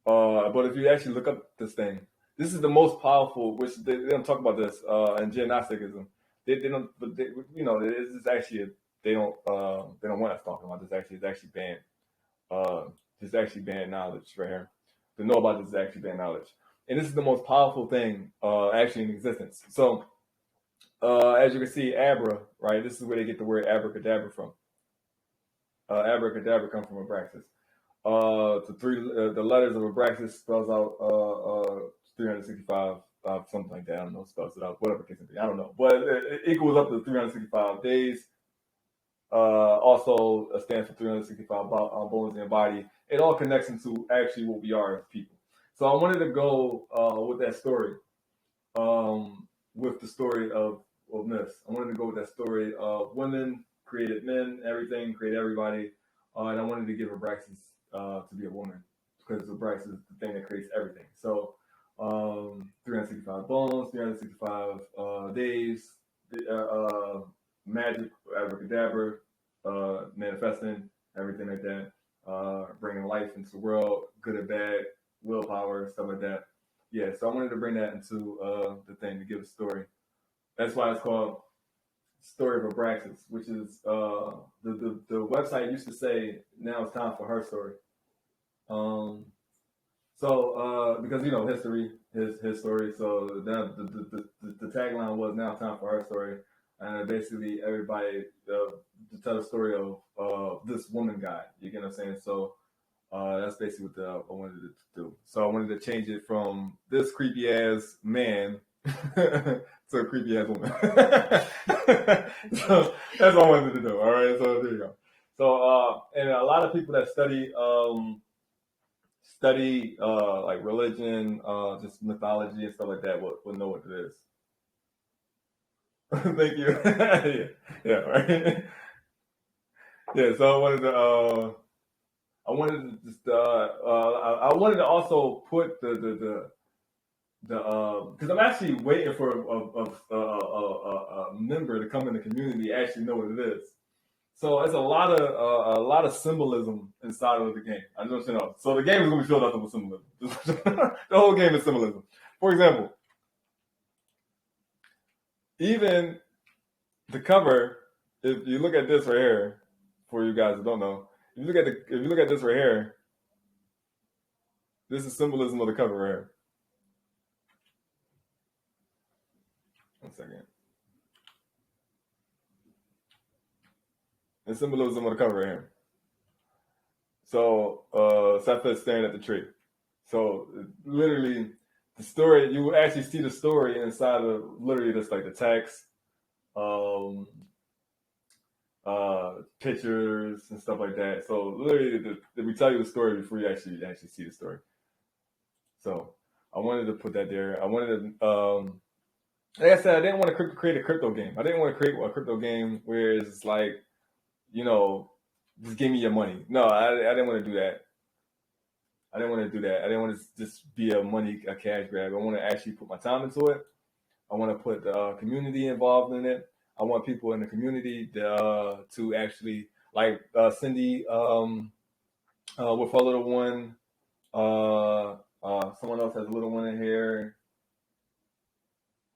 [SPEAKER 1] But if you actually look up this thing, this is the most powerful. Which they don't talk about this in Gnosticism. They don't, but it's actually they don't want us talking about this. Actually, it's actually banned. It's actually banned knowledge right here. To know about this is actually banned knowledge, and this is the most powerful thing actually in existence. So, as you can see, Abra, right? This is where they get the word abracadabra from. Abracadabra comes from Abraxas. The letters of Abraxas spells out 365, something like that. I don't know, spells it out, whatever it can be. I don't know, but it equals up to 365 days. Also stands for 365 bones in your body. It all connects into actually what we are as people. So I wanted to go with that story, with the story of myths. I wanted to go with that story of women created men, everything, created everybody, and I wanted to give Abraxas to be a woman because Abraxas is the thing that creates everything. So 365 bones, 365 days, magic, abracadabra, manifesting, everything like that, bringing life into the world, good or bad, willpower, stuff like that. Yeah, so I wanted to bring that into the thing to give a story. That's why it's called Story of Abraxas, which is the website used to say now it's time for her story. Because history, his story. So now the tagline was now time for her story. And basically everybody to tell the story of this woman guy. You get what I'm saying? So that's basically what I wanted to do. So I wanted to change it from this creepy ass man to a creepy ass woman. So that's what I wanted to do. All right, so there you go. So and a lot of people that study like religion, just mythology and stuff like that would know what it is. Thank you. Yeah, right. Yeah, so I wanted to also put the because I'm actually waiting for a member to come in the community actually know what it is. So it's a lot of symbolism inside of the game. I just want you to know. So the game is going to be filled up with symbolism. The whole game is symbolism. For example, even the cover. If you look at this right here, for you guys who don't know, if you look at this right here, this is symbolism of the cover right here. 1 second. The symbolism of the cover right here. So Seth is staring at the tree. So literally, the story, you will actually see the story inside of literally just like the text, pictures and stuff like that. So literally, we tell you the story before you actually see the story. So I wanted to put that there. I wanted to, like I said, I didn't want to create a crypto game. I didn't want to create a crypto game where it's like, just give me your money. No, I didn't want to do that. I didn't want to do that. I didn't want to just be a cash grab. I want to actually put my time into it. I want to put the community involved in it. I want people in the community to actually, like Cindy with her little one. Someone else has a little one in here.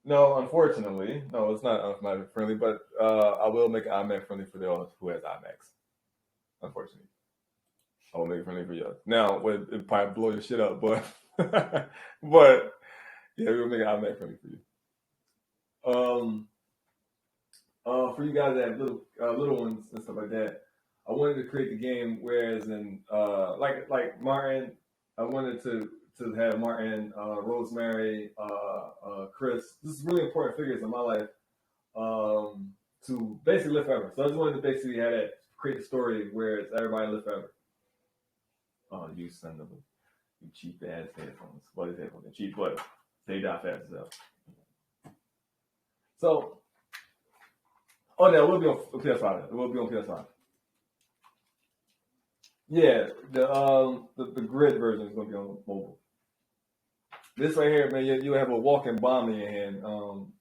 [SPEAKER 1] No, unfortunately, no, it's not automatic friendly, but I will make it automatic friendly for those who has IMAX. Unfortunately. I will make it friendly for you. Now, it probably blow your shit up, but but yeah, we'll make it automatic friendly for you. For you guys that have little ones and stuff like that, I wanted to create the game. Whereas in like Martin, I wanted to have Martin, Rosemary, Chris. This is really important figures in my life to basically live forever. So I just wanted to basically have that create a story where it's everybody live forever. Oh, you son of a you cheap ass headphones. Well, these headphones are cheap, but they die fast as hell. So, no, it will be on PS5. It will be on PS5. Yeah, the grid version is gonna be on mobile. This right here, man, you have a walking bomb in your hand. You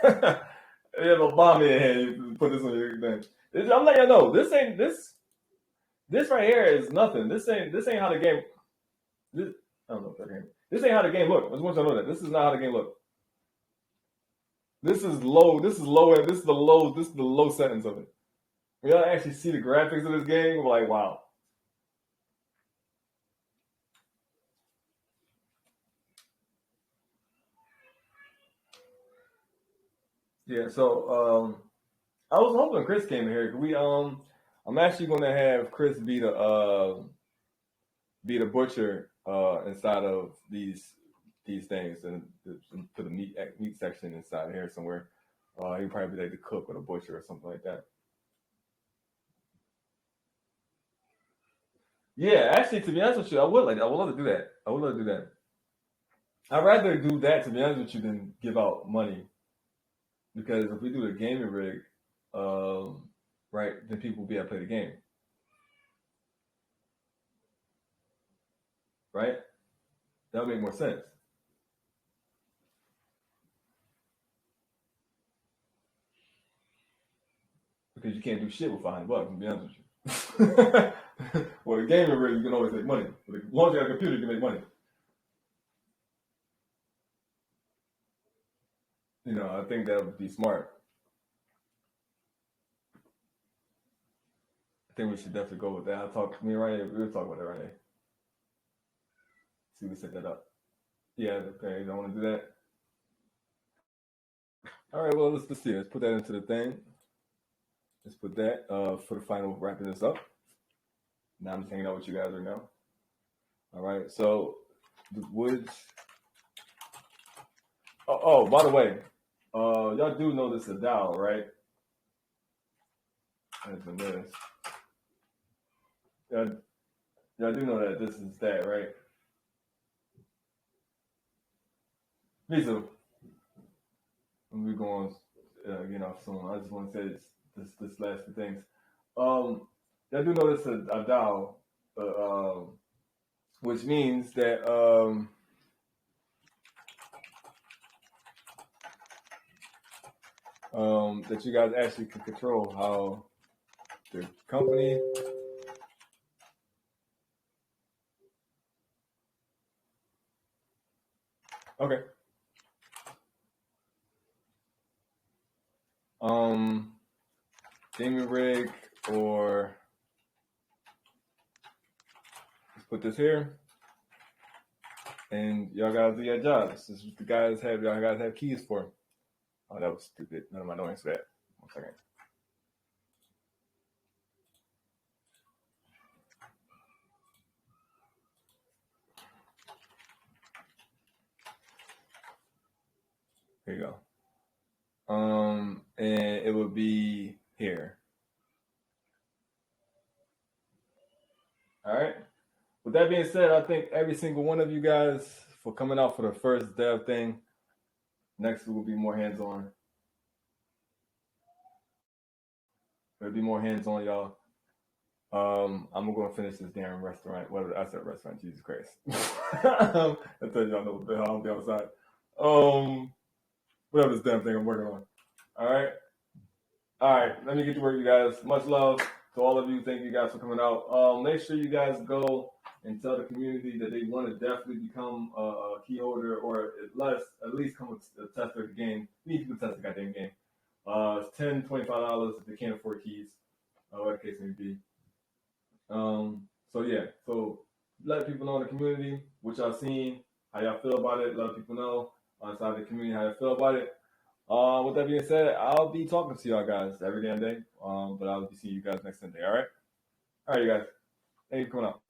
[SPEAKER 1] have a bomb in your hand. You put this on your thing. I'm letting you know, this ain't this. This right here is nothing. This ain't how the game. I don't know if that game. This ain't how the game look. I just want you to know that this is not how the game look. This is low. This is low end. This is the low sentence of it. When y'all actually see the graphics of this game, we're like, wow. Yeah. So I was hoping Chris came in here. I'm actually going to have Chris be the butcher inside of these things and put the meat section inside here somewhere. He'd probably be like the cook or the butcher or something like that. Yeah, actually, to be honest with you, I would love to do that. I would love to do that. I'd rather do that, to be honest with you, than give out money. Because if we do the gaming rig, right, then people will be able to play the game. Right? That would make more sense. Because you can't do shit with $500, to be honest with you. Well, the gaming rig, you can always make money. As long as you have a computer, you can make money. I think that would be smart. I think we should definitely go with that. Me and Ryan, we'll talk about that, Ryan. See, we set that up. Yeah, okay, you don't want to do that? All right, well, let's see. Let's put that into the thing. Let's put that for the final wrapping this up. Now I'm just hanging out with you guys right now. All right, so the woods. Oh, by the way, y'all do know this is a DAO, right? As a this. Y'all do know that this is that, right? Me too. We're going getting off soon. I just want to say this last few things. y'all do notice a dial, which means that that you guys actually can control how the company. Okay. Gaming rig, or let's put this here, and y'all guys do your jobs. This is what y'all guys have keys for. Oh, that was stupid. None of my don't answer that. 1 second. Here you go. And it would be here. All right. With that being said, I thank every single one of you guys for coming out for the first dev thing. Next week will be more hands-on. It'll be more hands-on, y'all. I'm gonna finish this damn restaurant. What I said restaurant, Jesus Christ. I tell y'all know what the hell I'll be outside. Whatever this damn thing I'm working on. All right. Let me get to work, you guys. Much love to all of you. Thank you guys for coming out. Make sure you guys go and tell the community that they want to definitely become a key holder, or at least come with a tester of the game. You need to test the goddamn game. It's $10, $25 if they can't afford keys. Whatever the case may be. So let people know in the community what y'all seen, how y'all feel about it. Let people know inside the community how y'all feel about it. With that being said, I'll be talking to y'all guys every damn day. But I'll be seeing you guys next Sunday. All right, you guys. Thank you for coming out.